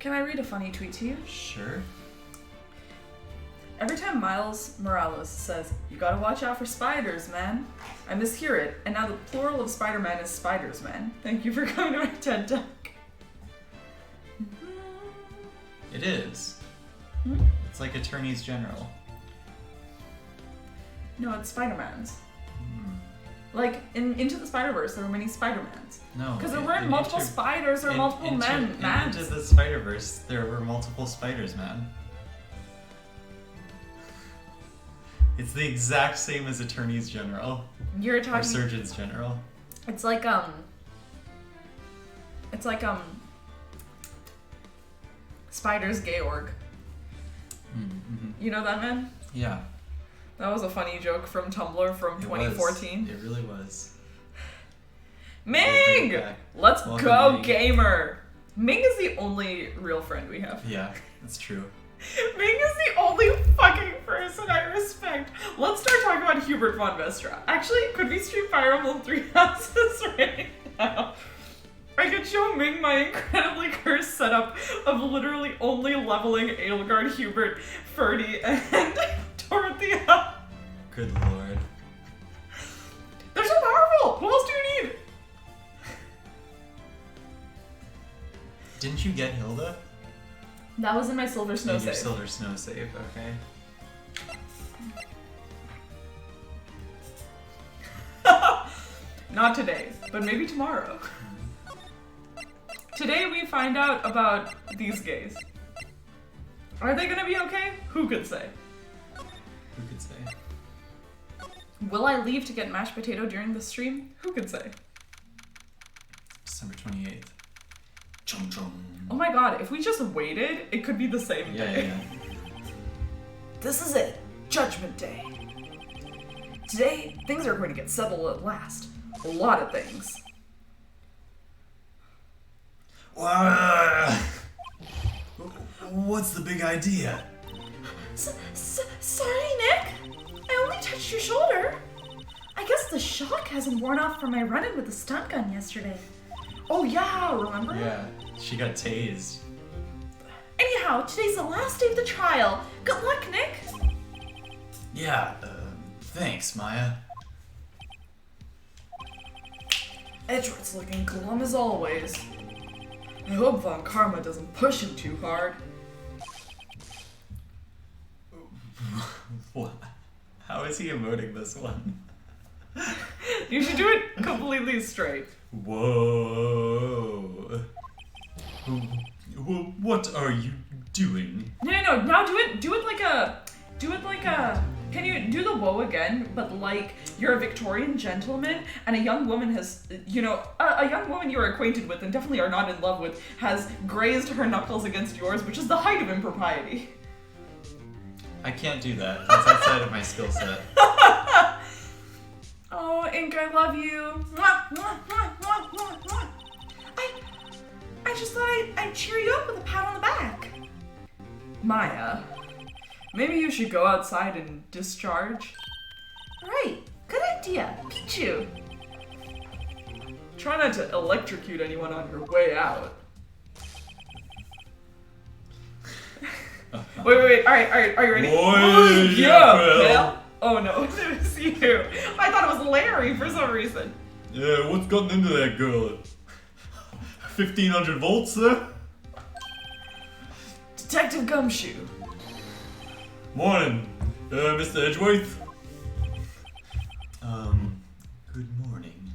Can I read a funny tweet to you? Sure. Every time Miles Morales says, "You gotta watch out for spiders, man," I mishear it, and now the plural of Spider-Man is spiders, man. Thank you for coming to my TED Talk. It is. It's like Attorneys General. No, it's Spider-Mans. Like, in Into the Spider-Verse, there were many Spider-Mans. No. Because there weren't multiple spiders or multiple mans. Into the Spider-Verse, there were multiple spiders, man. It's the exact same as Attorneys General. You're talking... Or Surgeons General. It's like, Spiders Georg. Mm-hmm. You know that, man? Yeah. That was a funny joke from Tumblr from 2014. It really was. Ming! Let's go, Ming. Gamer! Ming is the only real friend we have. Yeah, that's true. Ming is the only fucking person I respect. Let's start talking about Hubert von Vestra. Actually, could we stream Fire Emblem 3 Houses right now? I could show Ming my incredibly cursed setup of literally only leveling Edelgard, Hubert, Ferdy, and Dorothea. Good lord. They're so powerful! Who else do you need? Didn't you get Hilda? That was in my Silver Snow save. Silver Snow save, okay. Not today, but maybe tomorrow. Today we find out about these gays. Are they gonna be okay? Who could say? Who could say? Will I leave to get mashed potato during the stream? Who could say? December 28th. Chum chum. Oh my god, if we just waited, it could be the same day. Yeah. This is it. Judgment Day. Today, things are going to get settled at last. A lot of things. What's the big idea? Sorry, Nick. I only touched your shoulder. I guess the shock hasn't worn off from my run-in with the stun gun yesterday. Oh yeah, remember? Yeah, she got tased. Anyhow, today's the last day of the trial. Good luck, Nick. Yeah, thanks, Maya. Edgeworth's looking glum as always. I hope Von Karma doesn't push him too hard. What? How is he emoting this one? You should do it completely straight. Whoa. What are you doing? No, now do it like a, can you do the whoa again, but like you're a Victorian gentleman and a young woman has, a young woman you're acquainted with and definitely are not in love with has grazed her knuckles against yours, which is the height of impropriety. I can't do that. That's outside of my skill set. Oh, Ink, I love you. I just thought I'd cheer you up with a pat on the back. Maya, maybe you should go outside and discharge. Right, good idea. Pichu. Try not to electrocute anyone on your way out. Wait. All right. Are you ready? Yeah. Oh no, it was you. I thought it was Larry for some reason. Yeah, what's gotten into that girl? 1500 volts there? Detective Gumshoe. Morning, Mr. Edgeworth. Good morning.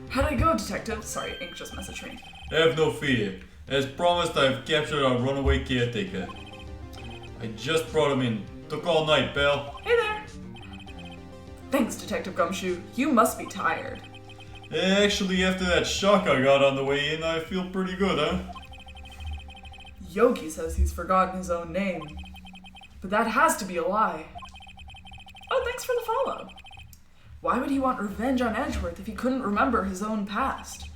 How'd I go, Detective? Sorry, Ink just messaged me. Have no fear. As promised, I've captured our runaway caretaker. I just brought him in. Took all night, pal. Hey there. Thanks, Detective Gumshoe. You must be tired. Actually, after that shock I got on the way in, I feel pretty good, huh? Yogi says he's forgotten his own name. But that has to be a lie. Oh, thanks for the follow. Why would he want revenge on Edgeworth if he couldn't remember his own past?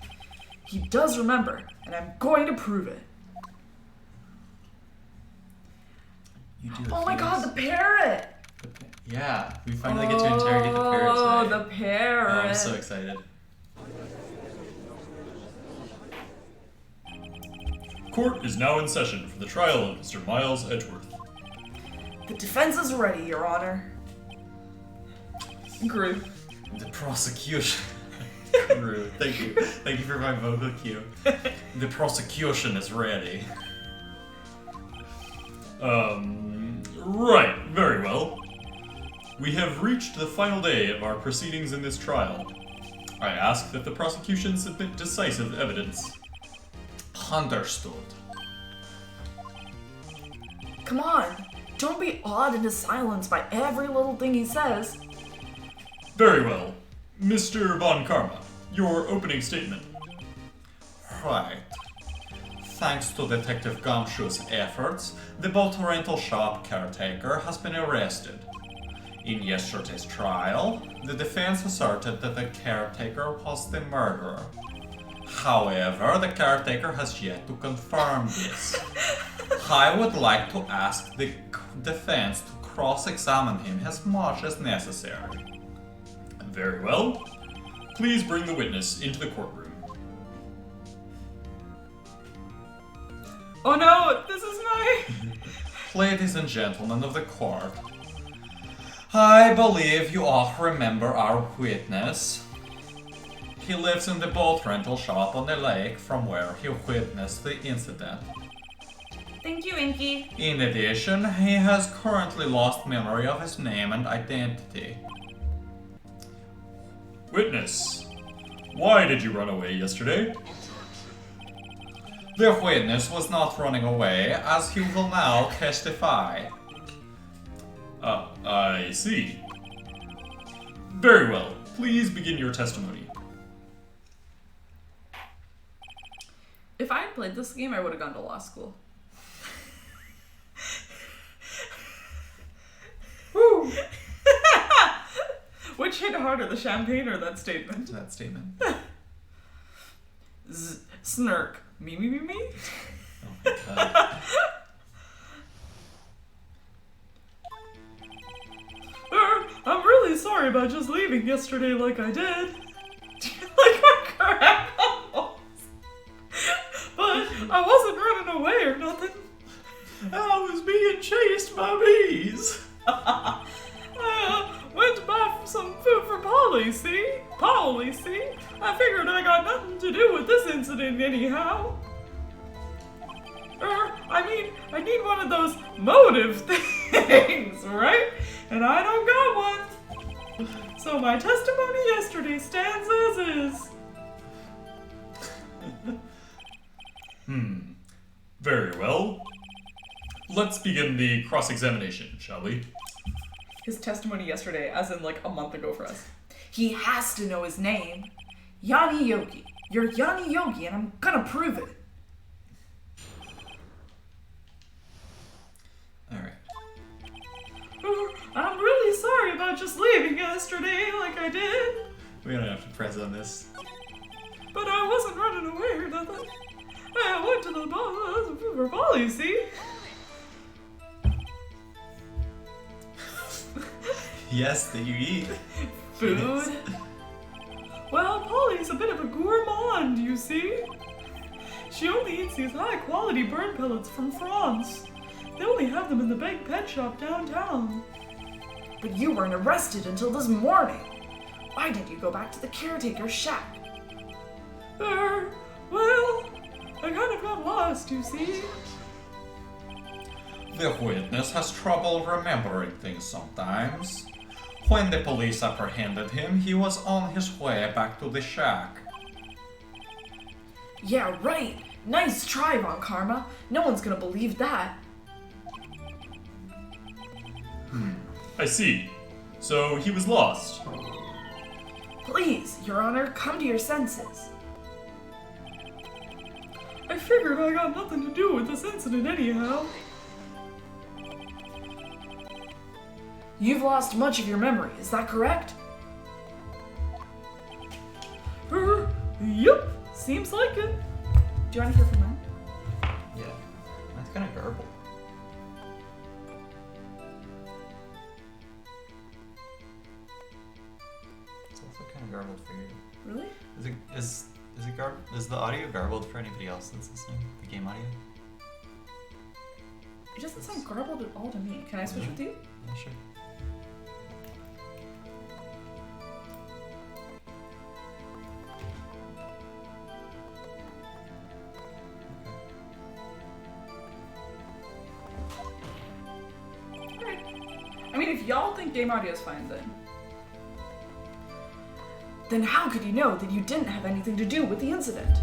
He does remember, and I'm going to prove it. You do. Oh my god, the parrot! Yeah, we finally get to interrogate the parrot today. Oh, the parrot. Oh, I'm so excited. Court is now in session for the trial of Mr. Miles Edgeworth. The defense is ready, Your Honor. Groove. The prosecution. Groove. Thank you. Thank you for my vocal cue. The prosecution is ready. Right. Very well. We have reached the final day of our proceedings in this trial. I ask that the prosecution submit decisive evidence. Understood. Come on. Don't be awed into silence by every little thing he says. Very well. Mr. Von Karma, your opening statement. Right. Thanks to Detective Gumshoe's efforts, the boat rental shop caretaker has been arrested. In yesterday's trial, the defense asserted that the caretaker was the murderer. However, the caretaker has yet to confirm this. I would like to ask the defense to cross-examine him as much as necessary. Very well. Please bring the witness into the courtroom. Oh no, this is my... Ladies and gentlemen of the court, I believe you all remember our witness. He lives in the boat rental shop on the lake from where he witnessed the incident. Thank you, Inky. In addition, he has currently lost memory of his name and identity. Witness, why did you run away yesterday? The witness was not running away, as he will now testify. I see. Very well. Please begin your testimony. If I had played this game, I would have gone to law school. Woo! Which hit harder, the champagne or that statement? That statement. Snark. Me? Oh my god. I'm really sorry about just leaving yesterday like I did. Like my crap. But I wasn't running away or nothing. I was being chased by bees. I went to buy some food for Polly, see? I figured I got nothing to do with this incident anyhow. I need one of those motive things, right? And I don't got one. So my testimony yesterday stands as is. Very well. Let's begin the cross-examination, shall we? His testimony yesterday, as in like a month ago for us. He has to know his name. Yanni Yogi. You're Yanni Yogi, and I'm gonna prove it. Alright. I'm really sorry about just leaving yesterday like I did. We don't have to press on this. But I wasn't running away or nothing. I went to the bar for Polly, see? Yes, that you eat. Food? Yes. Well, Polly's a bit of a gourmand, you see? She only eats these high-quality bird pellets from France. They only have them in the big pet shop downtown. But you weren't arrested until this morning. Why didn't you go back to the caretaker's shack? Well, I kind of got lost, you see? The witness has trouble remembering things sometimes. When the police apprehended him, he was on his way back to the shack. Yeah, right. Nice try, Von Karma. No one's gonna believe that. I see. So he was lost. Please, Your Honor, come to your senses. I figured I got nothing to do with this incident anyhow. You've lost much of your memory, is that correct? Yup, seems like it. Do you want to hear from mine? Yeah, that's kind of garbled. It's also kind of garbled for you. Really? Is it garbled? Is the audio garbled for anybody else that's listening? The game audio? It doesn't sound garbled at all to me. Can I switch with you? Yeah, sure. Alright. I mean, if y'all think game audio is fine, then how could you know that you didn't have anything to do with the incident?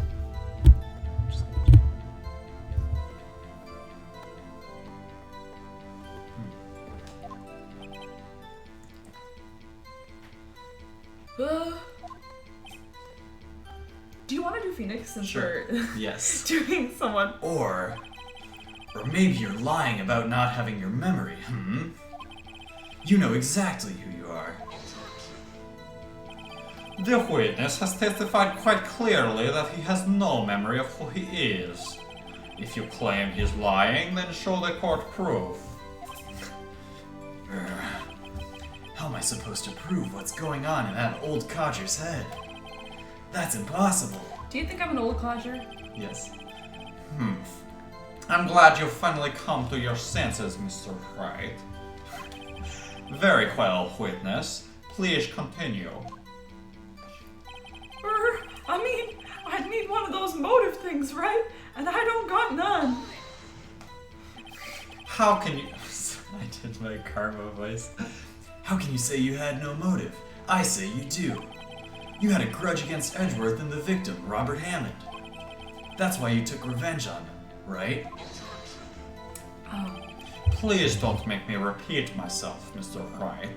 Do you want to do Phoenix since Sure. we're Yes. doing someone? Or maybe you're lying about not having your memory, You know exactly who you are. The witness has testified quite clearly that he has no memory of who he is. If you claim he's lying, then show the court proof. How am I supposed to prove what's going on in that old codger's head? That's impossible. Do you think I'm an old codger? Yes. I'm glad you've finally come to your senses, Mr. Wright. Very well, witness. Please continue. I'd need one of those motive things, right? And I don't got none. How can you... I did my karma voice. How can you say you had no motive? I say you do. You had a grudge against Edgeworth and the victim, Robert Hammond. That's why you took revenge on him, right? Oh. Please don't make me repeat myself, Mr. Wright.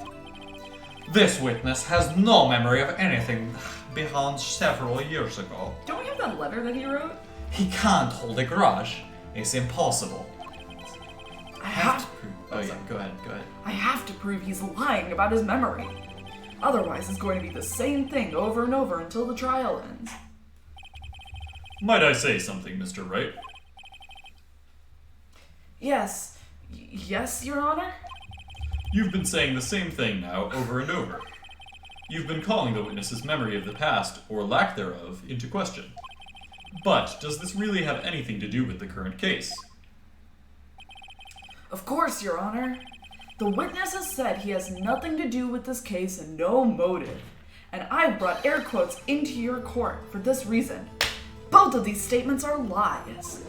This witness has no memory of anything beyond several years ago. Don't we have that letter that he wrote? He can't hold a grudge. It's impossible. I have to prove. Oh yeah, go ahead. I have to prove he's lying about his memory. Otherwise, it's going to be the same thing over and over until the trial ends. Might I say something, Mr. Wright? Yes. Yes, Your Honor? You've been saying the same thing now over and over. You've been calling the witness's memory of the past, or lack thereof, into question. But does this really have anything to do with the current case? Of course, Your Honor. The witness has said he has nothing to do with this case and no motive. And I've brought air quotes into your court for this reason. Both of these statements are lies.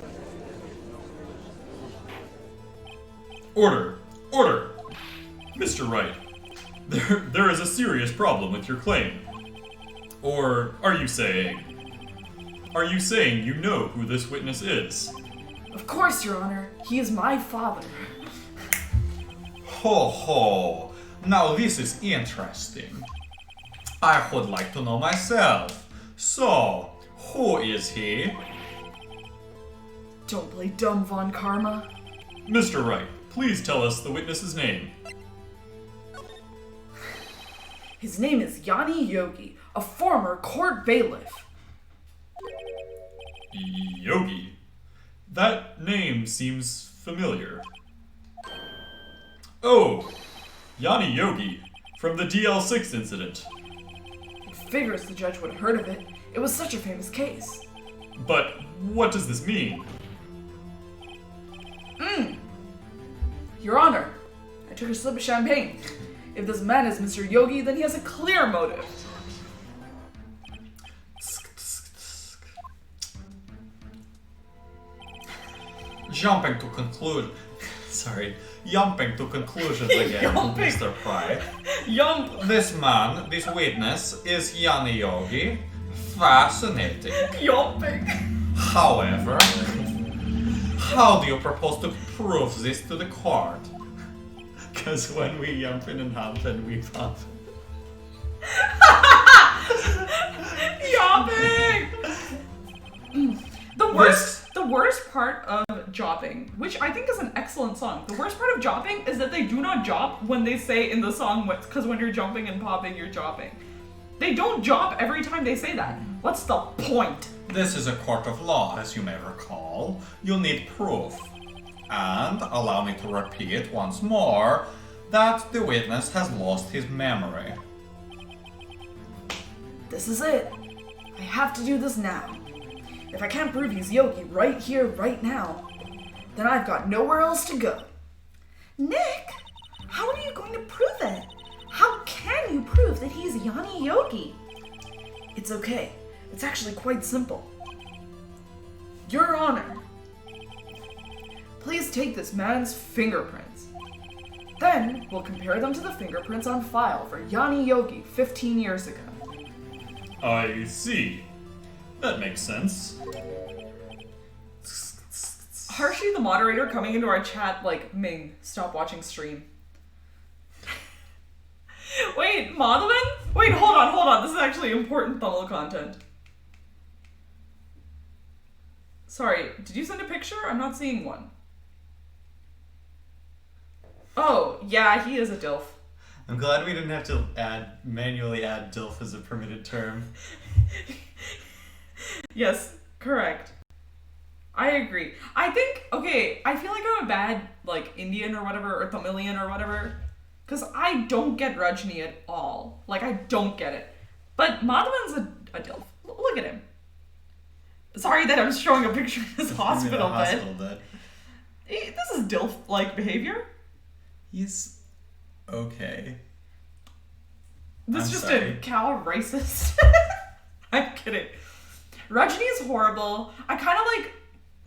Order! Order! Mr. Wright, there is a serious problem with your claim. Or are you saying you know who this witness is? Of course, Your Honor. He is my father. Ho ho! Now this is interesting. I would like to know myself. So, who is he? Don't play dumb, Von Karma. Mr. Wright, please tell us the witness's name. His name is Yanni Yogi, a former court bailiff. Yogi? That name seems familiar. Oh, Yanni Yogi, from the DL6 incident. It figures the judge would have heard of it. It was such a famous case. But what does this mean? Your Honor, I took a sip of champagne. If this man is Mr. Yogi, then he has a clear motive. Jumping to conclusions again, Jumping. Mr. Wright. Yump! This man, this witness, is Yanni Yogi. Fascinating. Yumping! However, how do you propose to prove this to the court? Because when we jump in and hump, then we pump. Yopping! The worst part of jopping, which I think is an excellent song, the worst part of jopping is that they do not jop when they say in the song, because when you're jumping and popping, you're jopping. They don't jop every time they say that. What's the point? This is a court of law, as you may recall. You need proof. And allow me to repeat once more that the witness has lost his memory. This is it. I have to do this now. If I can't prove he's Yogi right here, right now, then I've got nowhere else to go. Nick, how are you going to prove it? How can you prove that he's Yanni Yogi? It's okay. It's actually quite simple. Your Honor, please take this man's fingerprints. Then we'll compare them to the fingerprints on file for Yanni Yogi 15 years ago. I see. That makes sense. Harshie, the moderator, coming into our chat like, Ming, stop watching stream. Wait, Madhavan? Wait, hold on. This is actually important Thumbnail content. Sorry, did you send a picture? I'm not seeing one. Oh, yeah, he is a DILF. I'm glad we didn't have to manually add DILF as a permitted term. Yes, correct. I agree. I feel like I'm a bad, like, Indian or whatever, or Tamilian or whatever, because I don't get Rajni at all. Like, I don't get it. But Madhavan's a DILF. Look at him. Sorry that I'm showing a picture of his hospital bed. This is DILF-like behavior. He's okay. This is just a cow racist. I'm kidding. Rajni is horrible. I kind of like...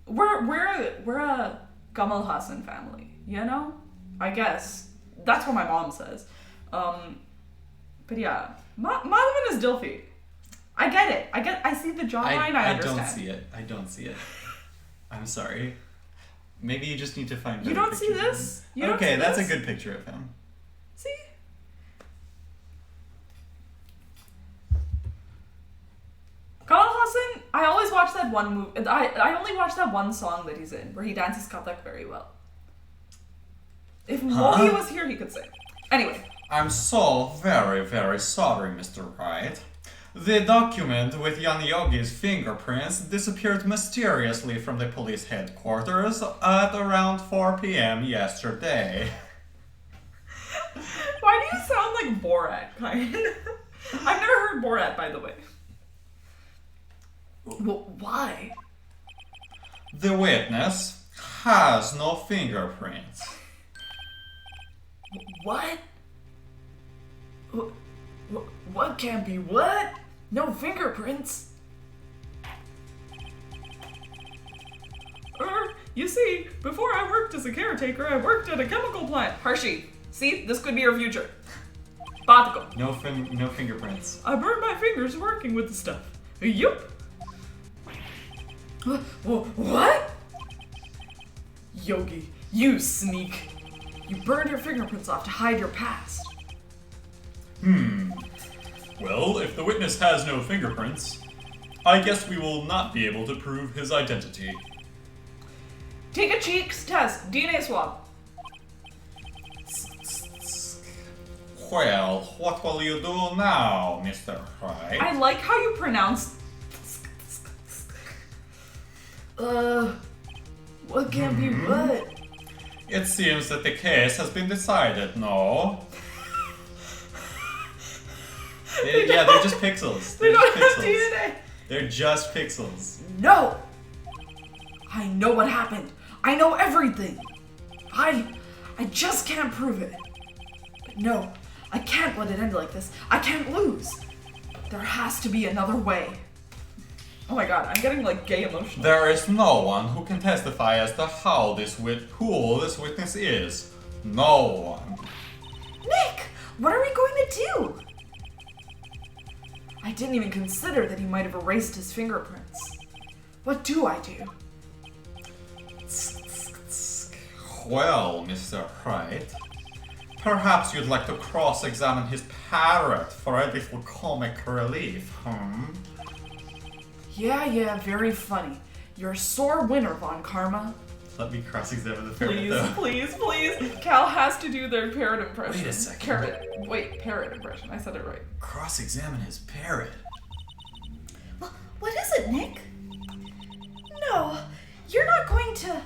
We're a Kamal Hassan family, you know? I guess. That's what my mom says. But yeah. Madhavan is Dilfy. I get it. I see the jawline, I understand. I don't see it. I'm sorry. Maybe you just need to find You don't see this? Okay, that's a good picture of him. See? Kamal Hassan, I always watch that one movie. I only watch that one song that he's in, where he dances Kathak very well. If Mohi was here, he could sing. Anyway. I'm so very, very sorry, Mr. Wright. The document with Yanni Yogi's fingerprints disappeared mysteriously from the police headquarters at around 4 p.m. yesterday. Why do you sound like Borat, kind? I've never heard Borat, by the way. Well, why? The witness has no fingerprints. What? What can't be what? No fingerprints? You see, before I worked as a caretaker, I worked at a chemical plant. Harshie, see? This could be your future. Batico. No fingerprints. I burned my fingers working with the stuff. Yup. What? Yogi, you sneak. You burned your fingerprints off to hide your past. Well, if the witness has no fingerprints, I guess we will not be able to prove his identity. Take a cheeks test, DNA swab. Well, what will you do now, Mr. Wright? I like how you pronounce. What can be what? It seems that the case has been decided, no? They're just pixels. They don't just have pixels. DNA. They're just pixels. No! I know what happened. I know everything. I just can't prove it. But no, I can't let it end like this. I can't lose. There has to be another way. Oh my god, I'm getting like gay emotional. There is no one who can testify as to who this witness is. No one. Nick, what are we going to do? I didn't even consider that he might have erased his fingerprints. What do I do? Well, Mr. Wright, perhaps you'd like to cross-examine his parrot for a little comic relief, Yeah, very funny. You're a sore winner, Von Karma. Let me cross-examine the parrot, though. Please. Cal has to do their parrot impression. Wait a second. Parrot impression. I said it right. Cross-examine his parrot? What is it, Nick? No, you're not going to...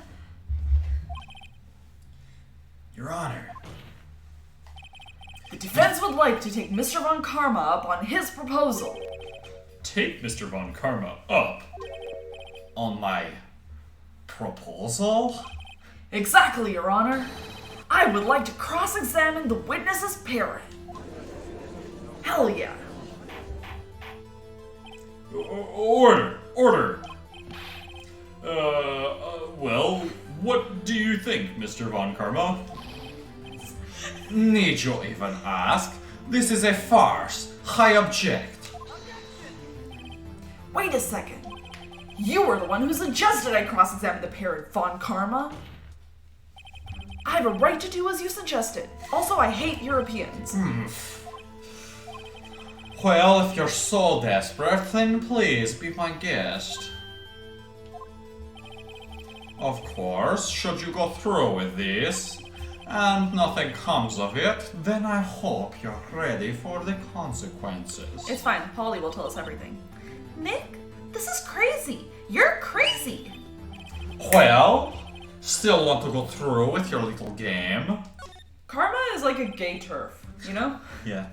Your Honor. The defense would like to take Mr. Von Karma up on his proposal. Take Mr. Von Karma up? On my proposal? Exactly, Your Honor. I would like to cross-examine the witness's parrot. Hell yeah. Order! Order! Well, what do you think, Mr. Von Karma? Need you even ask? This is a farce. I object. Wait a second. You were the one who suggested I cross-examine the parrot, Von Karma. I have a right to do as you suggested. Also, I hate Europeans. Well, if you're so desperate, then please be my guest. Of course, should you go through with this, and nothing comes of it, then I hope you're ready for the consequences. It's fine. Polly will tell us everything. Nick, this is crazy. You're crazy. Well, still want to go through with your little game? Karma is like a gay turf, you know? Yeah.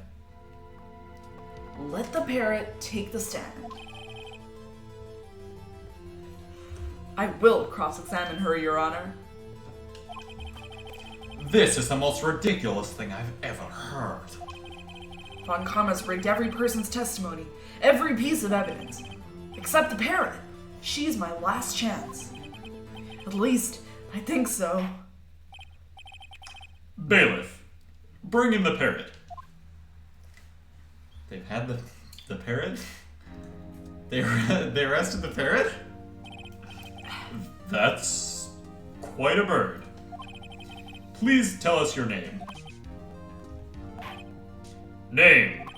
Let the parrot take the stand. I will cross-examine her, Your Honor. This is the most ridiculous thing I've ever heard. Von Karma's rigged every person's testimony, every piece of evidence. Except the parrot. She's my last chance. At least, I think so. Bailiff, bring in the parrot. They've had the parrot? They arrested the parrot? That's quite a bird. Please tell us your name. Name.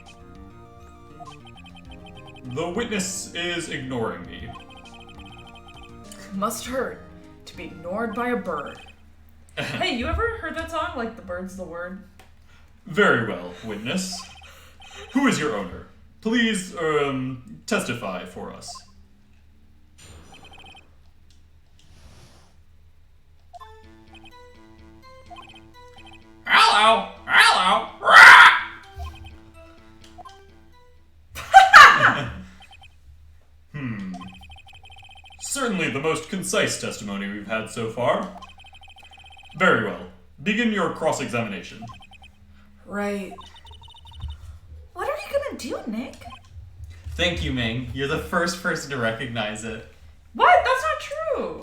The witness is ignoring me. Must hurt to be ignored by a bird. Hey, you ever heard that song, like The Bird's the Word? Very well, witness. Who is your owner? Please, testify for us. Hello! Hello! Certainly the most concise testimony we've had so far. Very well. Begin your cross-examination. Right. What are you gonna do, Nick? Thank you, Ming. You're the first person to recognize it. What? That's not true!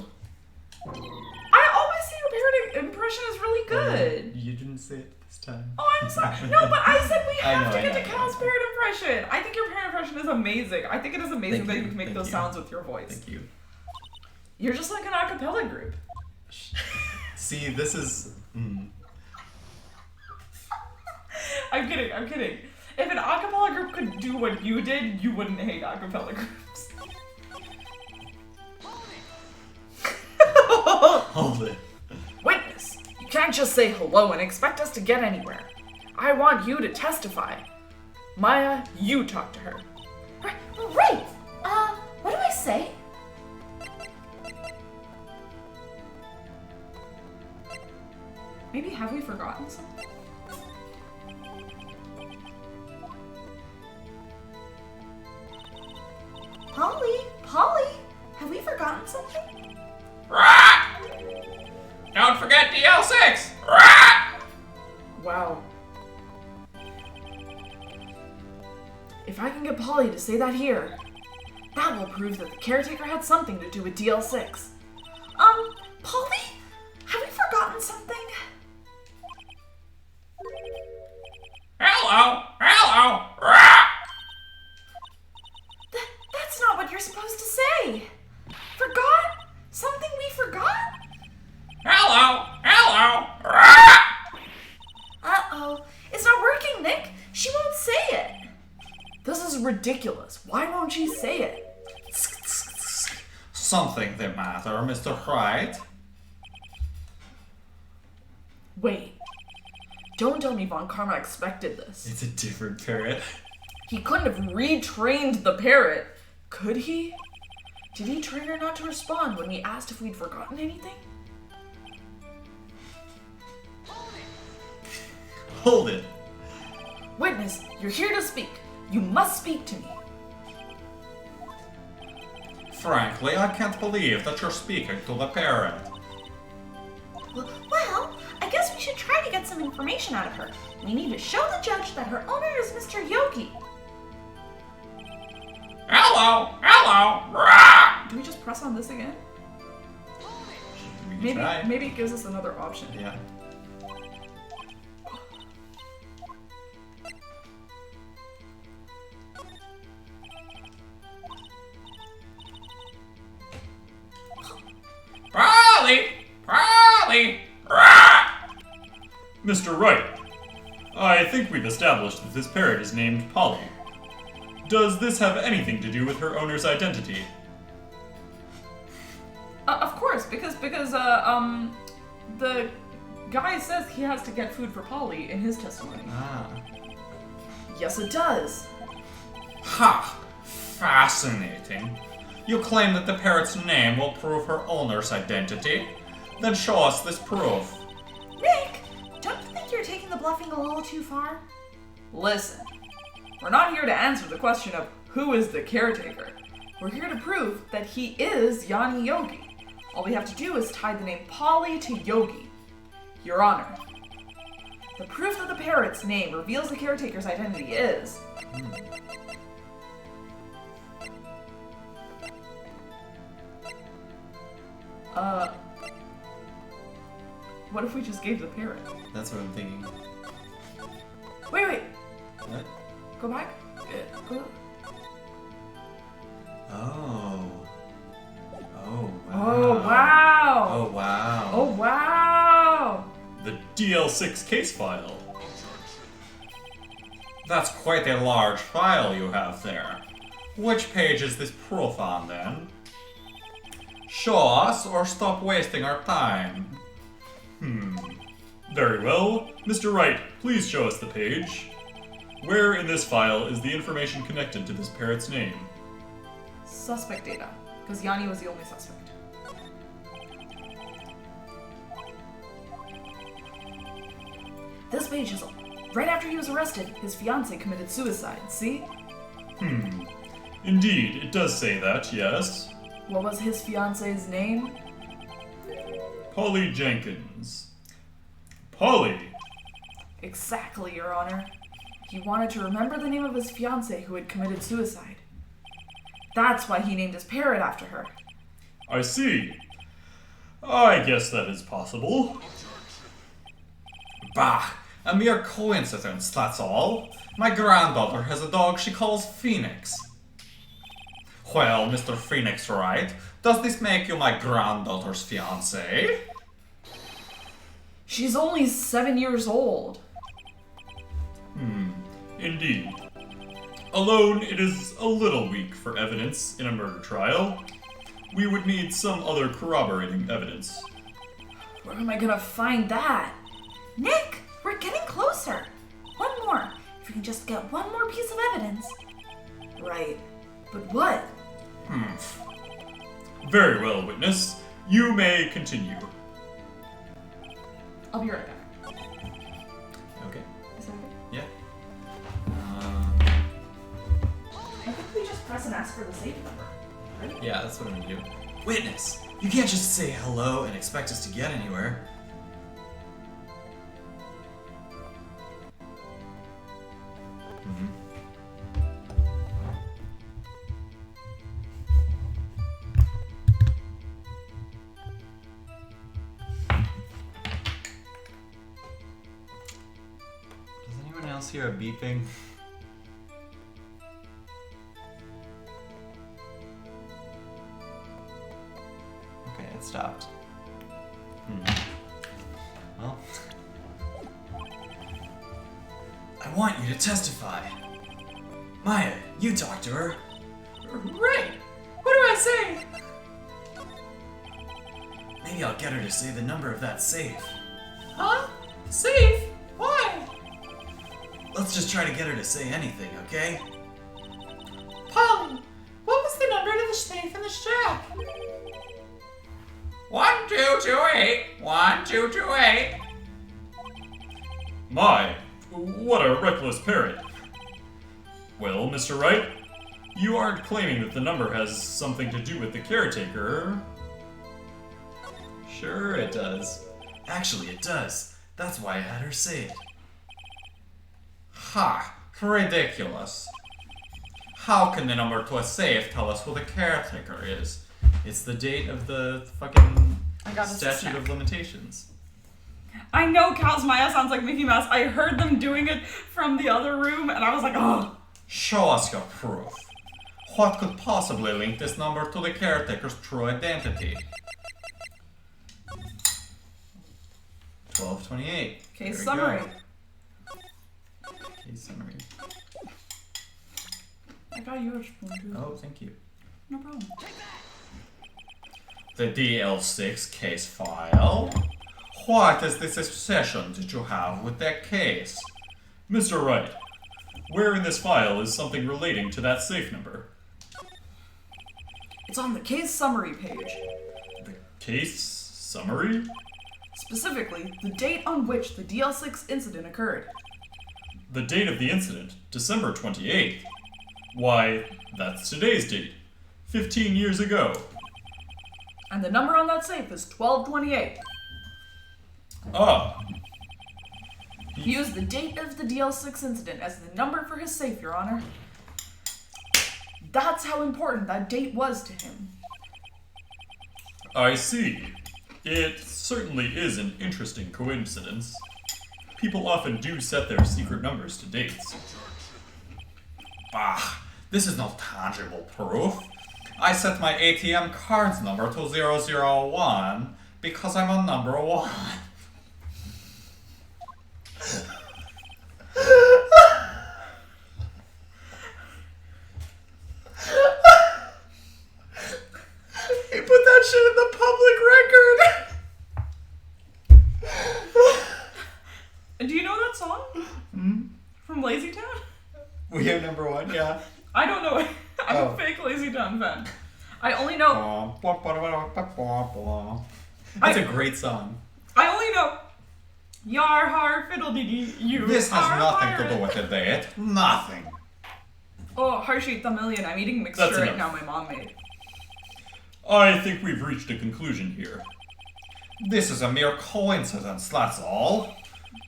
I always say your parrot impression is really good. You didn't say it this time. Oh, I'm sorry. No, but I said we I have know, to get I to know. Cal's parrot impression. I think your parrot impression is amazing. I think it is amazing Thank that you, you can make thank those you. sounds with your voice. Thank you. You're just like an a cappella group. See, this is... I'm kidding, I'm kidding. If an a cappella group could do what you did, you wouldn't hate a cappella groups. Hold it. Witness, you can't just say hello and expect us to get anywhere. I want you to testify. Maya, you talk to her. Right. What do I say? Maybe have we forgotten something? Polly, have we forgotten something? Don't forget DL6! Wow. If I can get Polly to say that here, that will prove that the caretaker had something to do with DL6. Polly, have we forgotten something? Hello! Hello! That's not what you're supposed to say. Forgot? Something we forgot? Hello! Hello! Uh-oh. It's not working, Nick. She won't say it. This is ridiculous. Why won't she say it? Something the matter, Mr. Wright? Wait. Don't tell me Von Karma expected this. It's a different parrot. He couldn't have retrained the parrot. Could he? Did he train her not to respond when we asked if we'd forgotten anything? Hold it. Witness, you're here to speak. You must speak to me. Frankly, I can't believe that you're speaking to the parent. Well, I guess we should try to get some information out of her. We need to show the judge that her owner is Mr. Yogi. Hello! Hello! Rah! Do we just press on this again? We can try. Maybe it gives us another option. Yeah. Polly! Polly! Rah! Mr. Wright, I think we've established that this parrot is named Polly. Does this have anything to do with her owner's identity? Of course, because the guy says he has to get food for Polly in his testimony. Ah. Yes, it does. Ha! Fascinating. You claim that the parrot's name will prove her owner's identity? Then show us this proof. Nick, don't you think you're taking the bluffing a little too far? Listen, we're not here to answer the question of who is the caretaker. We're here to prove that he is Yanni Yogi. All we have to do is tie the name Polly to Yogi. Your Honor, the proof that the parrot's name reveals the caretaker's identity is... What if we just gave the parrot? That's what I'm thinking. Wait. What? Go back. Go. Oh. Oh, wow. Oh, wow. Oh, wow. Oh, wow. The DL6 case file. That's quite a large file you have there. Which page is this proof on, then? Show us, or stop wasting our time. Very well. Mr. Wright, please show us the page. Where in this file is the information connected to this parrot's name? Suspect data, because Yanni was the only suspect. This page is right after he was arrested, his fiancée committed suicide, see? Indeed, it does say that, yes. What was his fiancée's name? Polly Jenkins. Polly! Exactly, Your Honor. He wanted to remember the name of his fiancée who had committed suicide. That's why he named his parrot after her. I see. I guess that is possible. Bah! A mere coincidence, that's all. My granddaughter has a dog she calls Phoenix. Well, Mr. Phoenix Wright, does this make you my granddaughter's fiancé? She's only 7 years old. Indeed. Alone, it is a little weak for evidence in a murder trial. We would need some other corroborating evidence. Where am I gonna find that? Nick, we're getting closer. One more. If we can just get one more piece of evidence. Right. But what? Very well, witness. You may continue. I'll be right back. Okay. Is that okay? Yeah. I think we just press and ask for the safe number. Right? Yeah, that's what I'm gonna do. Witness, you can't just say hello and expect us to get anywhere. Does anyone else hear a beeping? Okay, it stopped. Well, I want you to testify. Maya, you talk to her. Right. What do I say? Maybe I'll get her to say the number of that safe. Huh? Safe? Why? Let's just try to get her to say anything, okay? Polly, what was the number to the safe in the shack? 1228. 1228. my, what a reckless parrot. Well, Mr. Wright, You aren't claiming that the number has something to do with the caretaker? Sure it does. Actually, it does. That's why I had her say it. Ha! Ridiculous. How can the number to a safe tell us who the caretaker is? It's the date of the fucking I got a statute snack. of limitations. I know Cows Maya sounds like Mickey Mouse. I heard them doing it from the other room, and I was like, oh. Show us your proof. What could possibly link this number to the caretaker's true identity? 1228. Case There we summary. go. Case summary. I got you a spoon too. Oh, thank you. No problem. The DL6 case file. What is this obsession that you have with that case? Mr. Wright, where in this file is something relating to that safe number? It's on the case summary page. The case summary? Specifically, the date on which the DL6 incident occurred. The date of the incident, December 28th. Why, that's today's date. 15 years ago. And the number on that safe is 1228. Ah, He used the date of the DL6 incident as the number for his safe, Your Honor. That's how important that date was to him. I see. It certainly is an interesting coincidence. People often do set their secret numbers to dates. Ah, this is no tangible proof. I set my ATM card's number to 001 because I'm a number 1. He put that shit in the public record! Do you know that song? From Lazy Town? We have number 1, yeah. I don't know. I'm Oh. a fake Lazy Town fan. I only know. That's a great song. I only know. Yar har fiddle dee you. This has are a nothing to pirate. do with the date. Nothing. Oh, Hershey the Million. I'm eating mixture That's right enough. now. My mom made. I think we've reached a conclusion here. This is a mere coincidence, that's all.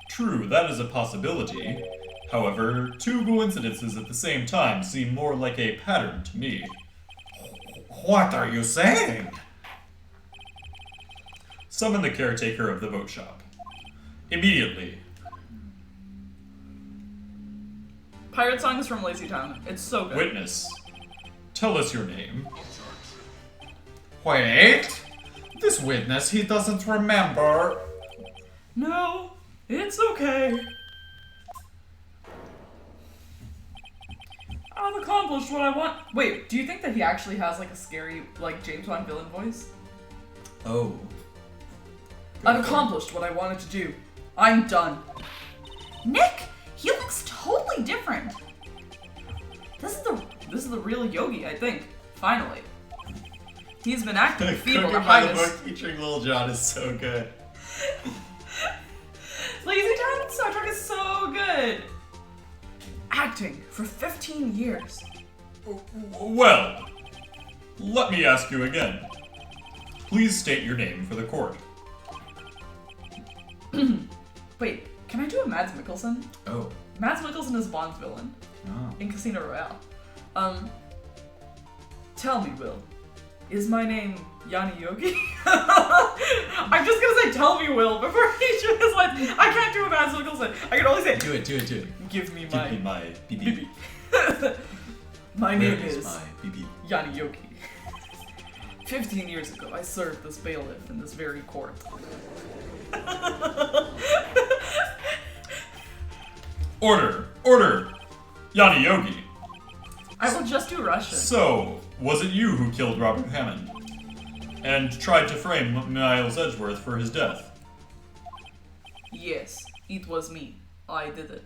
True, that is a possibility. However, two coincidences at the same time seem more like a pattern to me. What are you saying? Summon the caretaker of the boat shop. Immediately. Pirate song is from Lazy Town. It's so good. Witness, tell us your name. Wait! This witness, he doesn't remember. No, it's okay. I've accomplished what I want. Wait, do you think that he actually has like a scary, like James Bond villain voice? Oh. I've accomplished what I wanted to do. I'm done. Nick, he looks totally different. This is the real Yogi, I think. Finally. He's been acting feeble to hide his... featuring Lil Jon is so good. Lazy Town soundtrack is so good. Acting for 15 years. Well, let me ask you again. Please state your name for the court. Wait, can I do a Mads Mikkelsen? Oh. Mads Mikkelsen is Bond's villain Oh. in Casino Royale. Tell me, Will, is my name Yanni Yogi? I'm just gonna say tell me, Will, before he just like, I can't do a Mads Mikkelsen. I can only say, Do it. give me Give my me my BB. BB. My name Where is my BB? Yanni Yogi. 15 years ago, I served as bailiff in this very court. Order! Yanni Yogi. I will just do Russian. So, was it you who killed Robert Hammond? And tried to frame Miles Edgeworth for his death? Yes, it was me. I did it.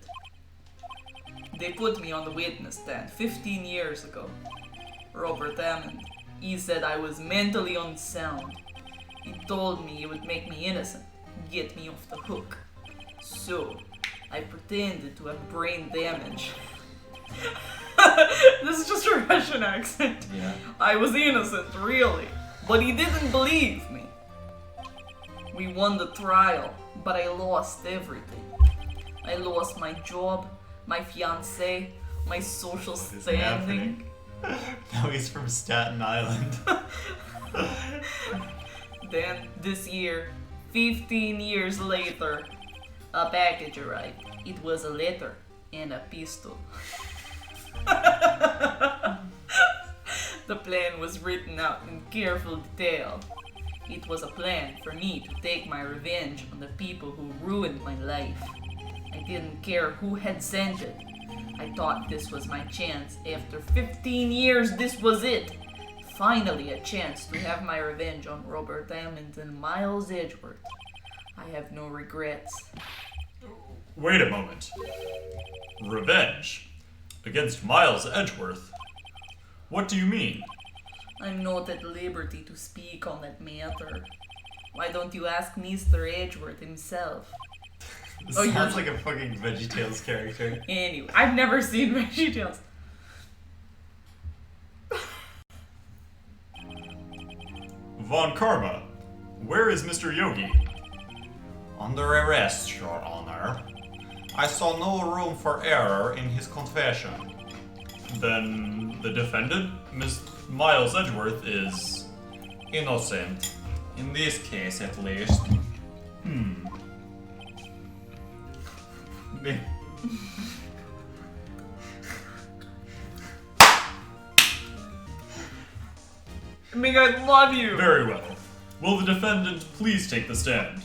They put me on the witness stand 15 years ago. Robert Hammond, he said I was mentally unsound. He told me it would make me innocent, get me off the hook. So, I pretended to have brain damage. This is just a Russian accent. Yeah. I was innocent, really. But he didn't believe me. We won the trial, but I lost everything. I lost my job, my fiancé, my social standing. Now he's from Staten Island. Then, this year, 15 years later, a package arrived. It was a letter and a pistol. The plan was written out in careful detail. It was a plan for me to take my revenge on the people who ruined my life. I didn't care who had sent it. I thought this was my chance. After 15 years, this was it. Finally, a chance to have my revenge on Robert Hammond and Miles Edgeworth. I have no regrets. Wait a moment. Revenge? Against Miles Edgeworth? What do you mean? I'm not at liberty to speak on that matter. Why don't you ask Mr. Edgeworth himself? This Oh, sounds you're- like a fucking VeggieTales character. Anyway, I've never seen VeggieTales. Von Karma, where is Mr. Yogi? Under arrest, Your Honor. I saw no room for error in his confession. Then the defendant, Miles Edgeworth, is... Innocent. In this case, at least. I mean, I love you. Very well. Will the defendant please take the stand?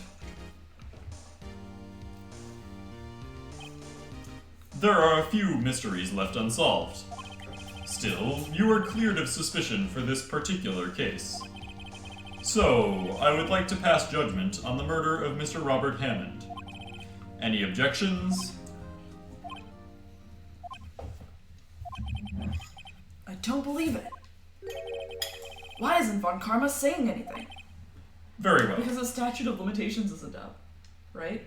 There are a few mysteries left unsolved. Still, you are cleared of suspicion for this particular case. So, I would like to pass judgment on the murder of Mr. Robert Hammond. Any objections? I don't believe it. Why isn't Von Karma saying anything? Very well. Because the statute of limitations isn't up, right?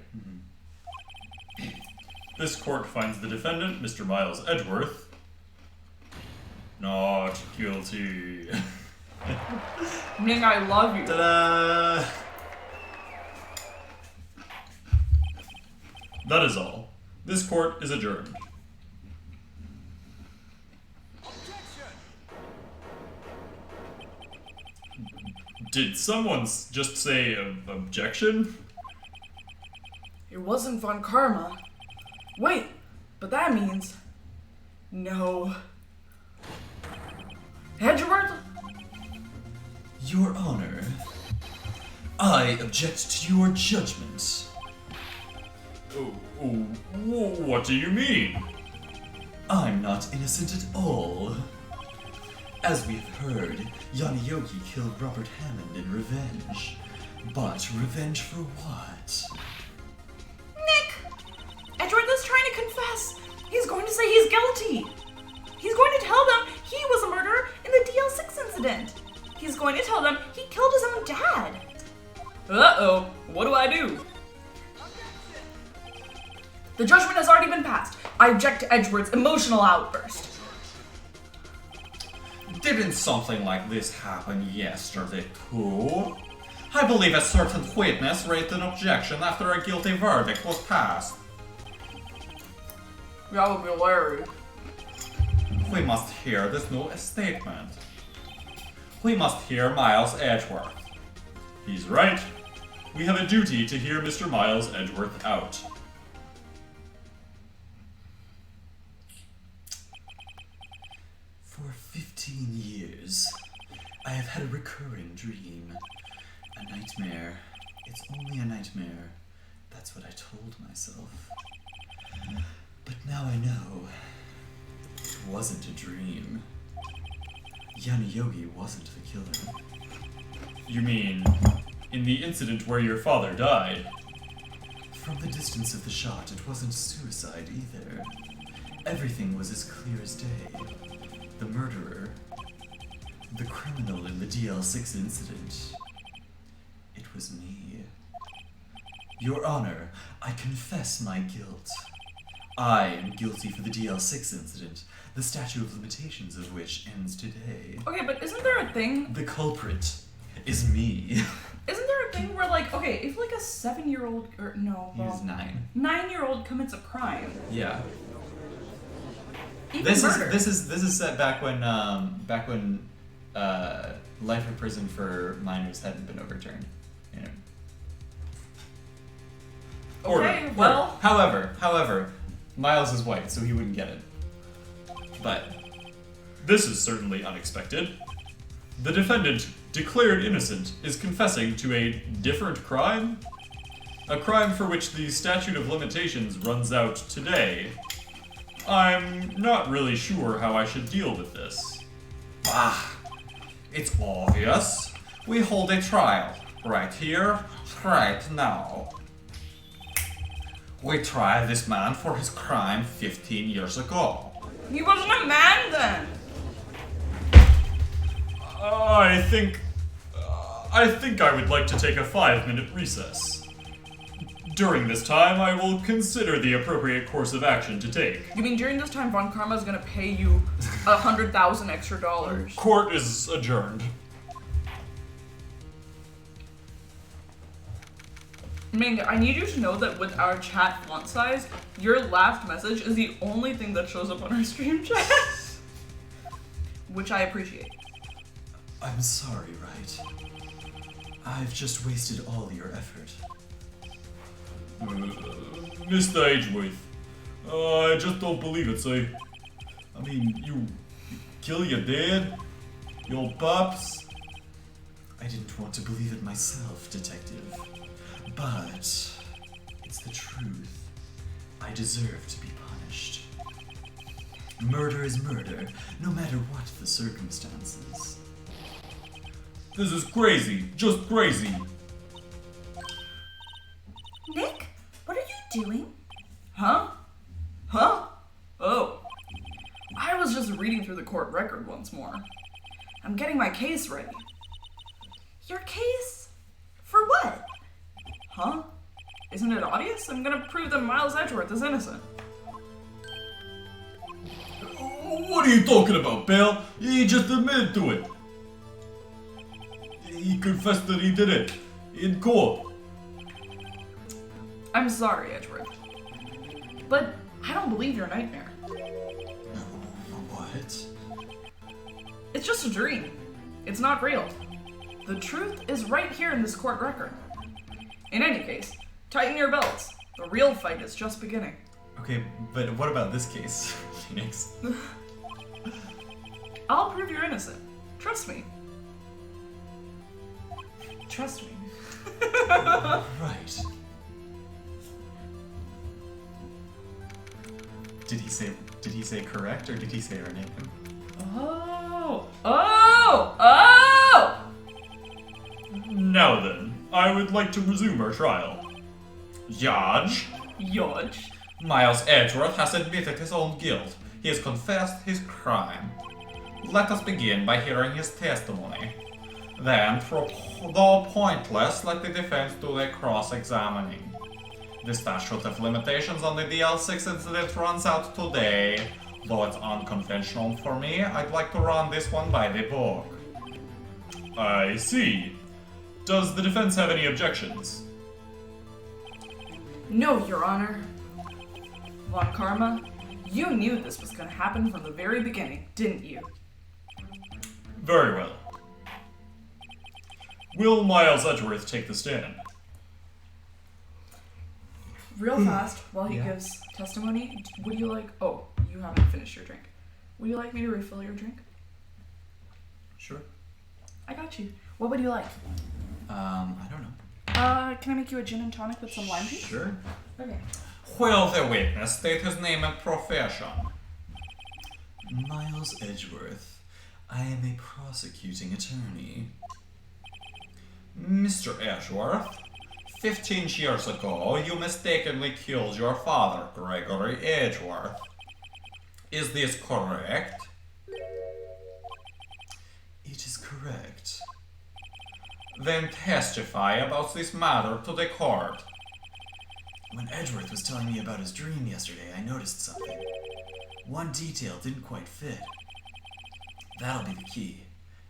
This court finds the defendant, Mr. Miles Edgeworth, not guilty. Ming, I love you. Ta-da! That is all. This court is adjourned. Did someone just say objection? It wasn't Von Karma. Wait, but that means... No. Edgeworth? Your Honor, I object to your judgment. What do you mean? I'm not innocent at all. As we've heard, Yanni Yogi killed Robert Hammond in revenge. But revenge for what? Nick! Edgeworth is trying to confess. He's going to say he's guilty. He's going to tell them he was a murderer in the DL6 incident. He's going to tell them he killed his own dad. Uh-oh, what do I do? The judgment has already been passed. I object to Edgeworth's emotional outburst. Didn't something like this happen yesterday, too? I believe a certain witness raised an objection after a guilty verdict was passed. That would be hilarious. We must hear this new statement. We must hear Miles Edgeworth. He's right. We have a duty to hear Mr. Miles Edgeworth out. For 15 years, I have had a recurring dream. A nightmare. It's only a nightmare. That's what I told myself. But now I know. It wasn't a dream. Yanni Yogi wasn't the killer. You mean, in the incident where your father died? From the distance of the shot, it wasn't suicide either. Everything was as clear as day. The murderer, the criminal in the DL6 incident, it was me. Your Honor, I confess my guilt. I am guilty for the DL6 incident, the statute of limitations of which ends today. Okay, but isn't there a thing? The culprit is me. Isn't there a thing where, like, okay, if like a 7-year-old or no, He was 9. 9-year-old commits a crime, Yeah. even This murder. is set back when life in prison for minors hadn't been overturned. You know. Okay, well, However, Miles is white, so he wouldn't get it. But This is certainly unexpected. The defendant, declared innocent, is confessing to a different crime? A crime for which the statute of limitations runs out today. I'm not really sure how I should deal with this. It's obvious. We hold a trial. Right here, right now. We try this man for his crime 15 years ago. he wasn't a man then. I think I would like to take a 5-minute recess. During this time, I will consider the appropriate course of action to take. You mean during this time, Von Karma's gonna pay you $100,000 extra dollars? Court is adjourned. Ming, I need you to know that with our chat font size, your last message is the only thing that shows up on our stream chat. Which I appreciate. I'm sorry, right? I've just wasted all your effort. Mr. Edgeworth, I just don't believe it, say. I mean, you kill your dad? Your pops? I didn't want to believe it myself, detective. But it's the truth. I deserve to be punished. Murder is murder, no matter what the circumstances. This is crazy, just crazy. Nick, what are you doing? Huh? Huh? Oh. I was just reading through the court record once more. I'm getting my case ready. Your case? For what? Huh? Isn't it obvious? I'm gonna prove that Miles Edgeworth is innocent. What are you talking about, pal? He just admitted to it. He confessed that he did it. In court. I'm sorry, Edgeworth. But I don't believe your nightmare. What? It's just a dream. It's not real. The truth is right here in this court record. In any case, tighten your belts. The real fight is just beginning. Okay, but what about this case, Phoenix? I'll prove you're innocent. Trust me. Trust me. Right. Did he say correct or did he say our name? Oh! Oh! Oh! Now then, I would like to resume our trial. Judge, Yodge. Miles Edgeworth has admitted his own guilt. He has confessed his crime. Let us begin by hearing his testimony. Then, though pointless, let the defense do their cross-examining. The statute of limitations on the DL6 incident runs out today. Though it's unconventional for me, I'd like to run this one by the book. I see. Does the defense have any objections? No, Your Honor. Von Karma, you knew this was gonna happen from the very beginning, didn't you? Very well. Will Miles Edgeworth take the stand? Real fast, while he Yeah. gives testimony, would you like... Oh, you haven't finished your drink. Would you like me to refill your drink? Sure. I got you. What would you like? I don't know. Can I make you a gin and tonic with some lime juice? Sure. Okay. Will the witness state his name and profession? Miles Edgeworth. I am a prosecuting attorney. Mr. Edgeworth, 15 years ago, you mistakenly killed your father, Gregory Edgeworth. Is this correct? It is correct. Then testify about this matter to the court. When Edgeworth was telling me about his dream yesterday, I noticed something. One detail didn't quite fit. That'll be the key,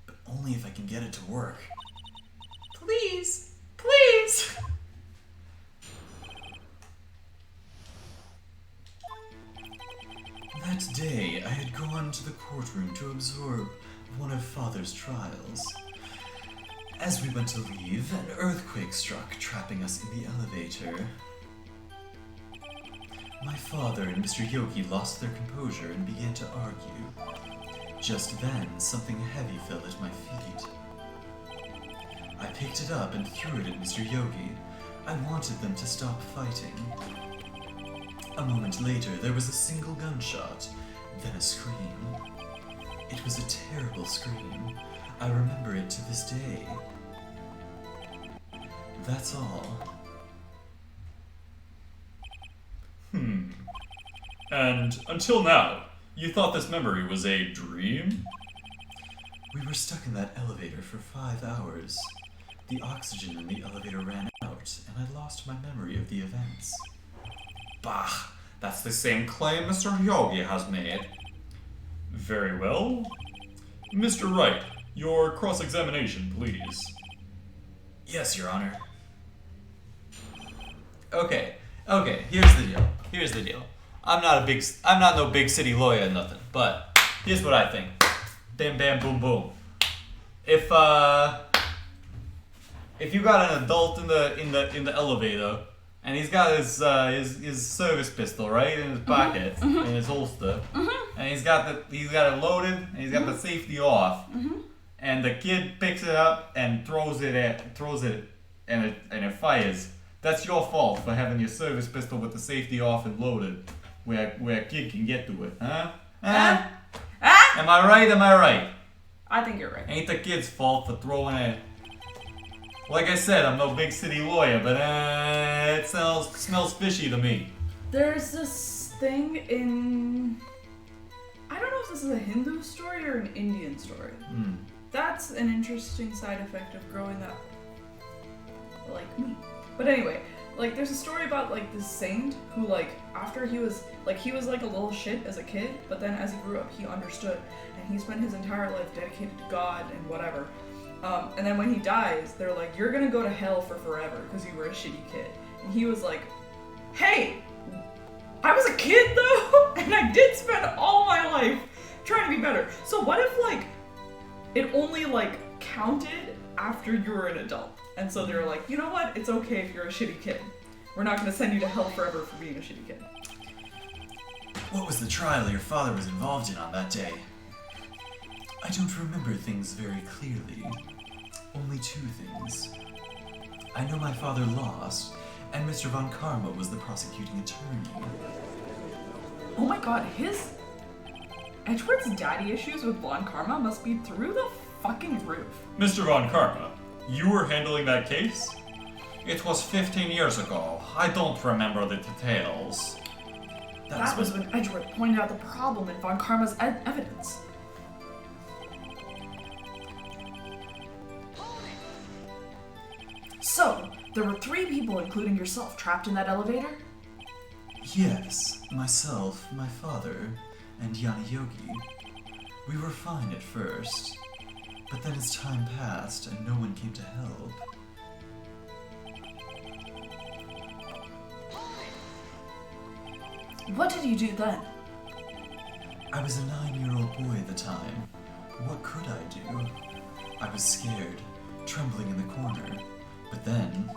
but only if I can get it to work. Please, please. That day, I had gone to the courtroom to absorb one of Father's trials. As we went to leave, an earthquake struck, trapping us in the elevator. My father and Mr. Yogi lost their composure and began to argue. Just then, something heavy fell at my feet. I picked it up and threw it at Mr. Yogi. I wanted them to stop fighting. A moment later, there was a single gunshot, then a scream. It was a terrible scream. I remember it to this day. That's all. And until now, you thought this memory was a dream? We were stuck in that elevator for 5 hours. The oxygen in the elevator ran out, and I lost my memory of the events. Bah, that's the same claim Mr. Yogi has made. Very well. Mr. Wright, your cross-examination, please. Yes, Your Honor. Okay, here's the deal. I'm not no big city lawyer or nothing, but here's what I think. Bam bam boom boom. If you got an adult in the elevator and he's got his service pistol right in his pocket in his holster, and he's got it loaded and he's got the safety off, and the kid picks it up and throws it and it fires. That's your fault for having your service pistol with the safety off and loaded, where a kid can get to it, huh? Am I right? I think you're right. Ain't the kid's fault for throwing it. Like I said, I'm no big city lawyer, but it smells fishy to me. There's this thing in... I don't know if this is a Hindu story or an Indian story. That's an interesting side effect of growing up like me. But anyway, like there's a story about like this saint who like after he was like a little shit as a kid, but then as he grew up he understood and he spent his entire life dedicated to God and whatever. And then when he dies, they're like, you're gonna go to hell for forever because you were a shitty kid. And he was like, hey, I was a kid though, and I did spend all my life trying to be better. So what if like it only like counted after you were an adult? And so they were like, you know what? It's okay if you're a shitty kid. We're not gonna send you to hell forever for being a shitty kid. What was the trial your father was involved in on that day? I don't remember things very clearly. Only 2 things. I know my father lost, and Mr. Von Karma was the prosecuting attorney. Oh my god, Edgeworth's daddy issues with Von Karma must be through the fucking roof. Mr. Von Karma, you were handling that case? It was 15 years ago. I don't remember the details. That was when Edgeworth pointed out the problem in Von Karma's evidence. So, there were 3 people, including yourself, trapped in that elevator? Yes, myself, my father, and Yanni Yogi. We were fine at first, but then as time passed and no one came to help... What did you do then? I was a 9-year-old boy at the time. What could I do? I was scared, trembling in the corner. But then...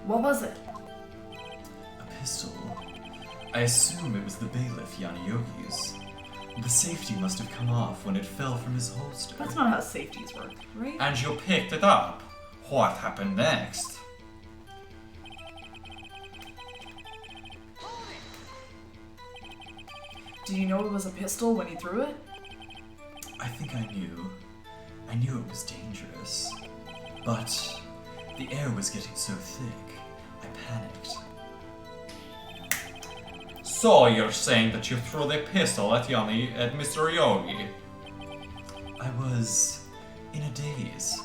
What was it? A pistol. I assume it was the bailiff Yanni Yogi's. The safety must have come off when it fell from his holster. That's not how safeties work, right? And you picked it up. What happened next? Did you know it was a pistol when you threw it? I think I knew. I knew it was dangerous. But the air was getting so thick, I panicked. So you're saying that you threw the pistol at Mr. Yogi? I was in a daze.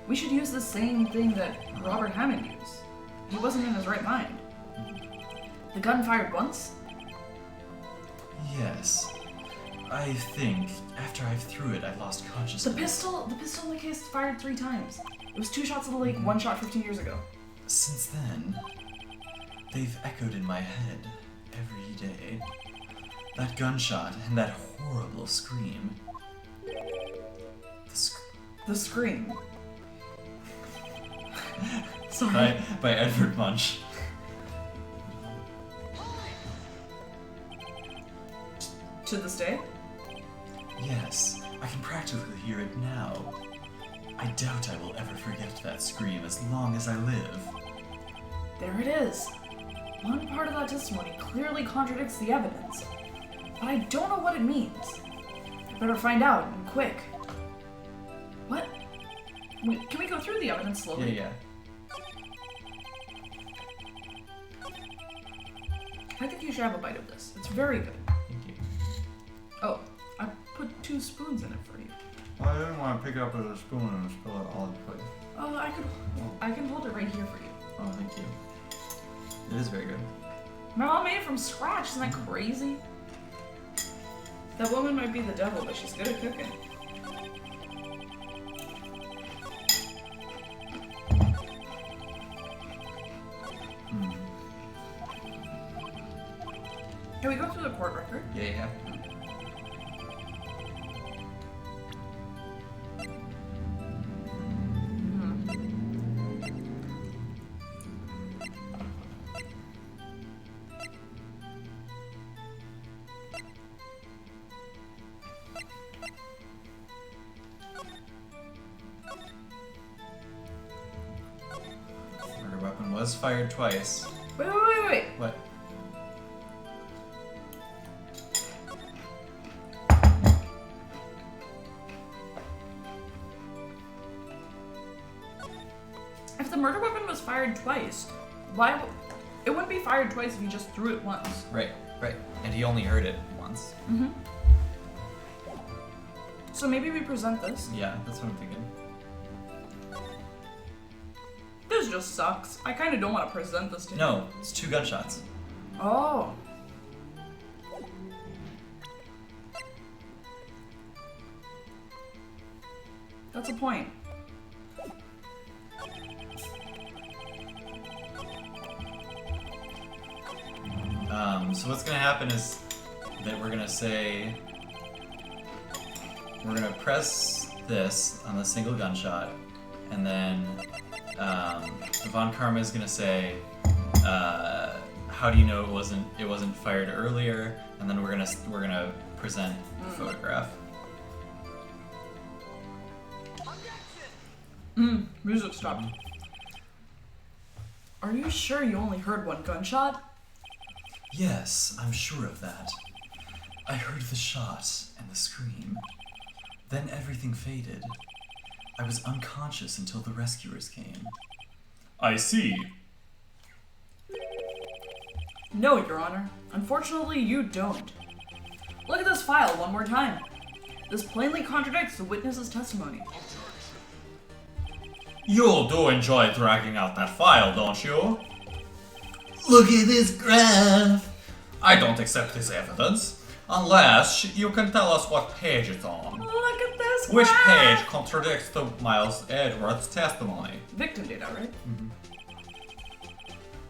We should use the same thing that Robert Hammond used. He wasn't in his right mind. The gun fired once? Yes. I think after I threw it, I lost The consciousness. pistol in the case fired 3 times. It was 2 shots in the lake, 1 shot 15 years ago. Since then, they've echoed in my head every day. That gunshot and that horrible scream. The scream. Sorry. By Edward Munch. To this day? Yes, I can practically hear it now. I doubt I will ever forget that scream as long as I live. There it is. One part of that testimony clearly contradicts the evidence, but I don't know what it means. I better find out, and quick. What? Wait, can we go through the evidence slowly? Yeah. I think you should have a bite of this. It's very good. Thank you. Oh, I put 2 spoons in it for you. Well, I didn't want to pick it up with a spoon and spill it all in the place. Oh, I can hold it right here for you. Oh, thank you. It is very good. My mom made it from scratch. Isn't that crazy? That woman might be the devil, but she's good at cooking. Can we go through the court record? Yeah. Murder weapon was fired twice. Wait. What? If the murder weapon was fired twice, it wouldn't be fired twice if you just threw it once. Right. And he only heard it once. So maybe we present this. Yeah, that's what I'm thinking. This just sucks. I kind of don't want to present this to you. No, it's 2 gunshots. Oh. That's a point. So what's gonna happen is that we're gonna press this on the single gunshot, and then Von Karma is gonna say, how do you know it wasn't fired earlier? And then we're gonna present the photograph. Music stopped. Are you sure you only heard 1 gunshot? Yes, I'm sure of that. I heard the shot and the scream. Then everything faded. I was unconscious until the rescuers came. I see. No, Your Honor. Unfortunately, you don't. Look at this file one more time. This plainly contradicts the witness's testimony. You do enjoy dragging out that file, don't you? Look at this graph! I don't accept this evidence, unless you can tell us what page it's on. Look at this Which graph! page contradicts the Miles Edgeworth's testimony? Victim data, right?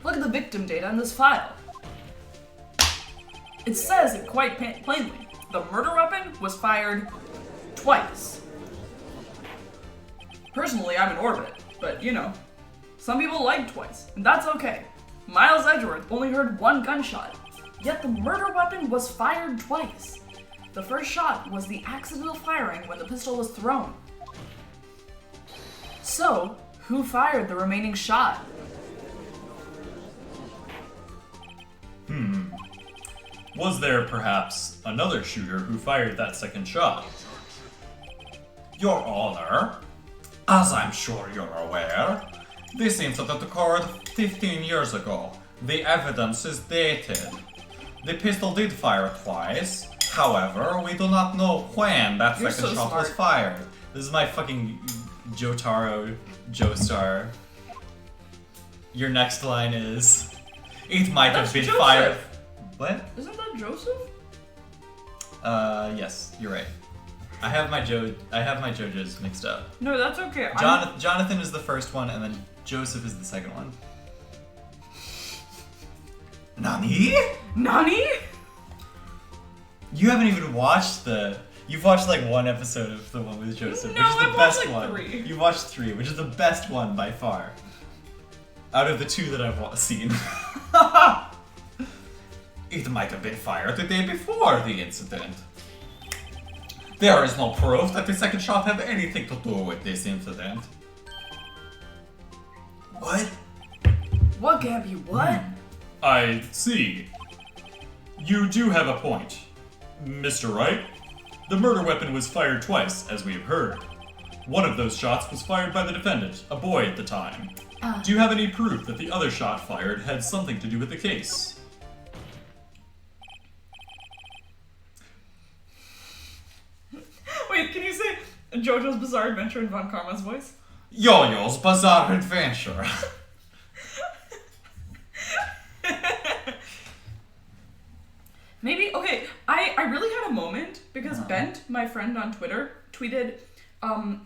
Look at the victim data in this file. It says it quite plainly. The murder weapon was fired twice. Personally, I'm in orbit, but you know, some people like twice, and that's okay. Miles Edgeworth only heard 1 gunshot, yet the murder weapon was fired twice. The first shot was the accidental firing when the pistol was thrown. So, who fired the remaining shot? Was there perhaps another shooter who fired that second shot? Your Honor, as I'm sure you're aware, this incident occurred 15 years ago. The evidence is dated. The pistol did fire twice, however, we do not know when that You're second so shot was smart. fired. This is my fucking Jotaro, Joestar. Your next line is, it might That's have been Joseph. fired. What? Isn't that Joseph? Yes, you're right. I have my JoJo's mixed up. No, that's okay. Jonathan is the first one, and then Joseph is the second one. Nani? Nani? You haven't even watched You've watched like one episode of the one with Joseph, No, which is the I've best watched, like, one. 3. You've watched 3, which is the best one by far. Out of the 2 that I've seen. It might have been fired the day before the incident. There is no proof that the second shot had anything to do with this incident. What? What, Gabby? What? I see. You do have a point, Mr. Wright. The murder weapon was fired twice, as we have heard. One of those shots was fired by the defendant, a boy at the time. Do you have any proof that the other shot fired had something to do with the case? Wait, can you say JoJo's Bizarre Adventure in Von Karma's voice? Yo-Yo's Bizarre Adventure. Maybe, okay, I really had a moment because Bent, my friend on Twitter, tweeted,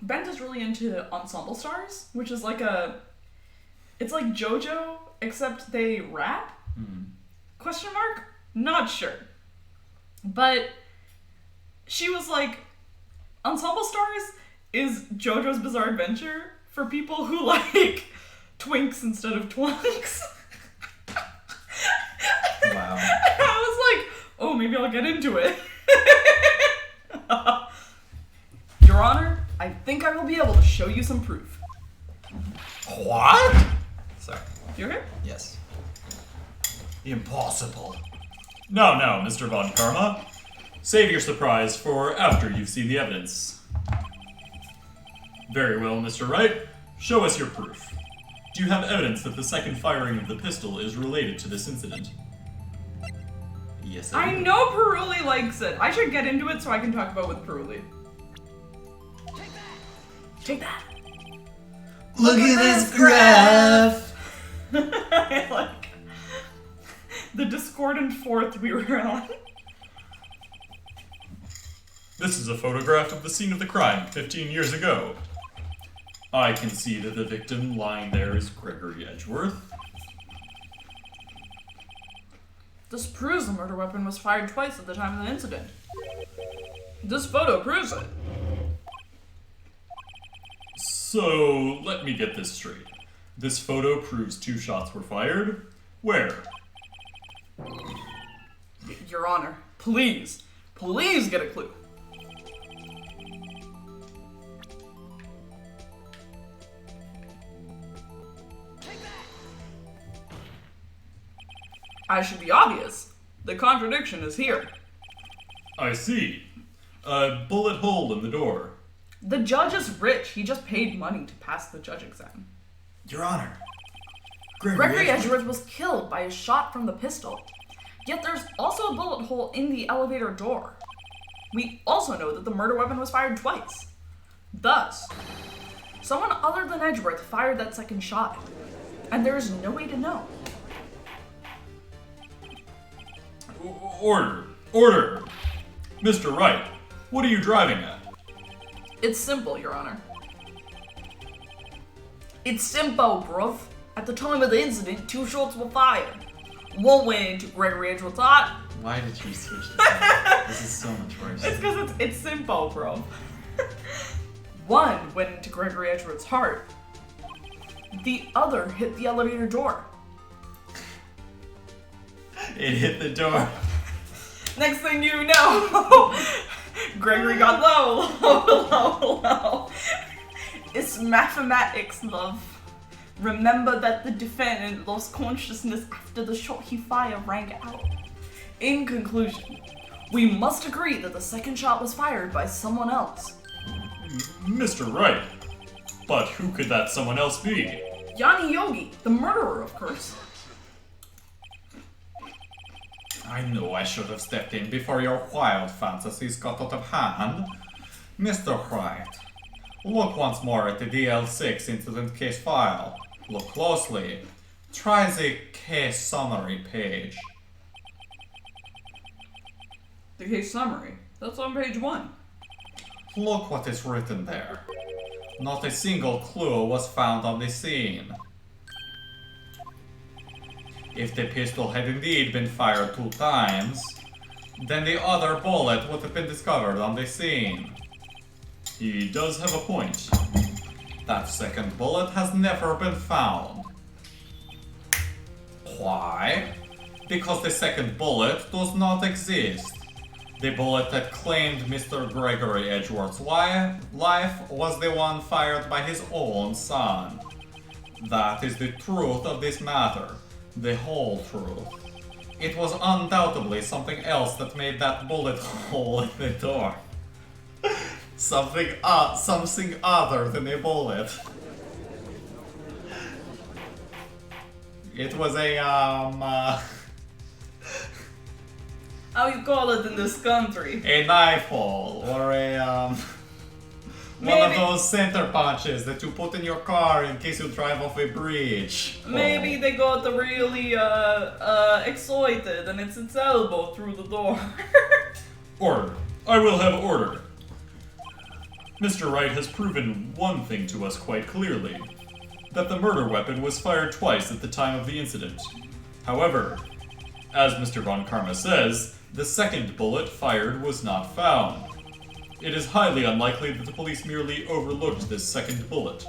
Bent is really into Ensemble Stars, which is like it's like JoJo, except they rap? Question mark? Not sure. But she was like, Ensemble Stars is JoJo's Bizarre Adventure for people who like twinks instead of twunks. Wow. I was like, oh, maybe I'll get into it. Your Honor, I think I will be able to show you some proof. What? Sorry. You okay? Yes. Impossible. No, Mr. Von Karma. Save your surprise for after you've seen the evidence. Very well, Mr. Wright. Show us your proof. Do you have evidence that the second firing of the pistol is related to this incident? Yes, I do. know Peruli likes it. I should get into it so I can talk about with Peruli. Take that. Look at this graph! I like the discordant fourth we were on. This is a photograph of the scene of the crime 15 years ago. I can see that the victim lying there is Gregory Edgeworth. This proves the murder weapon was fired twice at the time of the incident. This photo proves it. So, let me get this straight. This photo proves 2 shots were fired? Where? Your Honor, please get a clue. I should be obvious. The contradiction is here. I see. A bullet hole in the door. The judge is rich. He just paid money to pass the judge exam. Your Honor. Gregory Edgeworth was killed by a shot from the pistol. Yet there's also a bullet hole in the elevator door. We also know that the murder weapon was fired twice. Thus, someone other than Edgeworth fired that second shot. And there is no way to know. Order! Mr. Wright, what are you driving at? It's simple, Your Honor. It's simple, bruv. At the time of the incident, 2 shots were fired. One went into Gregory Edgeworth's heart. Why did you switch this out? This is so much worse. It's because it's simple, bro. One went into Gregory Edgeworth's heart. The other hit the elevator door. It hit the door. Next thing you know, Gregory got low. It's mathematics, love. Remember that the defendant lost consciousness after the shot he fired rang out. In conclusion, we must agree that the second shot was fired by someone else. Mr. Wright, but who could that someone else be? Yanni Yogi, the murderer, of course. I knew I should have stepped in before your wild fantasies got out of hand. Mr. Wright, Look once more at the DL6 incident case file. Look closely. Try the case summary page. The case summary. That's on page 1. Look what is written there. Not a single clue was found on the scene. If the pistol had indeed been fired 2 times, then the other bullet would have been discovered on the scene. He does have a point. That second bullet has never been found. Why? Because the second bullet does not exist. The bullet that claimed Mr. Gregory Edgeworth's life was the one fired by his own son. That is the truth of this matter. The whole truth. It was undoubtedly something else that made that bullet hole in the door. Something other than a bullet. It was a, How you call it in this country? a knife hole, or a, one of those center punches that you put in your car in case you drive off a bridge. Maybe they got really excited and it's its elbow through the door. Order. I will have order. Mr. Wright has proven one thing to us quite clearly. That the murder weapon was fired twice at the time of the incident. However, as Mr. Von Karma says, the second bullet fired was not found. It is highly unlikely that the police merely overlooked this second bullet.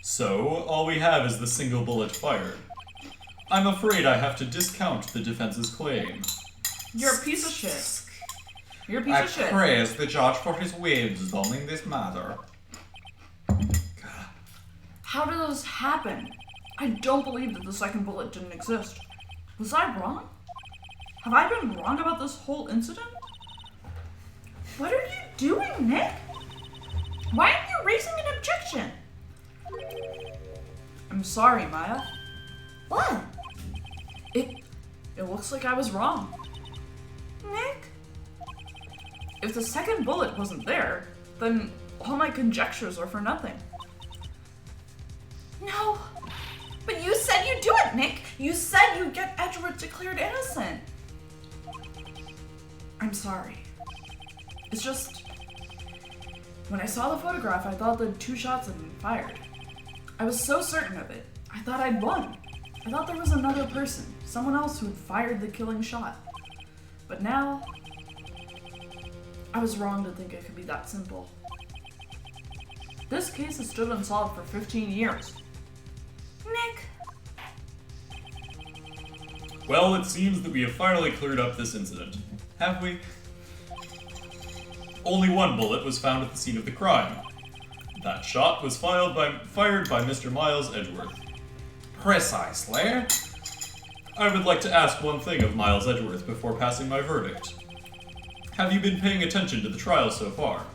So, all we have is the single bullet fired. I'm afraid I have to discount the defense's claim. You're a piece of shit. You're a piece I of shit. praise the judge for his wisdom in this matter. How did this happen? I don't believe that the second bullet didn't exist. Was I wrong? Have I been wrong about this whole incident? What are you doing, Nick? Why aren't you raising an objection? I'm sorry, Maya. What? It looks like I was wrong. Nick? If the second bullet wasn't there, then all my conjectures are for nothing. No. But you said you'd do it, Nick. You said you'd get Edgeworth declared innocent. I'm sorry. It's just... When I saw the photograph, I thought the 2 shots had been fired. I was so certain of it. I thought I'd won. I thought there was another person, someone else who had fired the killing shot. But now... I was wrong to think it could be that simple. This case has stood unsolved for 15 years. Nick. Well, it seems that we have finally cleared up this incident. Have we? Only one bullet was found at the scene of the crime. That shot was fired by Mr. Miles Edgeworth. Precisely. I would like to ask one thing of Miles Edgeworth before passing my verdict. Have you been paying attention to the trial so far?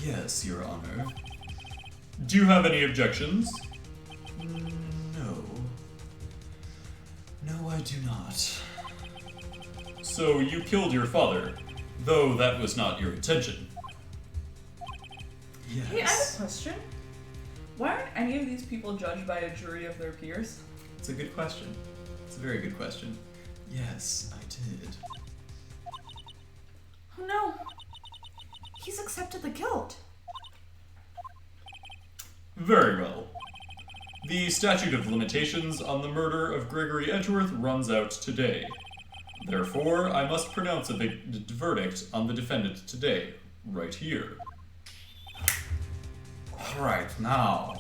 Yes, Your Honor. Do you have any objections? No. No, I do not. So you killed your father, though that was not your intention. Yes. Hey, I have a question. Why aren't any of these people judged by a jury of their peers? It's a good question. It's a very good question. Yes, I did. Oh no. He's accepted the guilt. Very well. The statute of limitations on the murder of Gregory Edgeworth runs out today. Therefore, I must pronounce a verdict on the defendant today, right here. Right now.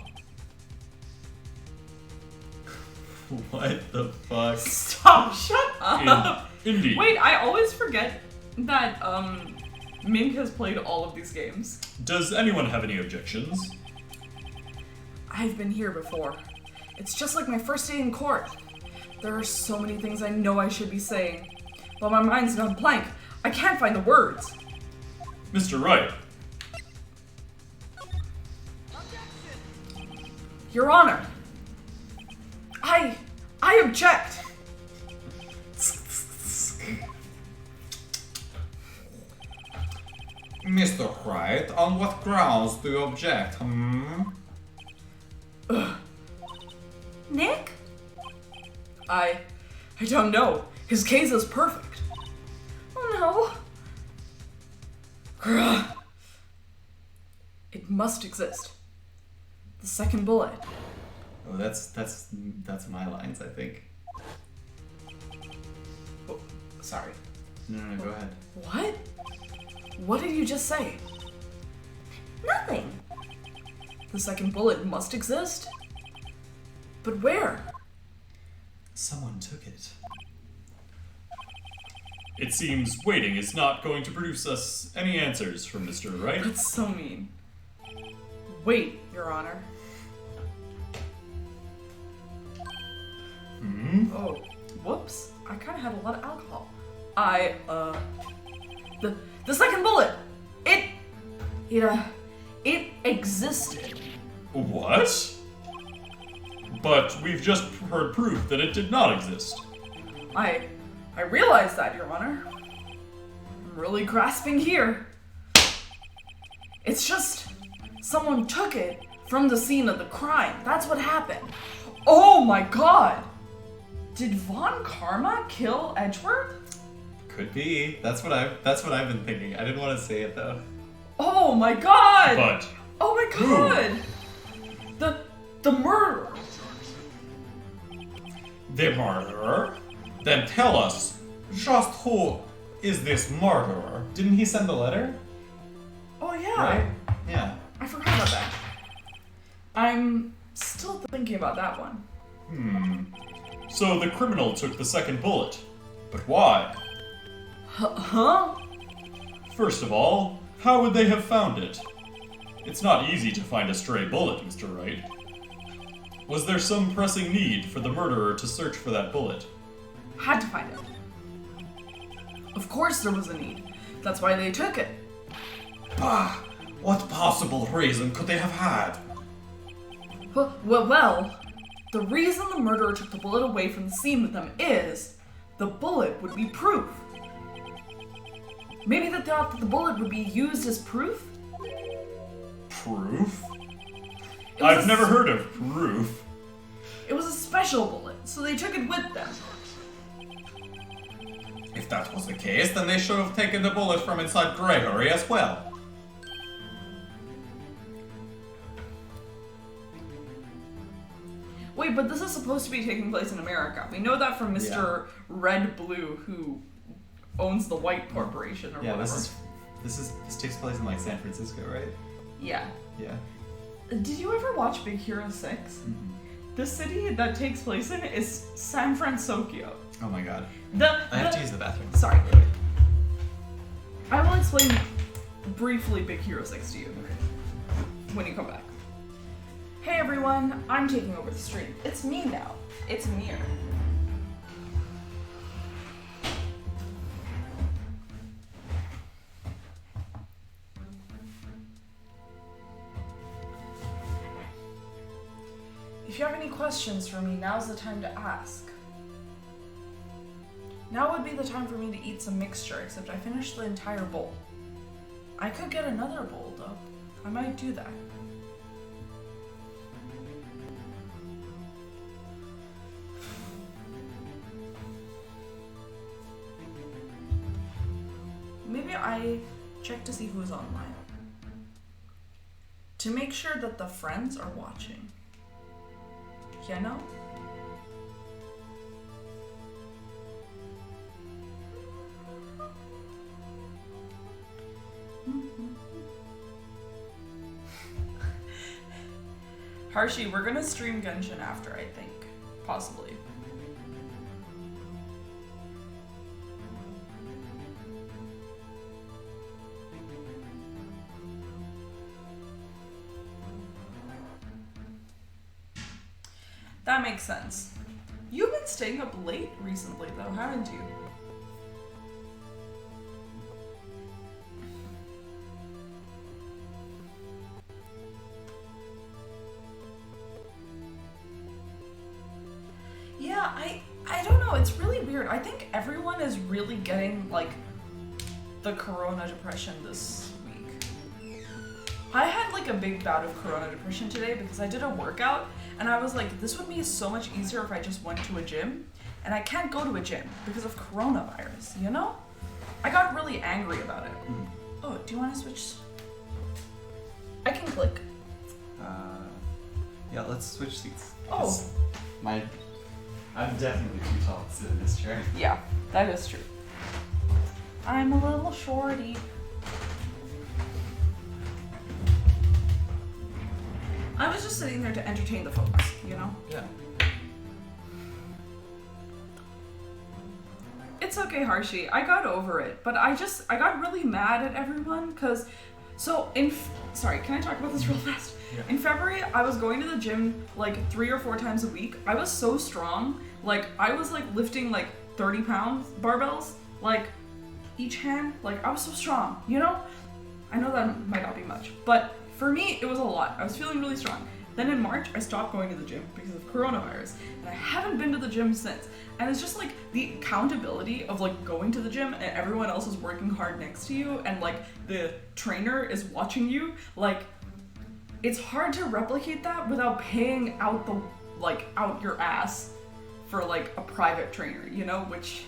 What the fuck? Stop! Shut up! Indeed. Wait, I always forget that, Mink has played all of these games. Does anyone have any objections? I've been here before. It's just like my first day in court. There are so many things I know I should be saying, but my mind's gone blank. I can't find the words. Mr. Wright. Your Honor, I object. Mr. Wright, on what grounds do you object, Nick? I don't know. His case is perfect. Oh Grr. It must exist. The second bullet. Oh, that's my lines, I think. Oh, sorry. No, go ahead. What? What did you just say? no. Nothing. The second bullet must exist? But where? Someone took it. It seems waiting is not going to produce us any answers from Mr. Wright. That's so mean. Wait, Your Honor. Oh, whoops. I kind of had a lot of alcohol. The second bullet! It existed. What? But we've just heard proof that it did not exist. I realize that, Your Honor. I'm really grasping here. It's just someone took it from the scene of the crime. That's what happened. Oh my god! Did Von Karma kill Edgeworth? Could be. That's what I've been thinking. I didn't want to say it though. Oh my god! But Oh my god! The murderer. The murderer? Then tell us, just who is this murderer? Didn't he send the letter? Oh yeah. Right? Yeah. I forgot about that. I'm still thinking about that one. so the criminal took the second bullet. But why? Huh? First of all, how would they have found it? It's not easy to find a stray bullet, Mr. Wright. Was there some pressing need for the murderer to search for that bullet? Had to find it. Of course there was a need. That's why they took it. Ah, what possible reason could they have had? Well, the reason the murderer took the bullet away from the scene with them is the bullet would be proof. Maybe they thought that the bullet would be used as proof? Proof? It was I've never heard of proof. It was a special bullet, so they took it with them. If that was the case, then they should have taken the bullet from inside Gregory as well. Wait, but this is supposed to be taking place in America. We know that from Mr. Red Blue, who owns the White Corporation or Yeah, whatever. this takes place in like San Francisco, right? Yeah. Yeah. Did you ever watch Big Hero 6? The city that takes place in is San Francisco. Oh my god. I I have to use the bathroom. Sorry. I will explain briefly Big Hero 6 to you when you come back. Hey everyone, I'm taking over the stream. It's me now. It's Mir. If you have any questions for me, now's the time to ask. Now would be the time for me to eat some mixture, except I finished the entire bowl. I could get another bowl though. I might do that. Maybe I check to see who's online. To make sure that the friends are watching. You know? Harshi, we're gonna stream Genshin after, I think. Possibly. That makes sense. You've been staying up late recently, though, haven't you? Yeah, I don't know. It's really weird. I think everyone is really getting, like, the corona depression this week. I had like a big bout of corona depression today because I did a workout and I was like, this would be so much easier if I just went to a gym. And I can't go to a gym because of coronavirus, you know? I got really angry about it. Oh, do you want to switch? I can click. Yeah, let's switch seats. Oh. 'Cause I'm definitely too tall to sit in this chair. Yeah, that is true. I'm a little shorty. I was just sitting there to entertain the folks, you know? Yeah. It's okay, Harshi. I got over it, but I got really mad at everyone because, sorry, can I talk about this real fast? Yeah. In February, I was going to the gym like 3 or 4 times a week. I was so strong. Like, I was like lifting like 30 pounds barbells, like each hand. Like, I was so strong, you know? I know that might not be much, but for me, it was a lot. I was feeling really strong. Then in March, I stopped going to the gym because of coronavirus, and I haven't been to the gym since. And it's just like the accountability of like going to the gym and everyone else is working hard next to you and like the trainer is watching you. Like, it's hard to replicate that without paying out out your ass for like a private trainer, you know, which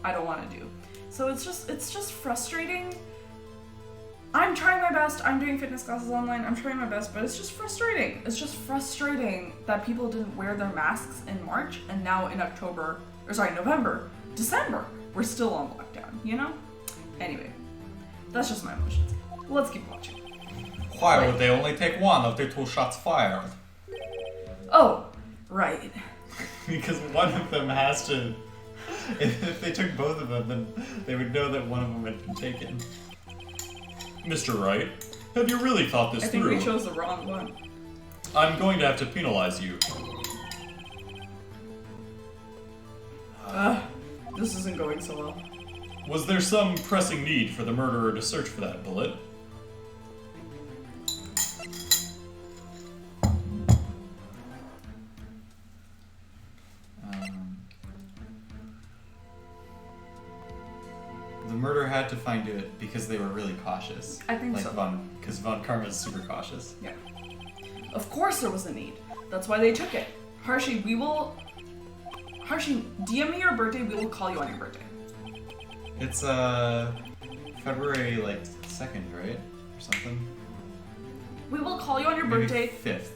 I don't want to do. So it's just frustrating. I'm trying my best. I'm doing fitness classes online. I'm trying my best, but it's just frustrating. It's just frustrating that people didn't wear their masks in March and now in November, December, we're still on lockdown, you know? Anyway, that's just my emotions. Let's keep watching. Why would they only take one of the 2 shots fired? Oh, right. Because one of them has to. If they took both of them, then they would know that one of them had been taken. Mr. Wright, have you really thought this I think through? we chose the wrong one. I'm going to have to penalize you. This isn't going so well. Was there some pressing need for the murderer to search for that bullet? The murderer had to find it because they were really cautious. I think so. Because Von Karma's super cautious. Yeah. Of course there was a need. That's why they took it. Harshi, DM me your birthday, we will call you on your birthday. It's February 2nd, right? Or something. We will call you on your Maybe birthday. 5th.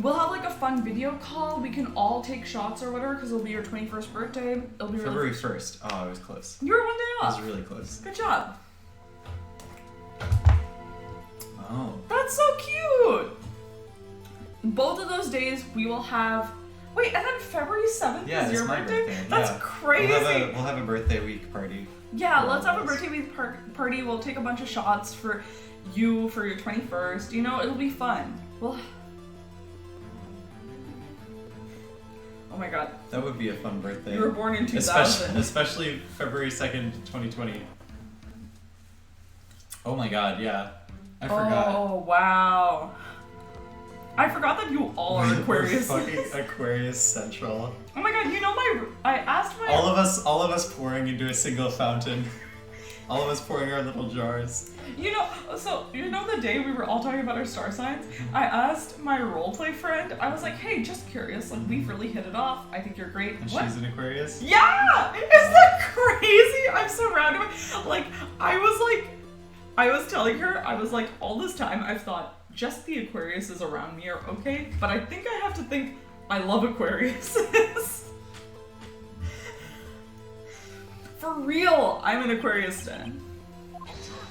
We'll have like a fun video call. We can all take shots or whatever because it'll be your 21st birthday. It'll be February really 1st. Oh, I was close. You were one day I off. was really close. Good job. Oh. That's so cute. Both of those days we will have. Wait, and then February 7th Yeah, is it's your my birthday. That's Yeah. crazy. We'll have a birthday week party. Yeah, for let's all have a of us. birthday week party. We'll take a bunch of shots for you for your 21st. You know, it'll be fun. Well. Oh my god. That would be a fun birthday. You were born in 2000. Especially February 2nd, 2020. Oh my god, yeah. I forgot. Oh, wow. I forgot that you all are Aquarius. We're fucking Aquarius Central. Oh my god, you know I asked my... All of us pouring into a single fountain. All of us pouring our little jars. You know the day we were all talking about our star signs? I asked my roleplay friend, I was like, hey, just curious, like, we've really hit it off. I think you're great. And What? she's an Aquarius? Yeah! Isn't that crazy? I'm surrounded by... Like, I was telling her, I was like, all this time I've thought, just the Aquariuses around me are okay, but I think I have to think I love Aquariuses. For real, I'm an Aquarius stan.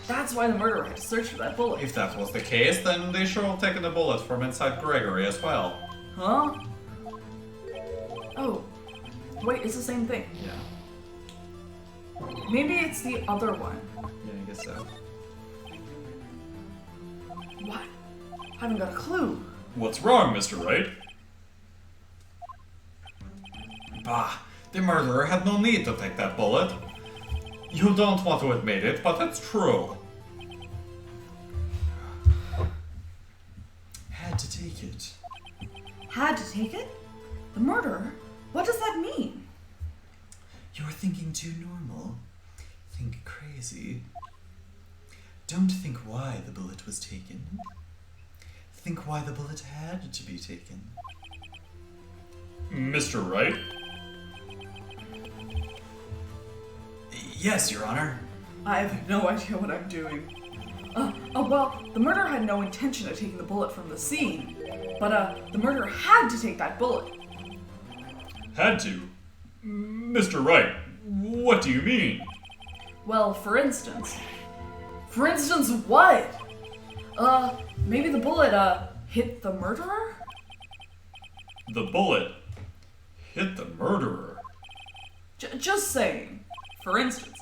That's why the murderer had to search for that bullet. If that was the case, then they should have taken the bullet from inside Gregory as well. Huh? Oh. Wait, it's the same thing. Yeah. Maybe it's the other one. Yeah, I guess so. What? I haven't got a clue. What's wrong, Mr. Wright? Bah, the murderer had no need to take that bullet. You don't want to admit it, but it's true. Had to take it. Had to take it? The murderer? What does that mean? You're thinking too normal. Think crazy. Don't think why the bullet was taken. Think why the bullet had to be taken. Mr. Wright? Yes, Your Honor. I have no idea what I'm doing. Well, the murderer had no intention of taking the bullet from the scene, but the murderer had to take that bullet. Had to? Mr. Wright, what do you mean? Well, for instance. For instance, what? Maybe the bullet, hit the murderer? The bullet hit the murderer. Just saying. For instance.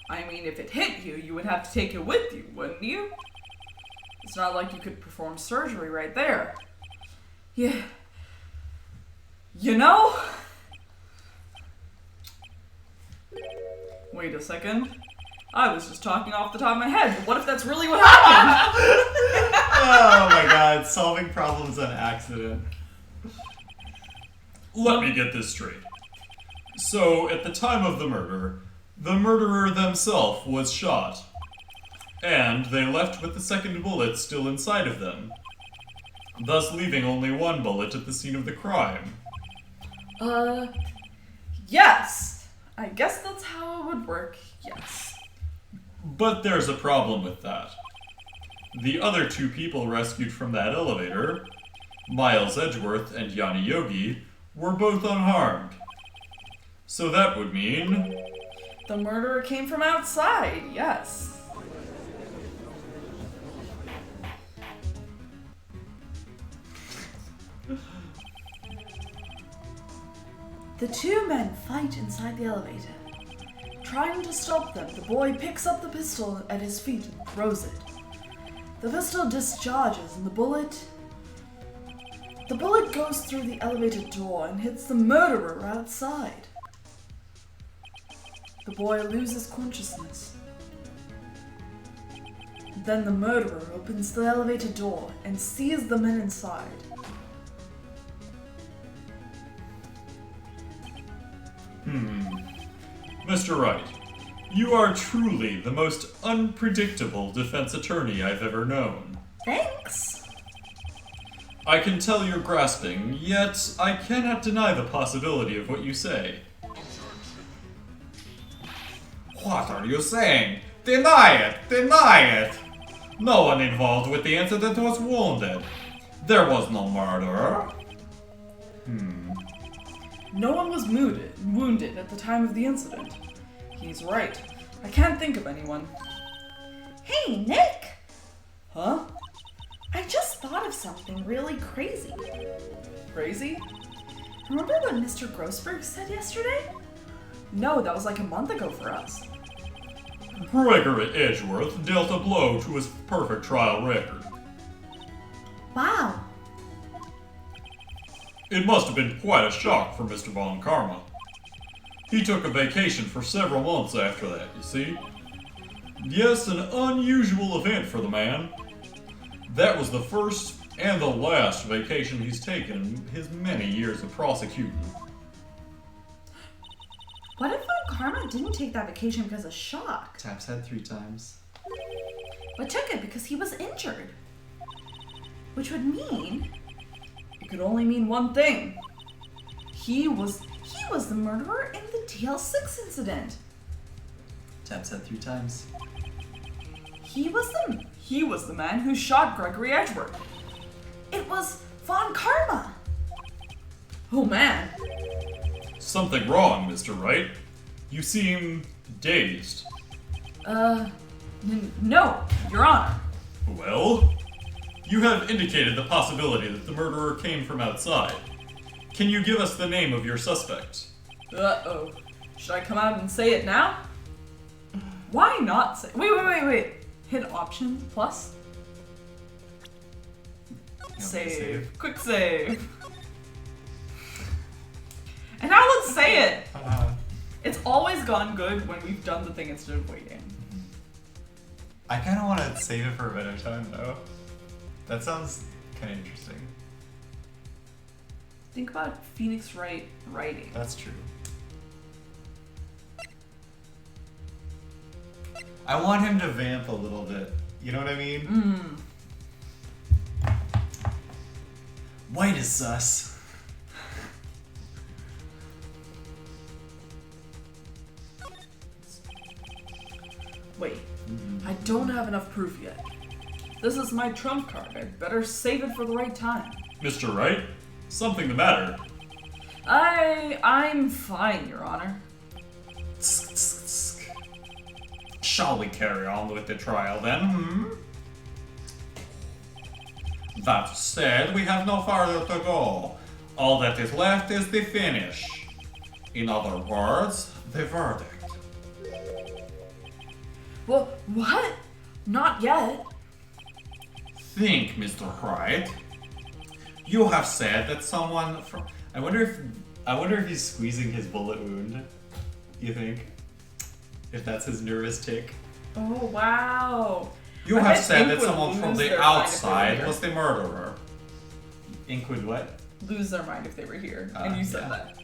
I mean, if it hit you, you would have to take it with you, wouldn't you? It's not like you could perform surgery right there. Yeah. You know? Wait a second. I was just talking off the top of my head, but what if that's really what happened? Oh my god, solving problems on accident. Let me get this straight. So, at the time of the murderer themselves was shot, and they left with the second bullet still inside of them, thus leaving only one bullet at the scene of the crime. Yes. I guess that's how it would work, yes. But there's a problem with that. The other two people rescued from that elevator, Miles Edgeworth and Yanni Yogi, were both unharmed. So that would mean... The murderer came from outside, yes. The two men fight inside the elevator. Trying to stop them, the boy picks up the pistol at his feet and throws it. The pistol discharges and the bullet goes through the elevator door and hits the murderer outside. The boy loses consciousness. Then the murderer opens the elevator door and sees the men inside. Mr. Wright, you are truly the most unpredictable defense attorney I've ever known. Thanks. I can tell you're grasping, yet I cannot deny the possibility of what you say. What are you saying? Deny it! Deny it! No one involved with the incident was wounded. There was no murderer. No one was wounded at the time of the incident. He's right. I can't think of anyone. Hey, Nick! Huh? I just thought of something really crazy. Crazy? Remember what Mr. Grossberg said yesterday? No, that was like a month ago for us. Gregory Edgeworth dealt a blow to his perfect trial record. Wow. It must have been quite a shock for Mr. Von Karma. He took a vacation for several months after that, you see? Yes, an unusual event for the man. That was the first and the last vacation he's taken in his many years of prosecuting. What if Von Karma didn't take that vacation because of shock, Tap's head 3 times. but took it because he was injured? Which would mean It could only mean one thing. he was the murderer in the DL6 incident. Tap's head 3 times. He was the man who shot Gregory Edgeworth. It was Von Karma. Oh man. Something wrong, Mr. Wright. You seem dazed. No, Your Honor. Well, you have indicated the possibility that the murderer came from outside. Can you give us the name of your suspect? Uh-oh. Should I come out and say it now? Why not say... Wait. Hit option plus. Save. Quick save. And now let's say it! It's always gone good when we've done the thing instead of waiting. I kind of want to save it for a better time, though. That sounds kind of interesting. Think about Phoenix Wright writing. That's true. I want him to vamp a little bit. You know what I mean? White is sus. Wait, I don't have enough proof yet. This is my trump card. I'd better save it for the right time. Mr. Wright, something the matter. I'm fine, Your Honor. Shall we carry on with the trial then, That said, we have no farther to go. All that is left is the finish. In other words, the verdict. Well, what? Not yet. Think, Mr. Wright. You have said that someone from... I wonder if he's squeezing his bullet wound. You think? If that's his nervous tick. Oh, wow. You I have bet said Ink that would someone from lose the their mind if they were outside here. was the murderer. Ink would what? Lose their mind if they were here. And you said yeah. that.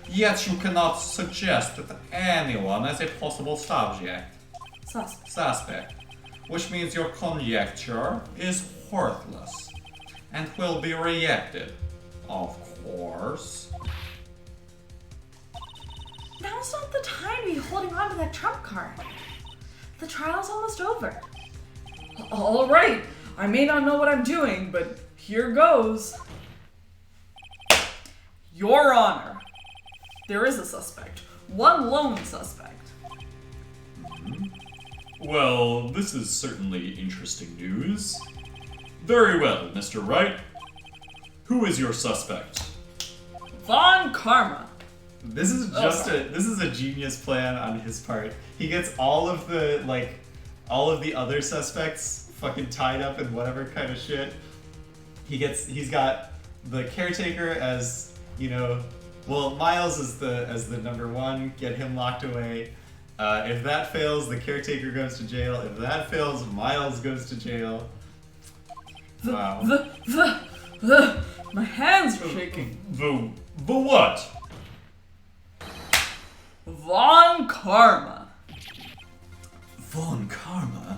Yet you cannot suggest that anyone as a possible subject. Suspect. Which means your conjecture is worthless. And will be rejected. Of course. Now's not the time to be holding on to that trump card. The trial's almost over. All right. I may not know what I'm doing, but here goes. Your Honor. There is a suspect. One lone suspect. Well, this is certainly interesting news. Very well, Mr. Wright. Who is your suspect? Von Karma. This is just this is a genius plan on his part. He gets all of the other suspects fucking tied up in whatever kind of shit. He's got the caretaker as, you know, well, Miles is the number one, get him locked away. If that fails, the caretaker goes to jail. If that fails, Miles goes to jail. Wow. My hands are shaking. The what? Von Karma. Von Karma?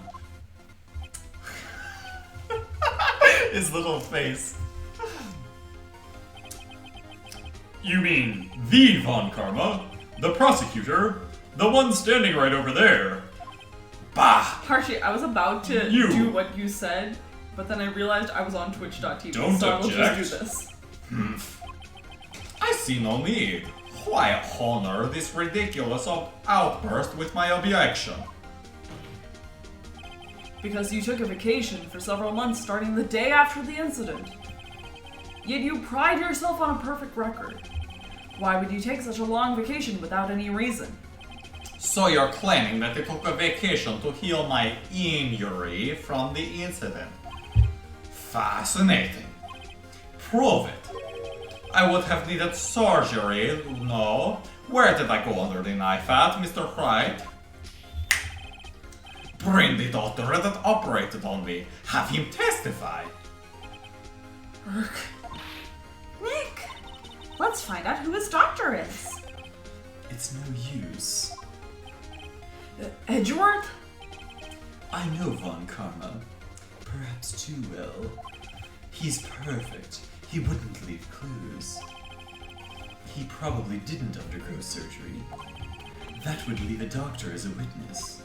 His little face. You mean the Von Karma? The prosecutor? The one standing right over there? Bah! Harshy, I was about to You. do what you said, but then I realized I was on twitch.tv, Don't so I will object. just do this. I see no need. Why honor this ridiculous outburst with my objection? Because you took a vacation for several months starting the day after the incident. Yet you pride yourself on a perfect record. Why would you take such a long vacation without any reason? So you're claiming that I took a vacation to heal my injury from the incident? Fascinating. Prove it. I would have needed surgery, no? Where did I go under the knife at, Mr. Wright? Bring the doctor that operated on me. Have him testify. Nick, let's find out who his doctor is. It's no use. Edgeworth? I know Von Karma. Perhaps too well. He's perfect. He wouldn't leave clues. He probably didn't undergo surgery. That would leave a doctor as a witness.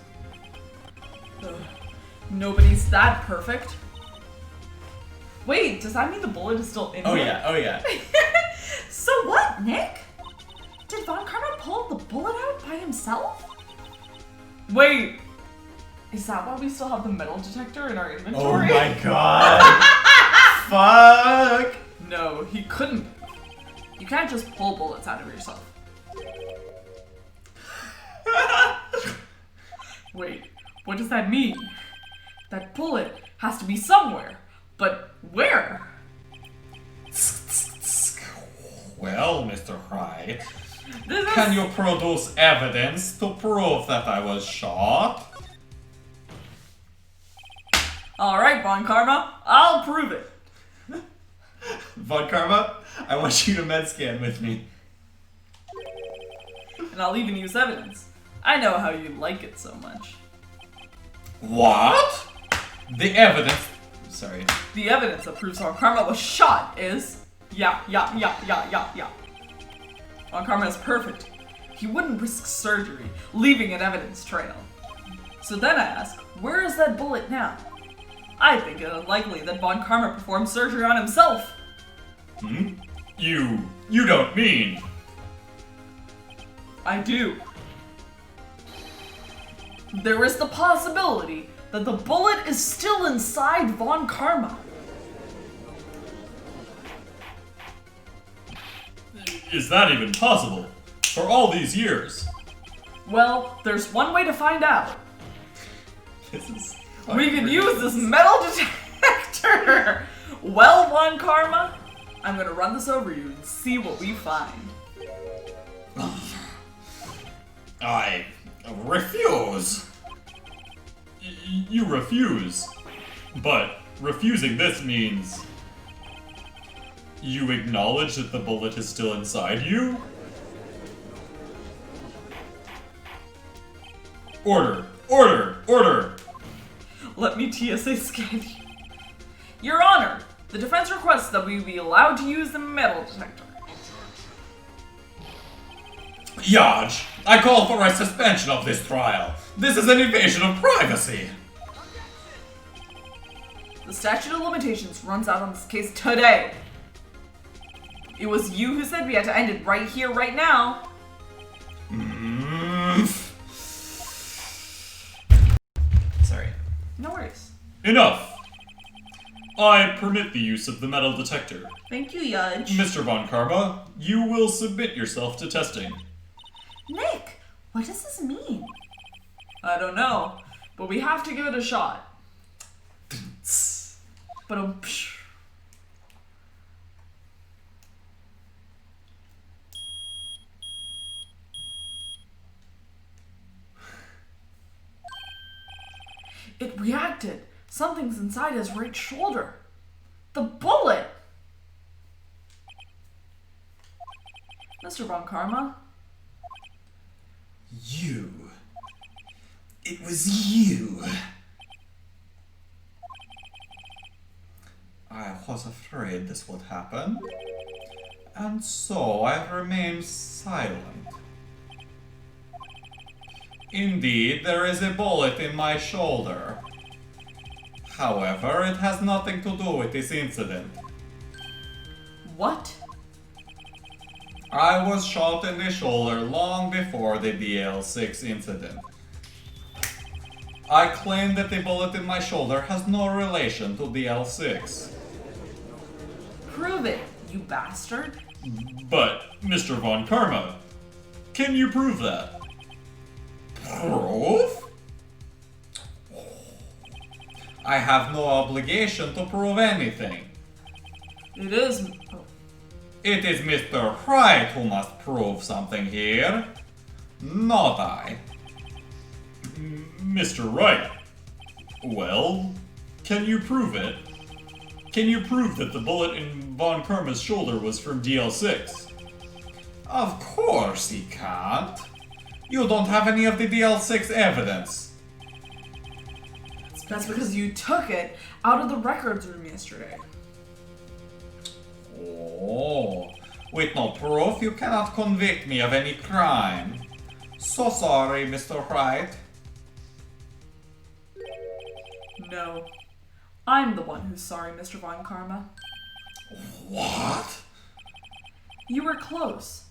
Nobody's that perfect. Wait, does that mean the bullet is still in Oh there? yeah, oh yeah. So what, Nick? Did Von Karma pull the bullet out by himself? Wait, is that why we still have the metal detector in our Oh inventory? my god. Fuck. No, he couldn't. You can't just pull bullets out of yourself. Wait, what does that mean? That bullet has to be somewhere, but where? Well, Mr. Wright, This is... can you produce evidence to prove that I was shot? Alright, Von Karma, I'll prove it. Von Karma, I want you to med scan with me. And I'll even use evidence. I know how you like it so much. What? The evidence. Sorry. The evidence that proves Von Karma was shot is... Yeah. Von Karma is perfect. He wouldn't risk surgery, leaving an evidence trail. So then I ask, where is that bullet now? I think it unlikely that Von Karma performed surgery on himself. Hmm? You don't mean... I do. There is the possibility that the bullet is still inside Von Karma. Is that even possible? For all these years? Well, there's one way to find out. This is... We can use this metal detector! Well, Von Karma, I'm gonna run this over you and see what we find. I refuse. You refuse. But refusing this means... You acknowledge that the bullet is still inside you? Order! Let me TSA scan you. Your Honor, the defense requests that we be allowed to use the metal detector. Yaj, I call for a suspension of this trial. This is an invasion of privacy. The statute of limitations runs out on this case today. It was you who said we had to end it right here, right now. Sorry. No worries. Enough. I permit the use of the metal detector. Thank you, Judge. Mr. Von Karma, you will submit yourself to testing. Nick, what does this mean? I don't know, but we have to give it a shot. But it reacted. Something's inside his right shoulder. The bullet! Mr. Von Karma? You. It was you. I was afraid this would happen, and so I remained silent. Indeed, there is a bullet in my shoulder. However, it has nothing to do with this incident. What? I was shot in the shoulder long before the DL6 incident. I claim that the bullet in my shoulder has no relation to DL6. Prove it, you bastard. But, Mr. Von Karma, can you prove that? Proof? I have no obligation to prove anything. It is... Oh. It is Mr. Wright who must prove something here, not I. Mr. Wright, well, can you prove it? Can you prove that the bullet in Von Karma's shoulder was from DL6? Of course he can't. You don't have any of the DL6 evidence. That's because you took it out of the records room yesterday. Oh, with no proof, you cannot convict me of any crime. So sorry, Mr. Wright. No. I'm the one who's sorry, Mr. Von Karma. What? You were close.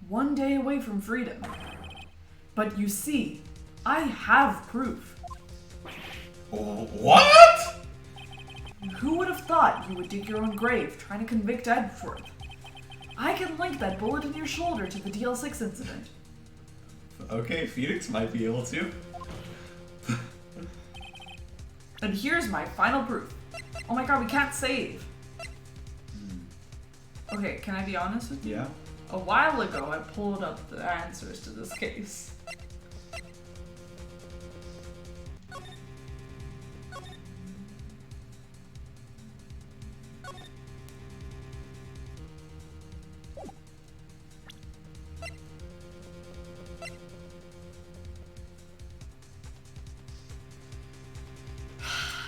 One day away from freedom. But you see, I have proof. What? Who would have thought you would dig your own grave trying to convict Edgeworth? I can link that bullet in your shoulder to the DL6 incident. Okay, Phoenix might be able to. And here's my final proof. Oh my god, we can't save. Okay, can I be honest with you? Yeah? A while ago, I pulled up the answers to this case.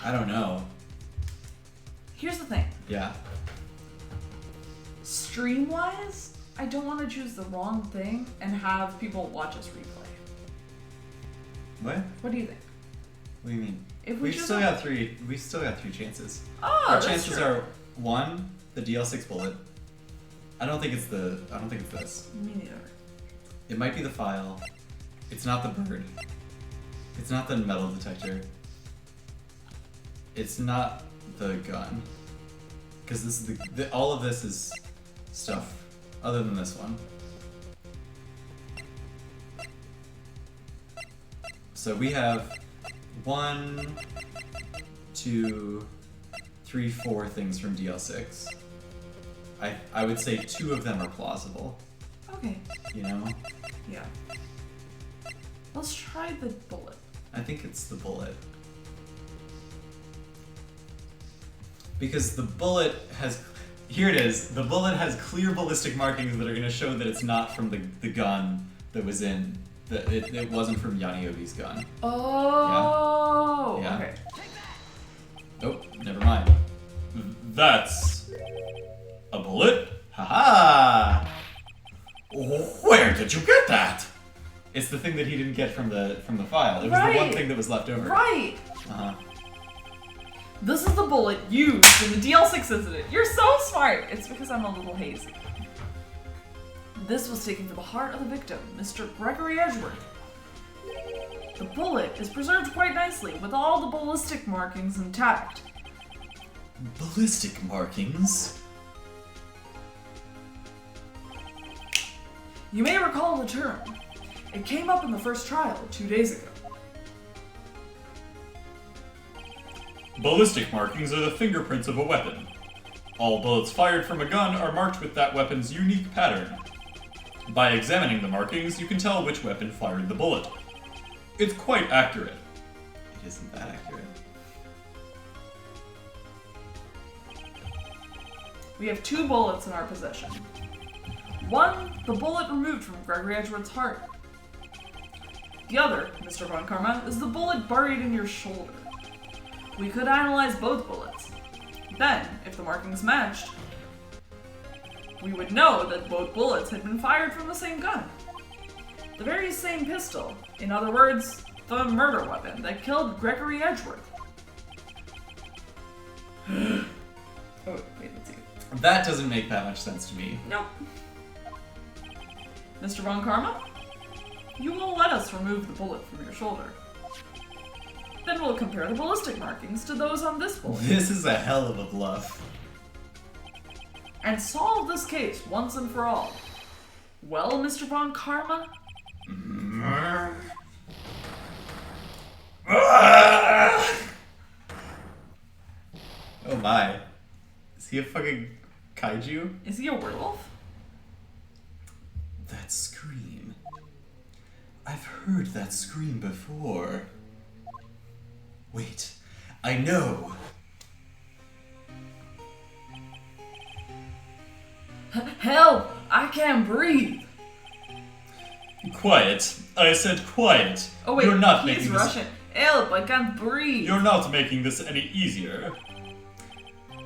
I don't know. Here's the thing. Yeah. Stream-wise, I don't want to choose the wrong thing and have people watch us replay. What? What do you think? What do you mean? If We've choose still a- got three. We've still got 3 chances. Oh, Our that's chances true. are 1, the DL6 bullet. I don't think it's this. Me neither. It might be the file. It's not the bird. It's not the metal detector. It's not the gun. Because this is all of this is stuff other than this one. So we have 1, 2, 3, 4 things from DL6. I would say 2 of them are plausible. Okay. You know? Yeah. Let's try the bullet. I think it's the bullet. Because the bullet has... Here it is. The bullet has clear ballistic markings that are going to show that it's not from the gun that was in... That it wasn't from Yaniobi's gun. Oh! Yeah. Okay. Oh, never mind. That's a bullet? Haha! Where did you get that? It's the thing that he didn't get from the file. It was the one Right. thing that was left over. Right! Uh-huh. This is the bullet used in the DL6 incident. You're so smart! It's because I'm a little hazy. This was taken to the heart of the victim, Mr. Gregory Edgeworth. The bullet is preserved quite nicely, with all the ballistic markings intact. Ballistic markings? You may recall the term. It came up in the first trial 2 days ago. Ballistic markings are the fingerprints of a weapon. All bullets fired from a gun are marked with that weapon's unique pattern. By examining the markings, you can tell which weapon fired the bullet. It's quite accurate. It isn't that accurate. We have 2 bullets in our possession. One, the bullet removed from Gregory Edgeworth's heart. The other, Mr. Von Karma, is the bullet buried in your shoulder. We could analyze both bullets. Then, if the markings matched, we would know that both bullets had been fired from the same gun. The very same pistol. In other words, the murder weapon that killed Gregory Edgeworth. Oh, wait, let's see. That doesn't make that much sense to me. Nope. Mr. Von Karma, you will let us remove the bullet from your shoulder. Then we'll compare the ballistic markings to those on this bullet. This is a hell of a bluff. And solve this case once and for all. Well, Mr. Von Karma? Oh my. Is he a fucking kaiju? Is he a werewolf? That scream. I've heard that scream before. Wait, I know. Help! I can't breathe! Quiet. I said quiet. Oh wait, You're not he's making Russian. Help! I can't breathe! You're not making this any easier.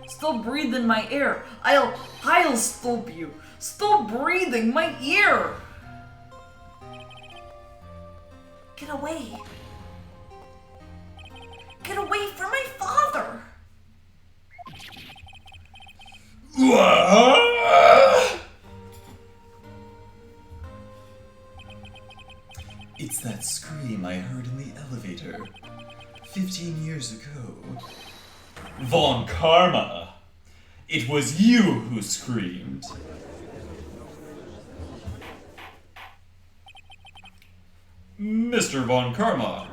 Still breathing my ear. I'll stop you. Stop breathing my ear. Get away. Get away from my father. It's that scream I heard in the elevator 15 years ago. Von Karma. It was you who screamed. Mr. Von Karma.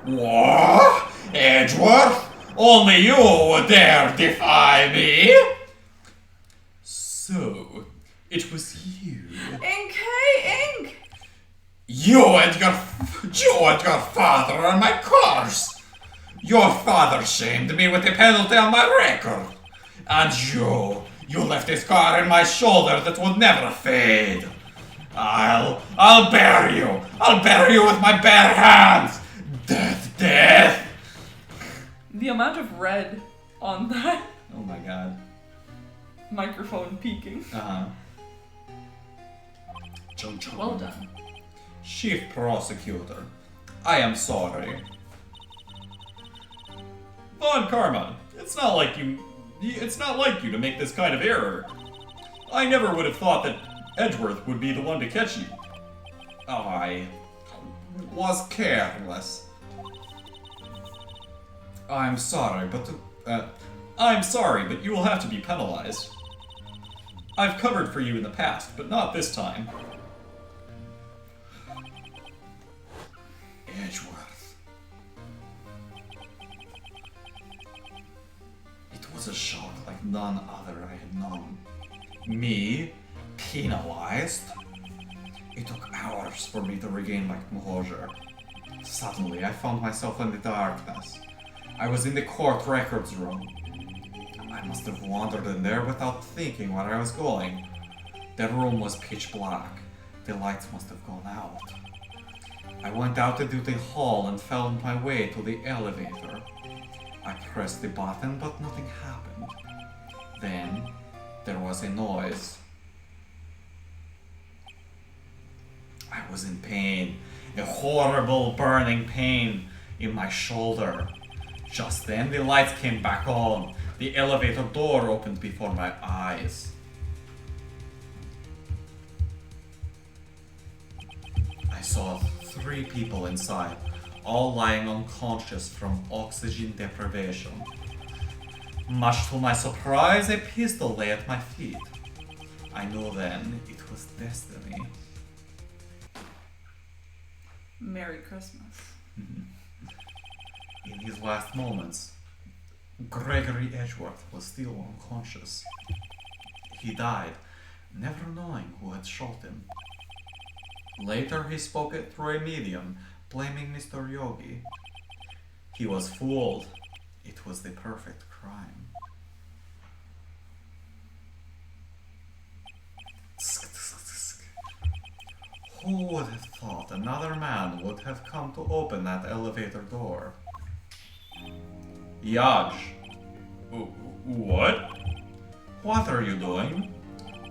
What? Edgeworth? Only you would dare defy me? So, it was you. Ink, Ink! You and your father are my curse. Your father shamed me with a penalty on my record. And you left a scar in my shoulder that would never fade. I'll bury you. I'll bury you with my bare hands. Dead Death! The amount of red on that Oh my god. microphone peaking. Uh-huh. Chong chong. Well done. Chief Prosecutor, I am sorry. Von Karma, it's not like you to make this kind of error. I never would have thought that Edgeworth would be the one to catch you. I was careless. I'm sorry, but you will have to be penalized. I've covered for you in the past, but not this time. Edgeworth. It was a shock like none other I had known. Me? Penalized? It took hours for me to regain my composure. Suddenly, I found myself in the darkness. I was in the court records room. I must have wandered in there without thinking where I was going. The room was pitch black. The lights must have gone out. I went out into the hall and found my way to the elevator. I pressed the button, but nothing happened. Then, there was a noise. I was in pain, a horrible burning pain in my shoulder. Just then the lights came back on. The elevator door opened before my eyes. I saw 3 people inside, all lying unconscious from oxygen deprivation. Much to my surprise, a pistol lay at my feet. I knew then it was destiny. Merry Christmas. In his last moments, Gregory Edgeworth was still unconscious. He died, never knowing who had shot him. Later he spoke it through a medium, blaming Mr. Yogi. He was fooled. It was the perfect crime. Who would have thought another man would have come to open that elevator door? Yaj. What? What are you doing?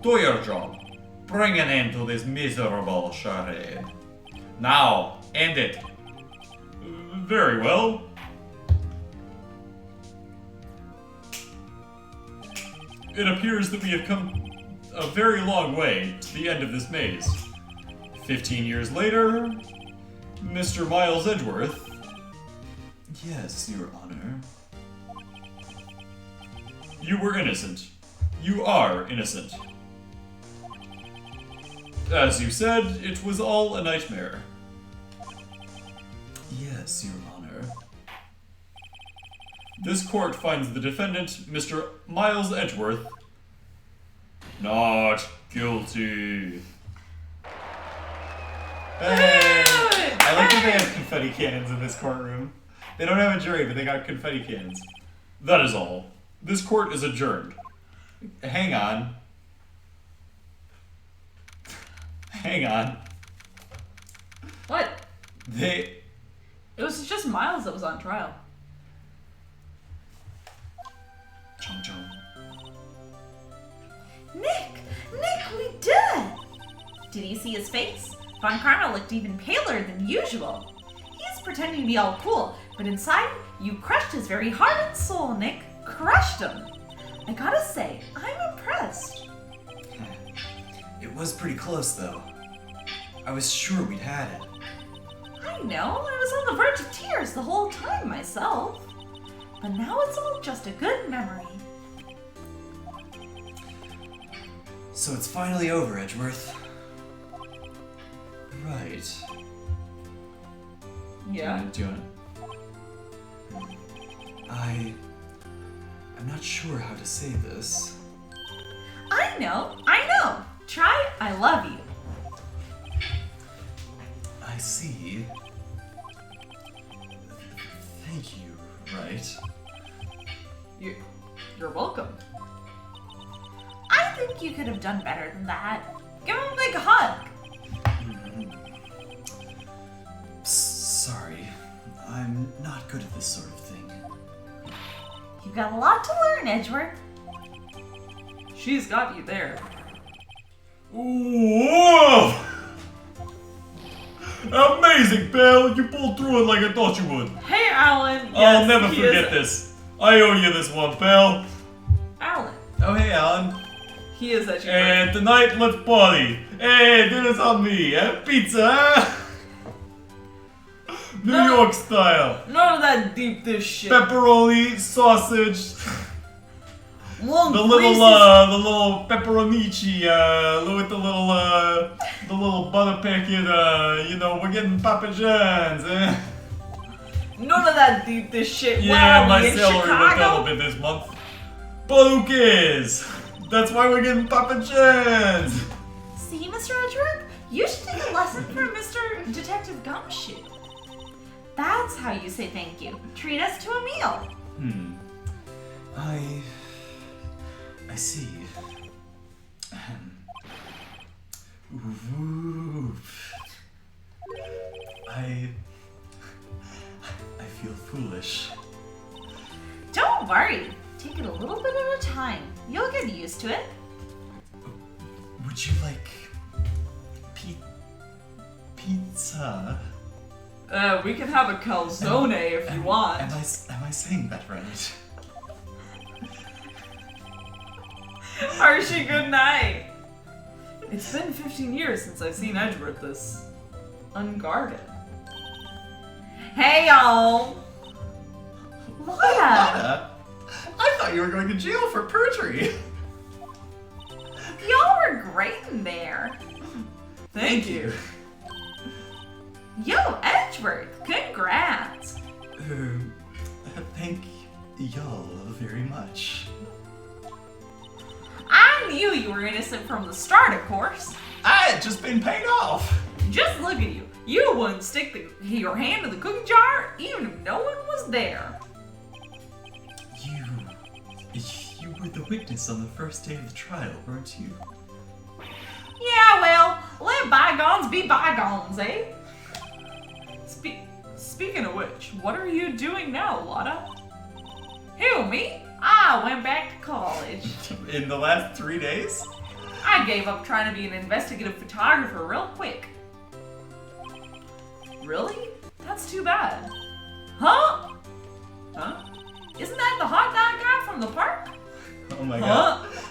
Do your job. Bring an end to this miserable charade. Now, end it. Very well. It appears that we have come a very long way to the end of this maze. 15 years later, Mr. Miles Edgeworth. Yes, Your Honor. You were innocent. You are innocent. As you said, it was all a nightmare. Yes, Your Honor. This court finds the defendant, Mr. Miles Edgeworth, not guilty. Hey! I like that they have confetti cannons in this courtroom. They don't have a jury, but they got confetti cannons. That is all. This court is adjourned. Hang on. Hang on. What? They... It was just Miles that was on trial. Chong chong. Nick, we did it! Did you see his face? Von Karma looked even paler than usual. He's pretending to be all cool, but inside, you crushed his very heart and soul, Nick. Crushed him. I gotta say, I'm impressed. It was pretty close, though. I was sure we'd had it. I know, I was on the verge of tears the whole time myself. But now it's all just a good memory. So it's finally over, Edgeworth. Right. Yeah. Do you want I'm not sure how to say this. I know. Try I love you. I see. Thank you, right? You're welcome. I think you could have done better than that. Give him a big hug. Sorry. I'm not good at this sort of thing. You've got a lot to learn, Edgeworth. She's got you there. Whoa! Amazing, pal! You pulled through it like I thought you would. Hey, Alan. I'll Yes, never he forget is- this. I owe you this one, pal. Alan. Oh, hey, Alan. He is Edgeworth. And tonight, let's party. Hey, dinner's on me. Pizza, huh? New No. York style. None of that deep dish shit. Pepperoni, sausage, Long the greasy little pepperonici, with the little butter packet. We're getting Papa John's. None of that deep dish shit. Yeah, Where are my we, in salary went down a Chicago? bit this month. But who cares? That's why we're getting Papa John's. See, Mr. Edgeworth? You should take a lesson from Mr. Detective Gumshoe. That's how you say thank you. Treat us to a meal. I see. Ooh. I feel foolish. Don't worry. Take it a little bit at a time. You'll get used to it. Would you like pizza? We can have a calzone if you want. Am I saying that right? Archie, good night. It's been 15 years since I've seen Edgeworth this unguarded. Hey, y'all. Laura, I thought you were going to jail for perjury. y'all were great in there. Thank you. Yo, Edgeworth, congrats. Thank y'all very much. I knew you were innocent from the start, of course. I had just been paid off. Just look at you. You wouldn't stick your hand in the cookie jar even if no one was there. You were the witness on the first day of the trial, weren't you? Yeah, well, let bygones be bygones, eh? Speaking of which, what are you doing now, Lotta? Who, me? I went back to college. In the last 3 days? I gave up trying to be an investigative photographer real quick. Really? That's too bad. Huh? Huh? Isn't that the hot dog guy from the park? Oh my god. Huh?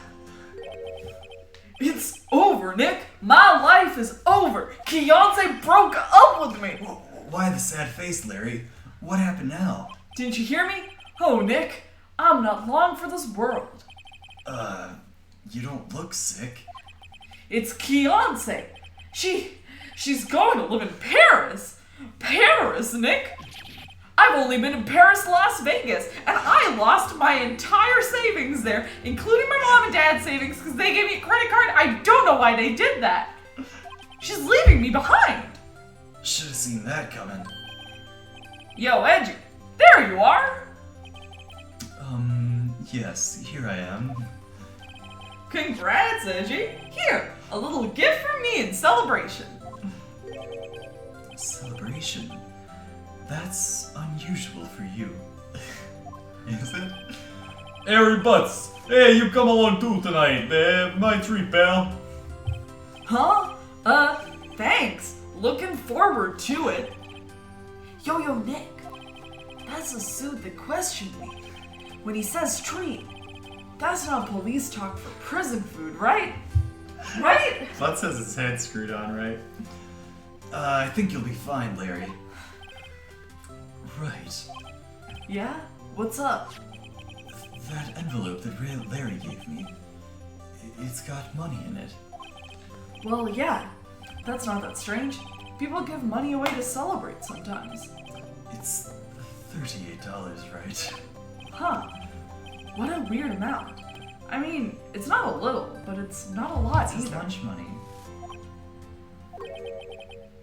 It's over, Nick. My life is over. Keontae broke up with me. Why the sad face, Larry? What happened now? Didn't you hear me? Oh, Nick, I'm not long for this world. You don't look sick. It's Keontae. She's going to live in Paris. Paris, Nick. I've only been in Paris, Las Vegas, and I lost my entire savings there, including my mom and dad's savings, because they gave me a credit card. I don't know why they did that. She's leaving me behind. Should have seen that coming. Yo, Edgy, there you are. Yes, here I am. Congrats, Edgy. Here, a little gift from me in celebration. Celebration? That's unusual for you. Is it? Harry Butts. Hey, you come along too tonight. My treat, pal. Huh? Thanks. Looking forward to it. Yo, Nick. That's the suit that questioned me. When he says treat, that's not police talk for prison food, right? Right? Butts has his head screwed on, right? I think you'll be fine, Larry. Right. Yeah? What's up? That envelope that Larry gave me, it's got money in it. Well, yeah. That's not that strange. People give money away to celebrate sometimes. It's $38, right? Huh. What a weird amount. I mean, it's not a little, but it's not a lot It's his either. lunch money.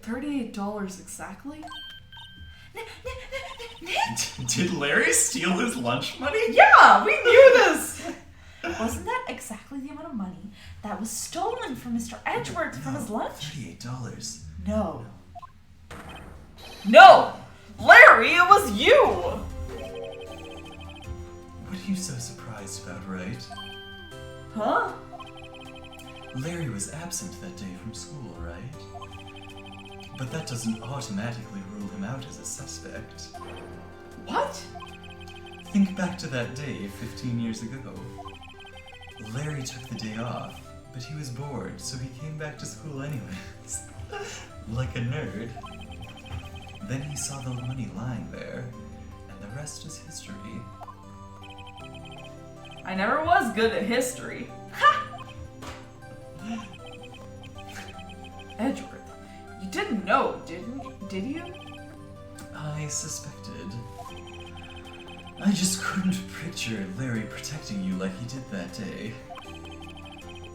$38 exactly? Did Larry steal his lunch money? Yeah, we knew this! Wasn't that exactly the amount of money that was stolen from Mr. Edgeworth from his lunch? $38. No. No! Larry, it was you! What are you so surprised about, right? Huh? Larry was absent that day from school, right? But that doesn't automatically rule him out as a suspect. What? Think back to that day 15 years ago. Larry took the day off, but he was bored, so he came back to school anyways. Like a nerd. Then he saw the money lying there, and the rest is history. I never was good at history. Ha! Edgeworth, you didn't know, did you? I suspected. I just couldn't picture Larry protecting you like he did that day.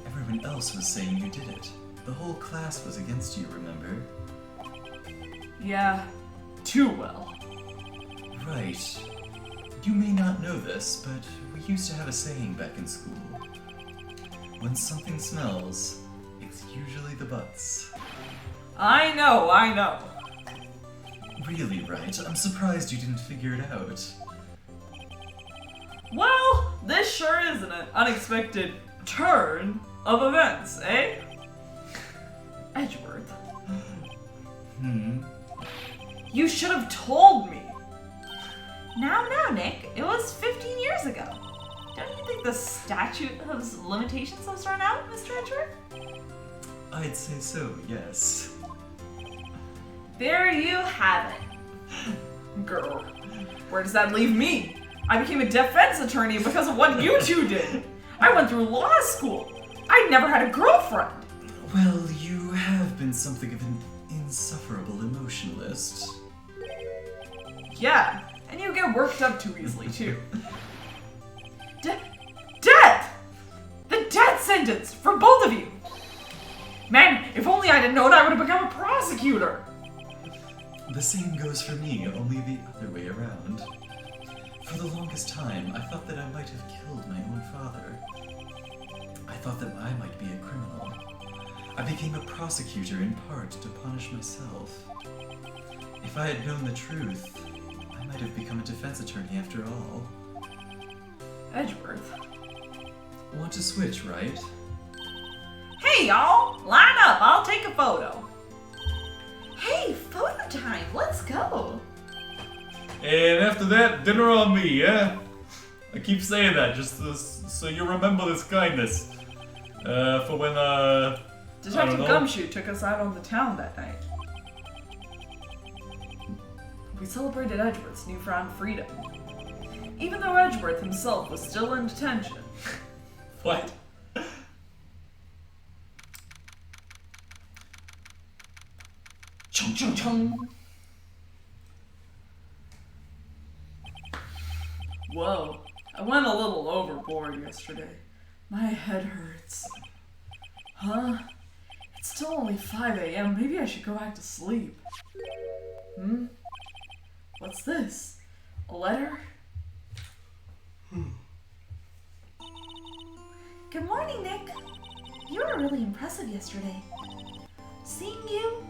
Everyone else was saying you did it. The whole class was against you, remember? Yeah, too well. Right. You may not know this, but we used to have a saying back in school. When something smells, it's usually the butts. I know. Really, right? I'm surprised you didn't figure it out. Well, this sure is an unexpected turn of events, eh? Edgeworth, you should have told me. Now, Nick. It was 15 years ago. Don't you think the statute of limitations has run out, Mr. Edgeworth? I'd say so, yes. There you have it. Girl, where does that leave me? I became a defense attorney because of what you two did. I went through law school. I never had a girlfriend. Well, you have been something of an insufferable emotionalist. Yeah, and you get worked up too easily, too. Death! The death sentence for both of you! Man, if only I'd have known, I would have become a prosecutor! The same goes for me, only the other way around. For the longest time, I thought that I might have killed my own father. I thought that I might be a criminal. I became a prosecutor in part to punish myself. If I had known the truth, I might have become a defense attorney after all. Edgeworth. Want to switch, right? Hey, y'all! Line up, I'll take a photo. Hey, photo time, let's go. And after that, dinner on me, yeah? I keep saying that just so you remember this kindness. For when, Detective Gumshoe took us out on the town that night. We celebrated Edgeworth's newfound freedom. Even though Edgeworth himself was still in detention. What? Chung chung chung. Whoa, I went a little overboard yesterday. My head hurts. Huh? It's still only 5 a.m. Maybe I should go back to sleep. What's this? A letter? Good morning, Nick. You were really impressive yesterday. Seeing you,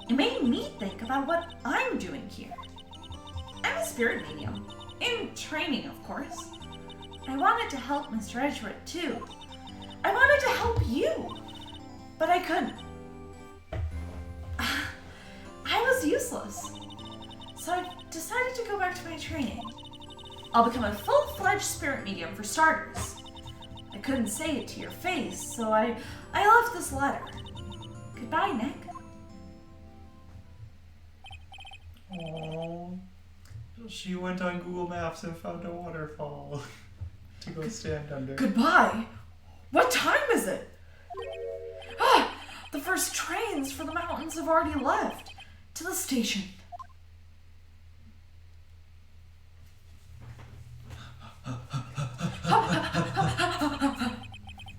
it made me think about what I'm doing here. I'm a spirit medium, in training, of course. I wanted to help Mr. Edgeworth, too. I wanted to help you, but I couldn't. I was useless. So I decided to go back to my training. I'll become a full-fledged spirit medium for starters. I couldn't say it to your face, so I left this letter. Goodbye, Nick. Aww. She went on Google Maps and found a waterfall to go stand under. Goodbye? What time is it? The first trains for the mountains have already left. To the station.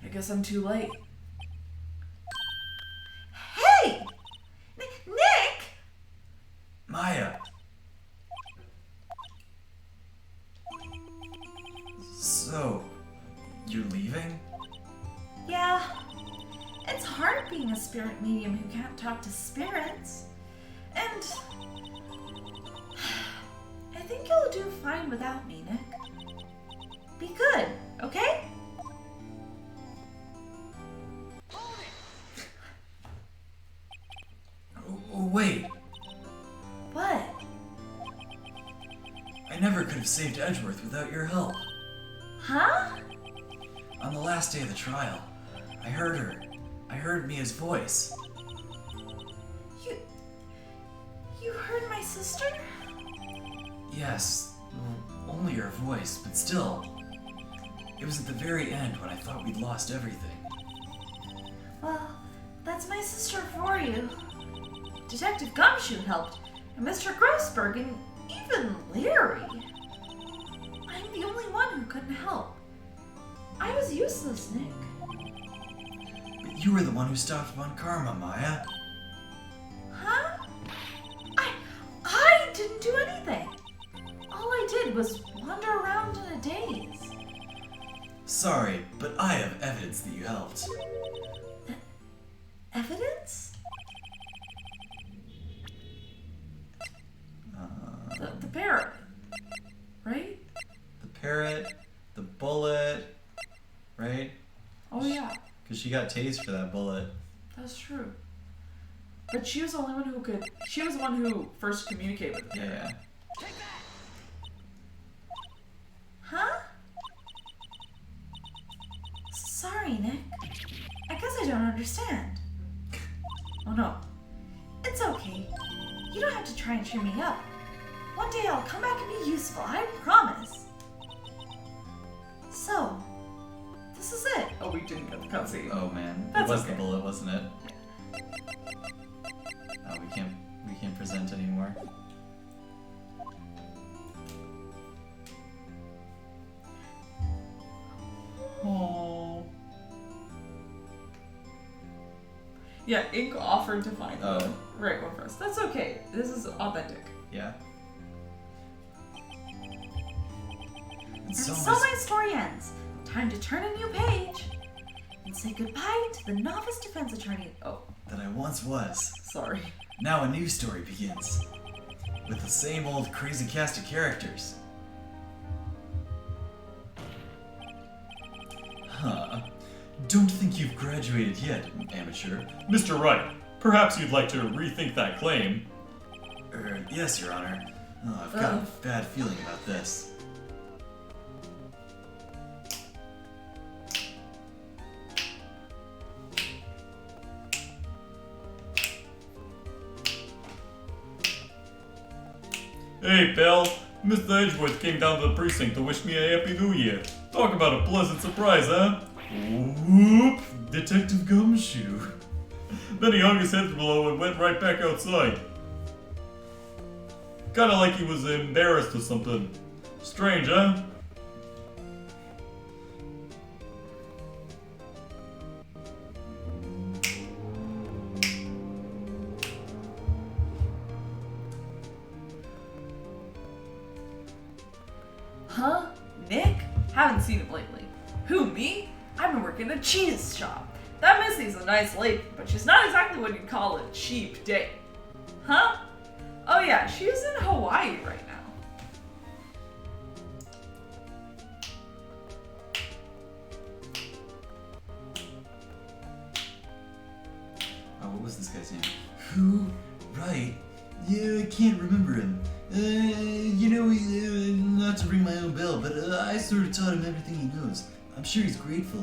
I guess I'm too late. Hey! Nick! Maya! So, you're leaving? Yeah, it's hard being a spirit medium who can't talk to spirits. And do fine without me, Nick. Be good, okay? Oh, wait. What? I never could have saved Edgeworth without your help. Huh? On the last day of the trial, I heard her. I heard Mia's voice. You heard my sister? Yes, well, only her voice, but still. It was at the very end when I thought we'd lost everything. Well, that's my sister for you. Detective Gumshoe helped, and Mr. Grossberg, and even Larry. I'm the only one who couldn't help. I was useless, Nick. But you were the one who stopped Von Karma, Maya. Huh? I didn't do anything. All I did was wander around in a daze. Sorry, but I have evidence that you helped. Evidence? The parrot, right? The parrot, the bullet, right? Oh yeah, Because she got tased for that bullet. That's true. But she was the only one who could. She was the one who first communicated with me. Yeah. Huh? Sorry, Nick. I guess I don't understand. Oh no. It's okay. You don't have to try and cheer me up. One day I'll come back and be useful, I promise. So, this is it. Oh, we didn't get the cutscene. Oh man, That's it was okay. the bullet, wasn't it? Oh, we can't present anymore. Oh. Yeah, Ink offered to find Oh. the right one first. That's okay. This is authentic. Yeah. And so my story ends. Time to turn a new page. And say goodbye to the novice defense attorney. Oh, that I once was. sorry. Now a new story begins. With the same old crazy cast of characters. Huh. Don't think you've graduated yet, amateur. Mr. Wright, perhaps you'd like to rethink that claim. Yes, Your Honor. Oh, I've got a bad feeling about this. Hey, pal. Mr. Edgeworth came down to the precinct to wish me a happy new year. Talk about a pleasant surprise, huh? Whoop! Detective Gumshoe. Then he hung his head below and went right back outside. Kinda like he was embarrassed or something. Strange, huh? Huh? Nick? Haven't seen him lately. Who, me? I've been working a cheese shop. That Missy's a nice lady, but she's not exactly what you'd call a cheap date. Huh? Oh yeah, she's in Hawaii right now. Oh, what was this guy's name? Who? Right. Yeah, I can't remember him. Not to ring my own bell, but I sort of taught him everything he knows. I'm sure he's grateful.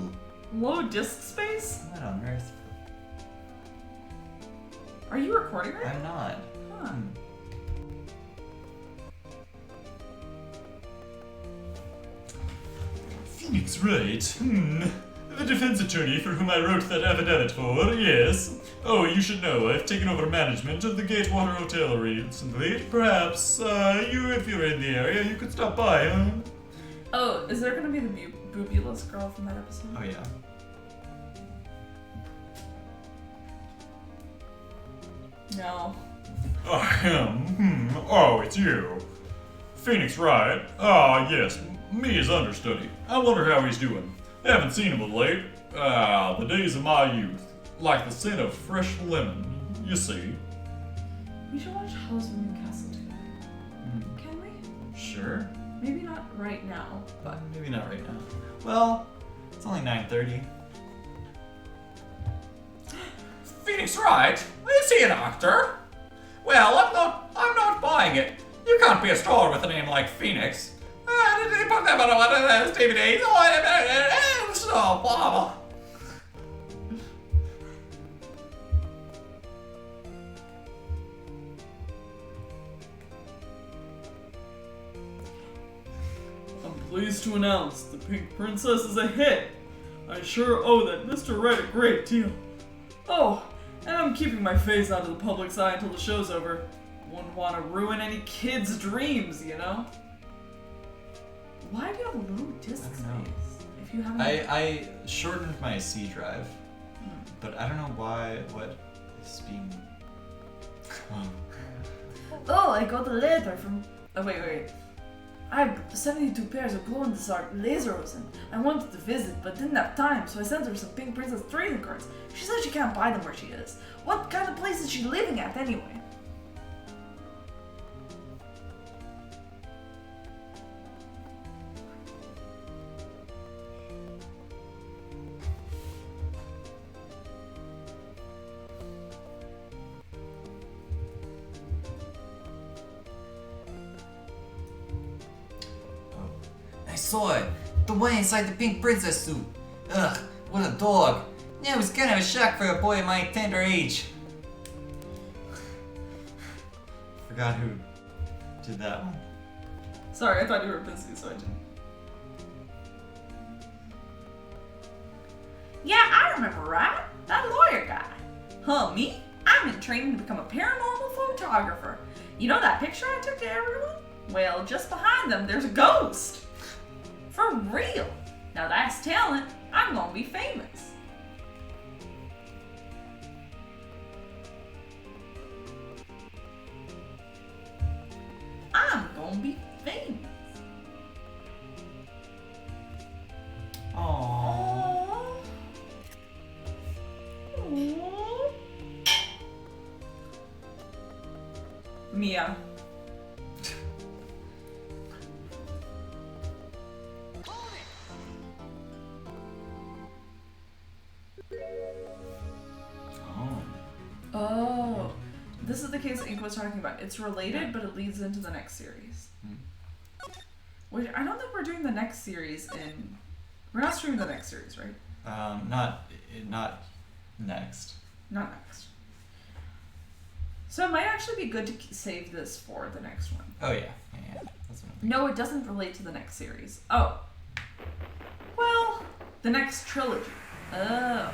Low disk space? What on earth? Are you recording her? I'm not. Huh. Phoenix Wright. The defense attorney for whom I wrote that affidavit for, yes. Oh, you should know, I've taken over management of the Gatewater Hotel recently. Perhaps, if you're in the area, you could stop by, huh? Oh, is there gonna be the boobulous girl from that episode? Oh, yeah. No. Oh, it's you. Phoenix Wright. Ah, yes, me as understudy. I wonder how he's doing. Haven't seen him of late. Ah, the days of my youth. Like the scent of fresh lemon, you see. We should watch House of Newcastle together. Can we? Sure. Maybe not right now, but Maybe not right now. Well, it's only 9:30. Phoenix Wright? Is he an actor? Well, I'm not buying it. You can't be a star with a name like Phoenix. They put them on one of those DVDs. Oh, blah. I'm pleased to announce the Pink Princess is a hit. I sure owe that Mr. Wright a great deal. Oh, and I'm keeping my face out of the public's eye until the show's over. Wouldn't want to ruin any kid's dreams, you know? why do you have a low disk I don't know. space? If you haven't. I shortened my C drive, but I don't know what is being. Oh, I got a letter from. Oh, wait. I have 72 pairs of glow-in-the-dark lasers and I wanted to visit but didn't have time, so I sent her some Pink Princess trading cards. She said she can't buy them where she is. What kind of place is she living at anyway? I saw it. The one inside the Pink Princess suit. Ugh, what a dog. Yeah, it was kind of a shock for a boy at my tender age. Forgot who did that one. Sorry, I thought you were busy, so I didn't. Yeah, I remember, right? That lawyer guy. Huh, me? I'm in training to become a paranormal photographer. You know that picture I took of everyone? Well, just behind them, there's a ghost. For real. Now that's talent. I'm gonna be famous. I'm gonna be famous. Aww. Aww. Mia. Oh, this is the case that Ink was talking about. It's related, but it leads into the next series. Which I don't think we're doing the next series in. We're not streaming the next series, right? Not next. Not next. So it might actually be good to save this for the next one. Oh yeah. That's what I'm No, it doesn't relate to the next series. Oh. Well, the next trilogy. Oh.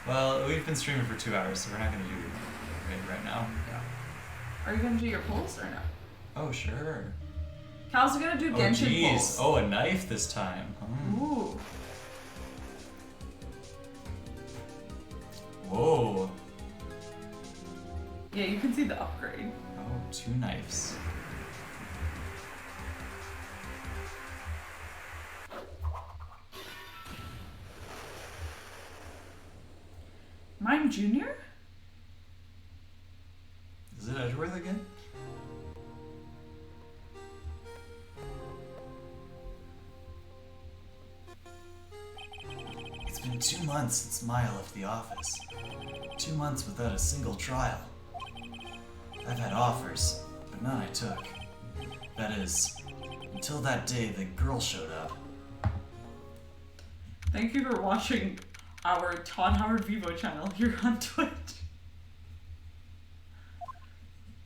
Well, we've been streaming for 2 hours, so we're not gonna do it right now. Are you gonna do your pulls or no? Oh sure. Cal's gonna do Oh Genshin jeez. pulls. Oh, a knife this time. Ooh. Whoa. Yeah, you can see the upgrade. Oh, 2 knives. Mime Junior? Is it Edgeworth again? It's been 2 months since Maya left the office. 2 months without a single trial. I've had offers, but none I took. That is, until that day the girl showed up. Thank you for watching our Todd Howard Vivo channel here on Twitch.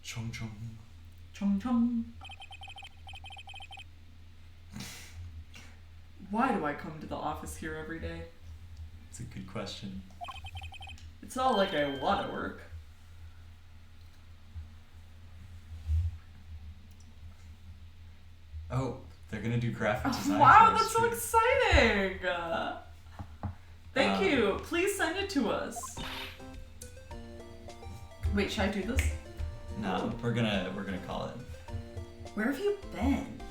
Chung chung. Chung chung. Why do I come to the office here every day? It's a good question. It's not like I want to work. Oh, they're gonna do graphic design. Wow, for our that's so stream. exciting! Thank you. Please send it to us. Wait, should I do this? No, we're gonna call it. Where have you been?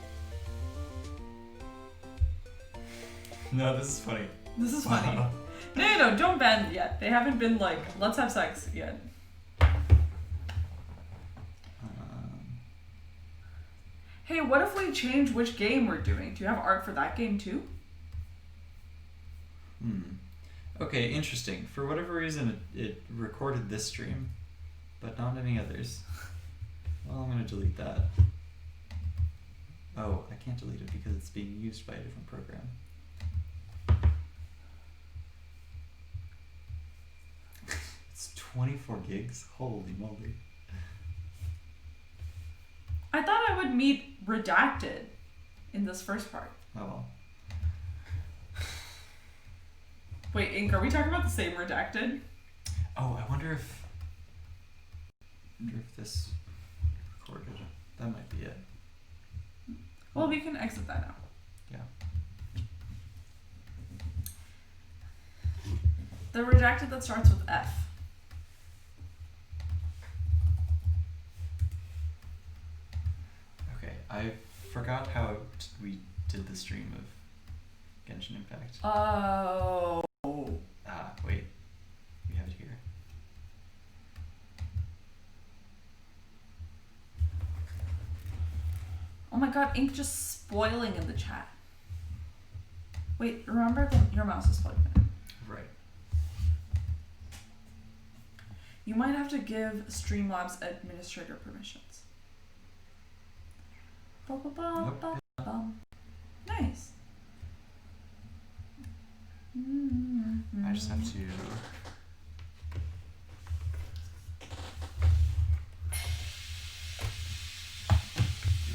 No, this is funny. This is funny. No, don't bend yet. They haven't been like, let's have sex yet. Hey, what if we change which game we're doing? Do you have art for that game too? Okay, interesting. For whatever reason, it recorded this stream, but not any others. Well, I'm gonna delete that. Oh, I can't delete it because it's being used by a different program. It's 24 gigs? Holy moly. I thought I would meet redacted in this first part. Oh well. Wait, Ink, are we talking about the same redacted? Oh, I wonder if this recorded. That might be it. Well, we can exit that now. Yeah. The redacted that starts with F. Okay, I forgot how we did the stream of Genshin Impact. Oh. Ah, wait. We have it here. Oh my god, Ink just spoiling in the chat. Wait, remember that your mouse is plugged in. Right. You might have to give Streamlabs administrator permissions. Nice. I just have to.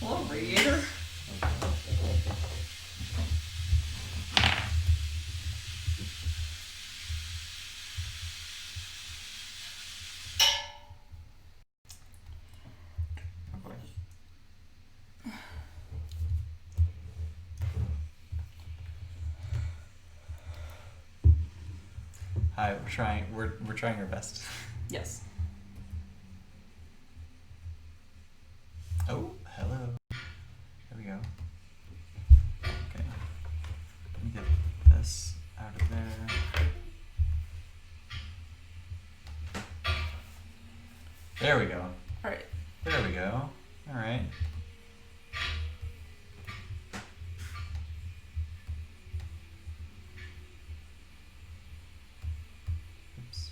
Hello, Radiator. Oh boy. Hi, we're trying. We're trying our best. Yes. Oh, hello. There we go. Okay. Let me get this out of there. There we go. Alright. There we go. All right. Oops.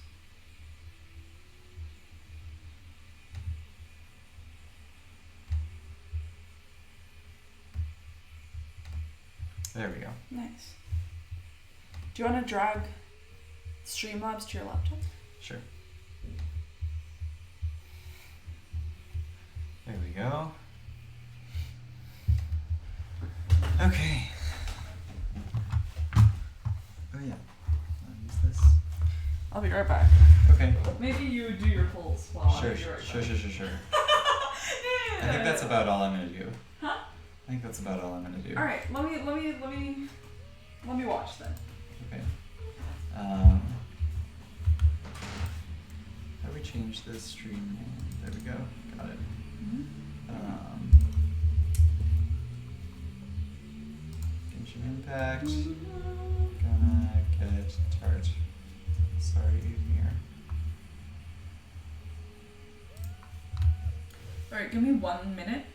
There we go. Nice. Do you want to drag Streamlabs to your laptop? Sure. There we go. Okay. Oh yeah. I'll use this. I'll be right back. Okay. Maybe you do your polls while Sure, I do right sure. back. I think that's about all I'm gonna do. Huh? I think that's about all I'm gonna do. All right. Let me watch then. Okay. How do we change this stream name? There we go. Got it. Genshin Impact. Gonna get tart. Sorry, here. All right. Give me 1 minute.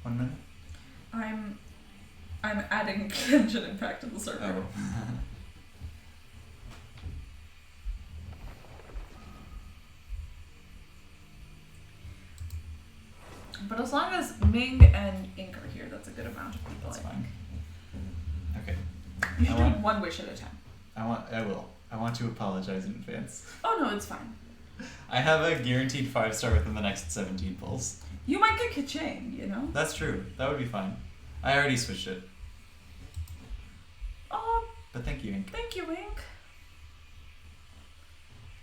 One minute. I'm adding Genshin Impact to the server. Oh. But as long as Ming and Ink are here, that's a good amount of people. That's I think. fine. Okay. You should I do want- one wish at a time. I will. I want to apologize in advance. Oh no, it's fine. I have a guaranteed 5-star within the next 17 pulls. You might get ka-ching, you know? That's true. That would be fine. I already switched it. Oh, But thank you, Ink. thank you, Ink.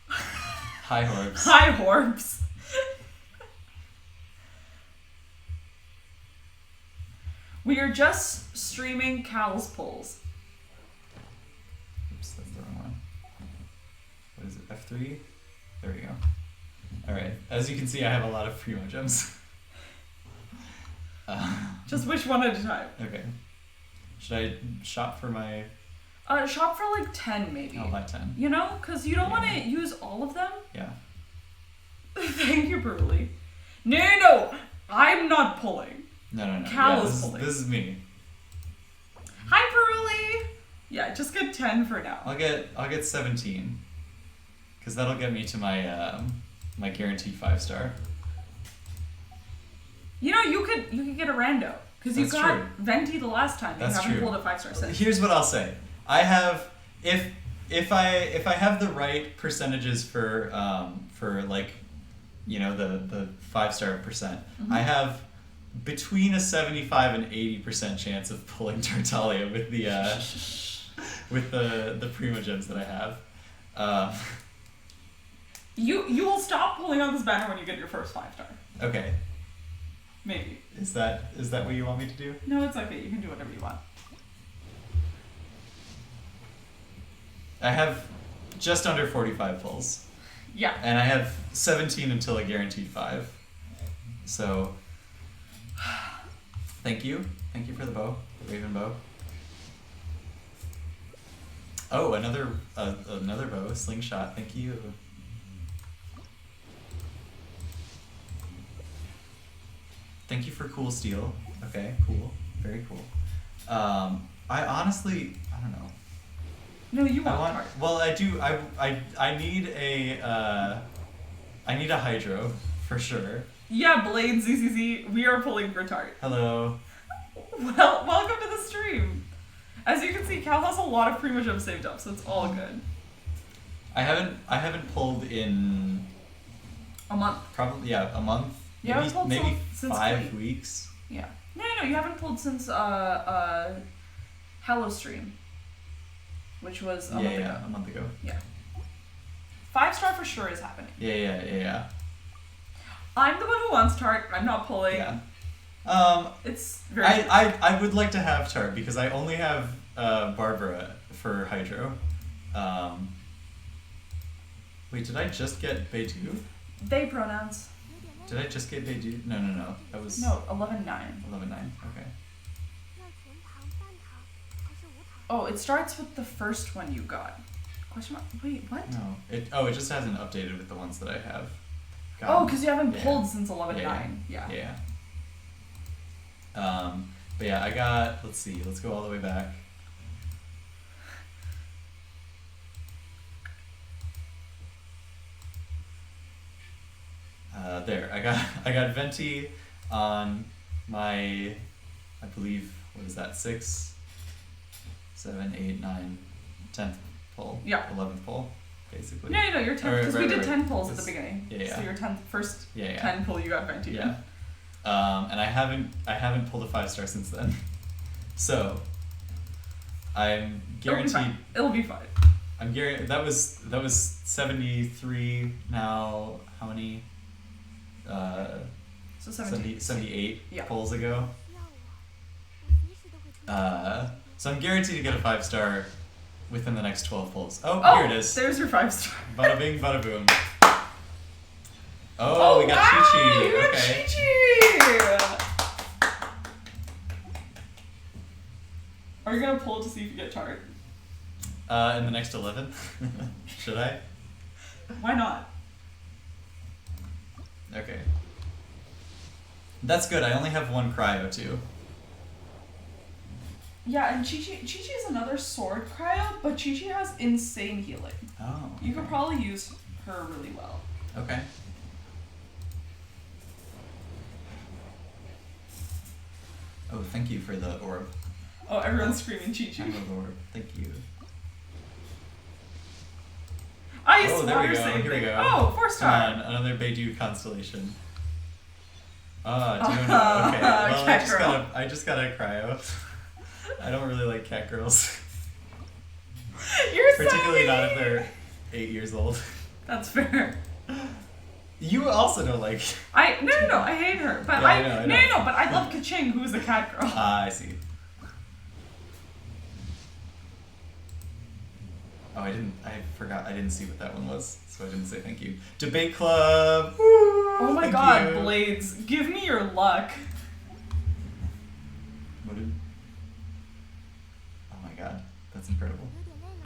Hi, Horbs. Hi, Horbs. We are just streaming Cal's polls. Oops, that's the wrong one. What is it? F3? There we go. Alright. As you can see, I have a lot of primo gems. Just wish one at a time. Okay. Should I shop for my... Shop for like 10 maybe. I'll buy 10. You know? Because you don't want to use all of them. Yeah. Thank you, Burley. No, I'm not pulling. No. Cal Yeah, is pulling. this is me. Hi, Burley. Yeah, just get 10 for now. I'll get 17. Because that'll get me to my my guaranteed 5-star. You know, you could get a rando. Because you That's got true. Venti the last time. That's you haven't true. pulled a 5-star since. Here's what I'll say. I have if I have the right percentages for like, you know, the 5-star percent, I have between a 75 and 80% chance of pulling Tartaglia with the with the Primogems that I have. You will stop pulling on this banner when you get your first 5-star. Okay. Maybe. Is that what you want me to do? No, it's okay. You can do whatever you want. I have just under 45 pulls. Yeah. And I have 17 until a guaranteed 5. So, thank you. Thank you for the bow, the raven bow. Oh, another bow, slingshot. Thank you. Thank you for cool steel. Okay, cool. Very cool. I honestly, I don't know. No, you want Tart. Well, I do. I need a hydro for sure. Yeah, Blade ZZZ, we are pulling for Tart. Hello. Well, welcome to the stream. As you can see, Cal has a lot of Primogems saved up, so it's all good. I haven't pulled in A month. probably a month. You haven't pulled maybe since 5 weeks. Yeah. No, you haven't pulled since Hello Stream, which was a month ago. A month ago. Yeah. 5-star for sure is happening. Yeah. I'm the one who wants Tart. I'm not pulling. Yeah. It's very. I would like to have Tart because I only have Barbara for hydro. Wait, did I just get Beidou? They pronouns. Did I just get Beidou? No. That was No, 11-9. 11-9. Okay. Oh, it starts with the first one you got. Question mark? Wait, what? No. It just hasn't updated with the ones that I have. Oh, because you haven't Yeah. pulled since 11-9. Yeah. Yeah. Yeah. But yeah, I got. Let's see. Let's go all the way back. There. I got Venti on my, I believe, what is that? 6, 7, 8, 9, 10th pull. Yeah. 11th pull, basically. No, you're 10 because we did 10 pulls at the This- beginning. yeah. So your 10th first Yeah. 10 pull you got Venti. Yeah. And I haven't pulled a 5-star since then. So I'm guaranteed. It'll be fine. I'm guaranteed. That was 73. Now how many? So 17. 78 Yeah. pulls ago. So I'm guaranteed to get a 5-star within the next 12 pulls. Oh, here it is. There's your 5-star. Bada bing, bada boom. Oh, we got wow, Chi-Chi. You got Okay. Chi-Chi! Are you gonna pull to see if you get Tart? In the next 11. Should I? Why not? Okay. That's good. I only have one cryo too. Yeah, and Chi-Chi is another sword cryo, but Chi-Chi has insane healing. Oh. You could probably use her really well. Okay. Oh, thank you for the orb. Oh, everyone's screaming Chi-Chi. I love the orb. Thank you. Ice Oh, there water we go. saving. Here we go. Oh, 4-star. Come on, another Beidou constellation. Ah, do you know? Okay. Well, Cat I just got a cryo. I don't really like cat girls. You're Particularly so not if mean. they're 8 years old. That's fair. You also don't like. No, I hate her. But Yeah, I know. No, but I love Kaching, who is a cat girl. Ah, I see. Oh, I forgot. I didn't see what that one was, so I didn't say thank you. Debate club. Woo, Oh my thank god, you. Blades, give me your luck. What did? Oh my god, that's incredible.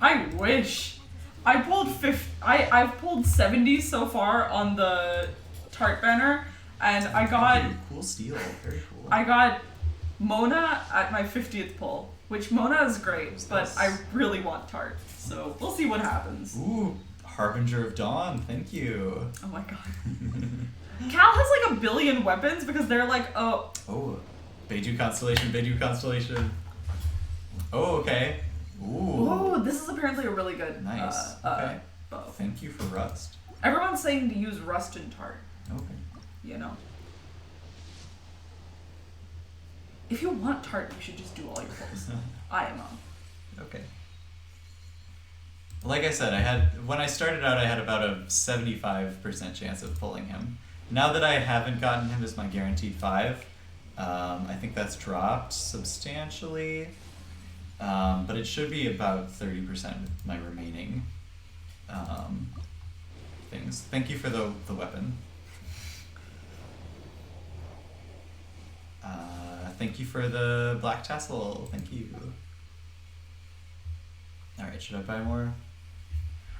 I wish. I pulled 50. I've pulled 70 so far on the tart banner, and I got Cool steal. Very cool. I got Mona at my 50th pull, which Mona is great, but I really want tart. So we'll see what happens. Ooh, Harbinger of Dawn. Thank you. Oh my god. Cal has like a billion weapons because they're like, oh. Oh, Beidou Constellation. Beidou Constellation. Oh, okay. Ooh. Ooh, this is apparently a really good Nice. Okay. bow. Thank you for Rust. Everyone's saying to use Rust and Tart, Okay. you know. If you want Tart, you should just do all your pulls. IMO. Okay. Like I said, when I started out, I had about a 75% chance of pulling him. Now that I haven't gotten him as my guaranteed 5, I think that's dropped substantially. But it should be about 30% of my remaining things. Thank you for the weapon. Thank you for the black tassel. Thank you. Alright, should I buy more?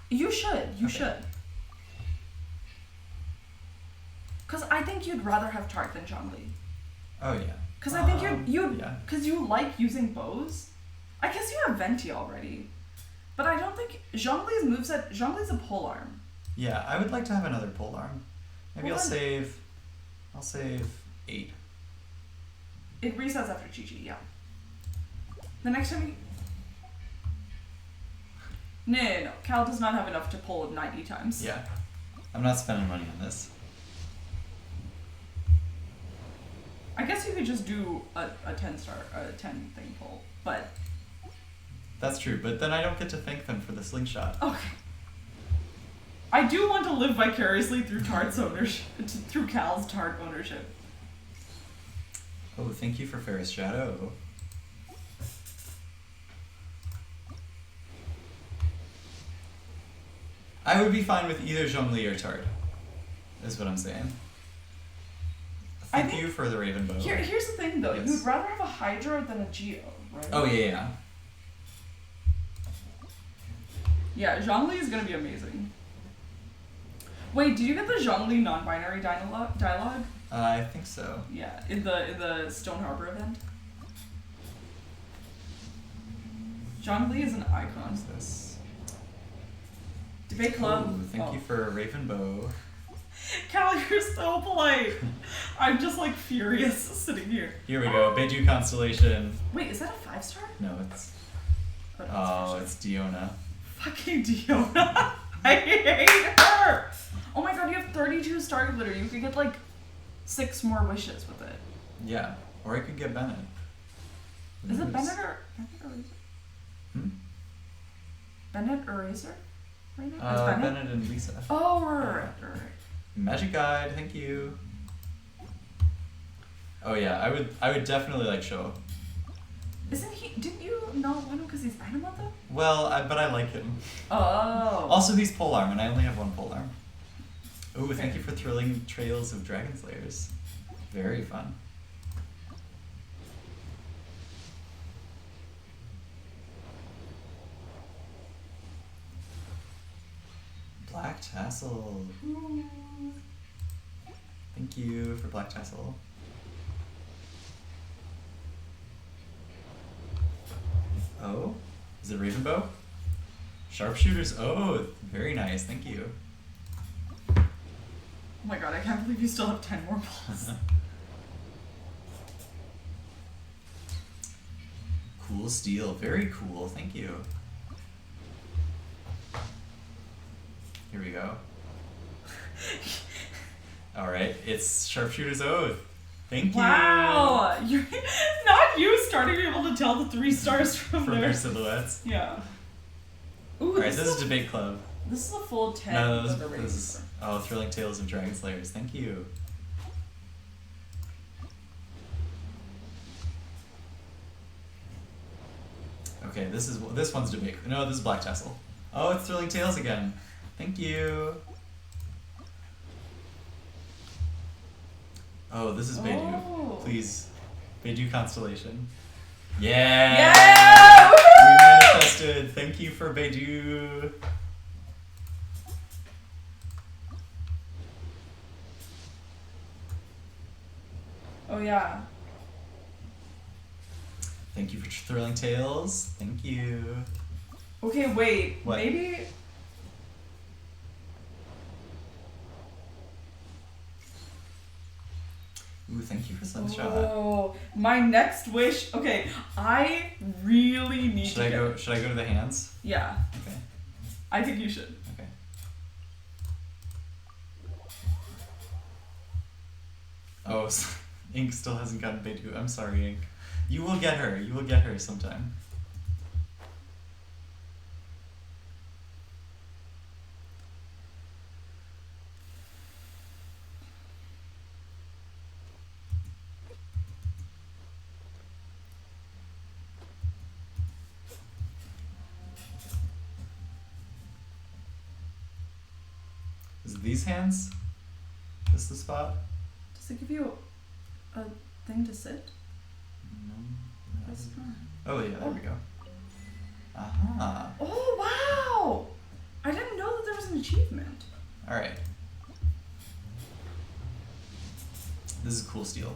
You should. You Okay. should. Because I think you'd rather have Tart than Zhongli. Oh yeah. Because I think you'd yeah. because you like using bows. I guess you have Venti already. But I don't think Zhongli's moveset. Zhongli's a pole arm. Yeah, I would like to have another pole arm. Maybe Well, I'll then- save 8. It resets after Chi-Chi, yeah. The next time you... No. Cal does not have enough to pull 90 times. Yeah. I'm not spending money on this. I guess you could just do a 10 thing pull, but... That's true, but then I don't get to thank them for the slingshot. Okay. I do want to live vicariously through Tart's ownership, through Cal's Tart ownership. Oh, thank you for Ferris Shadow. I would be fine with either Zhongli or Tart, is what I'm saying. Thank you for the Raven Bow. Here's the thing though, Yes. you'd rather have a Hydra than a Geo, right? Oh, yeah. Yeah, Zhongli is gonna be amazing. Wait, did you get the Zhongli non-binary dialogue? I think so. Yeah, in the Stone Harbor event. Zhongli is an icon. What's this? Debate club. Oh, thank you for Raven Bow. Cal, you're so polite. I'm just like furious sitting here. Here we go. Beidou Constellation. Wait, is that a 5-star? No, it's... Oh, no, Oh, it's it's Diona. fucking Diona. I hate her. Oh my god, you have 32 star glitter. You could get like 6 more wishes with it. Yeah. Or I could get Bennett. Is it Who's- Bennett or Razor? Hmm? Bennett or Razor? Right now? It's Bennett? Bennett and Lisa. Oh, right. Magic Guide, thank you. Oh yeah, I would definitely like show. Isn't he? Didn't you not want him because he's anima though? Well, but I like him. Oh. Also, he's polearm, and I only have one polearm. Ooh, thank you for Thrilling Trails of Dragon Slayers. Very fun. Black Tassel. Ooh. Thank you for Black Tassel. Oh, is it Ravenbow? Sharpshooters. Oh, very nice. Thank you. Oh my god, I can't believe you still have 10 more balls. Cool steel. Very cool. Thank you. Here we go. Alright, it's Sharpshooter's Oath. Thank you. Wow! You're not you starting to be able to tell the 3 stars from For there. their silhouettes. Yeah. Ooh, Alright, this is Debate Club. This is a full 10 No, with a this is... Oh, Thrilling Tales of Dragon Slayers. Thank you. Okay, this one's Debate. No, this is Black Tassel. Oh, it's Thrilling Tales again. Thank you. Oh, this is Beidou. Oh. Please. Beidou Constellation. Yeah! Yeah! We manifested understood. Thank you for Beidou. Oh yeah. Thank you for Thrilling Tales. Thank you. Okay, wait. What? Maybe. Ooh, thank you for Slingshot. Oh, my next wish. Okay, I really need Should to I get. go? Should I go to the hands? Yeah, Okay. I think you should. Okay. Oh, Ink still hasn't gotten Beidou. I'm sorry, Ink. You will get her. You will get her sometime. Is it these hands? This the spot? Does it give you a thing to sit? No. That's not. Oh yeah, there we go. Aha. Oh wow! I didn't know that there was an achievement. All right. This is cool steel.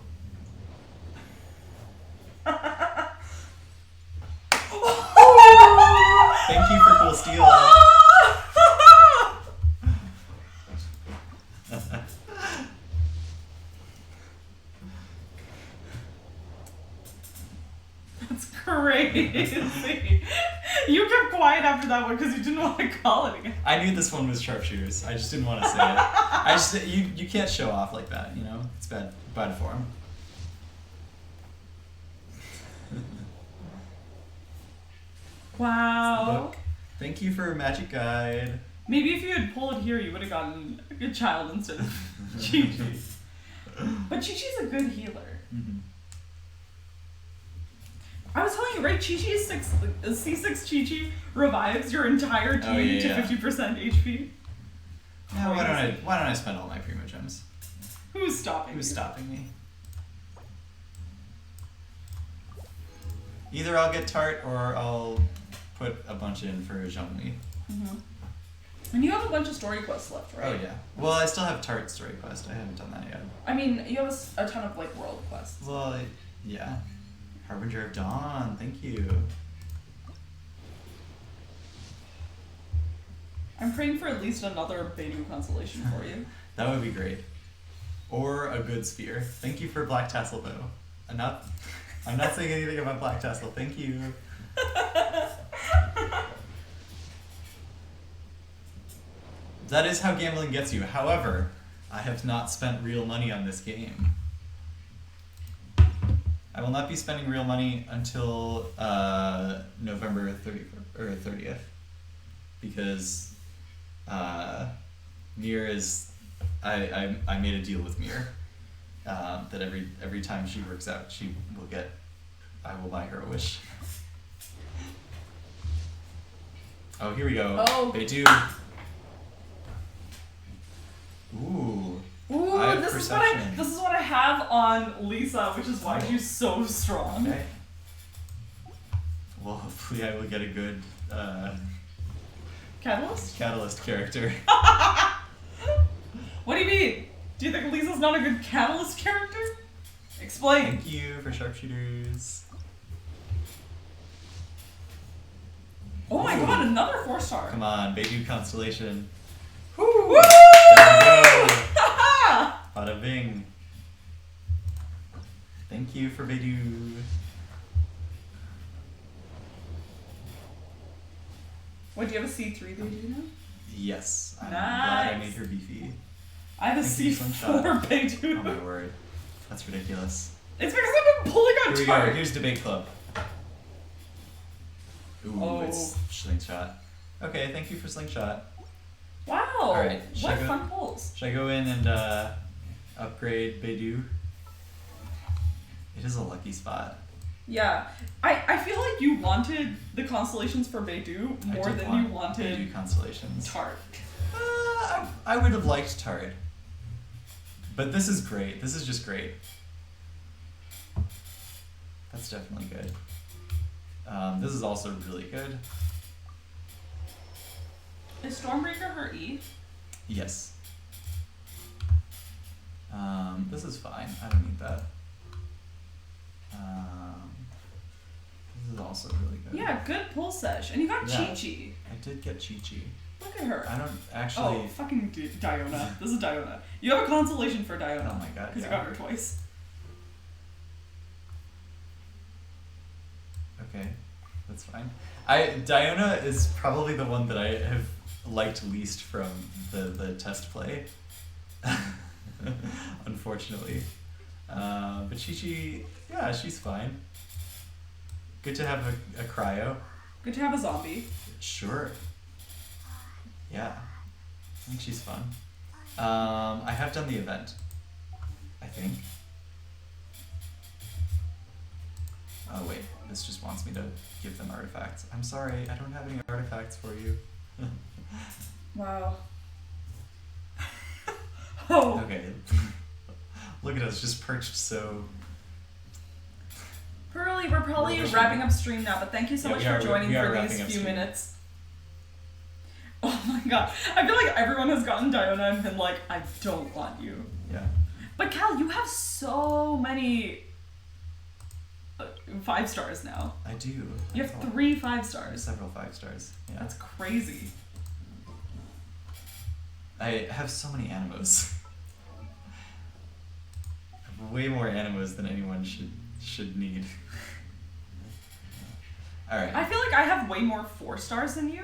Thank you for cool steel. That's crazy. You kept quiet after that one because you didn't want to call it again. I knew this one was sharpshooters. I just didn't want to say it. I just you can't show off like that. You know, it's bad form. Wow. Look. Thank you for Magic Guide. Maybe if you had pulled it here, you would have gotten a good child instead of Chi-Chi. But Chi-Chi's a good healer. Mm-hmm. I was telling you, right? C6 Chi-Chi revives your entire team Oh, yeah, to yeah. 50% HP. Now, why don't I spend all my Primo Gems? Who's stopping Who's you? stopping me? Either I'll get Tart or I'll put a bunch in for Zhongli. Mm-hmm. And you have a bunch of story quests left, right? Oh yeah. Well, I still have Tart story quest. I haven't done that yet. I mean, you have a ton of like world quests. Well, yeah. Harbinger of Dawn. Thank you. I'm praying for at least another Beidou constellation for you. That would be great. Or a good spear. Thank you for Black Tassel though. I'm not saying anything about Black Tassel. Thank you. That is how gambling gets you. However, I have not spent real money on this game. I will not be spending real money until November 30th. Because Mir is... I made a deal with Mir. That every time she works out, she will get... I will buy her a wish. Oh, here we go. Oh. Beidou. Ooh. Ooh, I have this perception. is what I have on Lisa, which is why Oh. she's so strong. Okay. Well, hopefully I will get a good Catalyst? catalyst character. What do you mean? Do you think Lisa's not a good catalyst character? Explain. Thank you for sharpshooters. Oh my god, another 4-star. Come on, Beidou Constellation. Woo! There we go. Bada bing. Thank you for Beidou. What, do you have a C3 Beidou now? Yes, I'm glad I Nice. made her beefy. I have a Thank you, C4 Sunshine. Beidou. Oh my word. That's ridiculous. It's because I've been pulling on Here we go. Tart. Here's Debate Club. Ooh, Oh. it's Slingshot. Okay, thank you for Slingshot. Wow. Alright, should What I go- fun pulls. Should I go in and upgrade Beidou? It is a lucky spot. Yeah. I feel like you wanted the constellations for Beidou I more did than want you wanted Beidou Constellations. Tart. I would have liked Tart. But this is great. This is just great. That's definitely good. This is also really good. Is Stormbreaker her E? Yes. This is fine. I don't need that. This is also really good. Yeah, good pull sesh. And you got Yeah. Chi-Chi. I did get Chi-Chi. Look at her. I don't actually... Oh, fucking Diona. This is Diona. You have a consolation for Diona. Oh my god, Because yeah. you got her twice. Okay, that's fine. Diona is probably the one that I have liked least from the test play. Unfortunately. But Chi-Chi, yeah, she's fine. Good to have a cryo. Good to have a zombie. Sure. Yeah. I think she's fun. I have done the event. I think. Oh wait, this just wants me to give them artifacts. I'm sorry, I don't have any artifacts for you. Wow. Oh. Okay. Look at us, just perched so... Pearly, we're probably We're wrapping up stream now, but thank you so Yeah, much we are- for joining we are for wrapping these up few stream. minutes. Oh my god. I feel like everyone has gotten Diona and been like, I don't want you. Yeah. But Cal, you have so many 5 stars now. I do. You have Oh, 3 5 stars. several 5 stars. Yeah. That's crazy. I have so many animos. I have way more animos than anyone should need. Alright. I feel like I have way more 4 stars than you.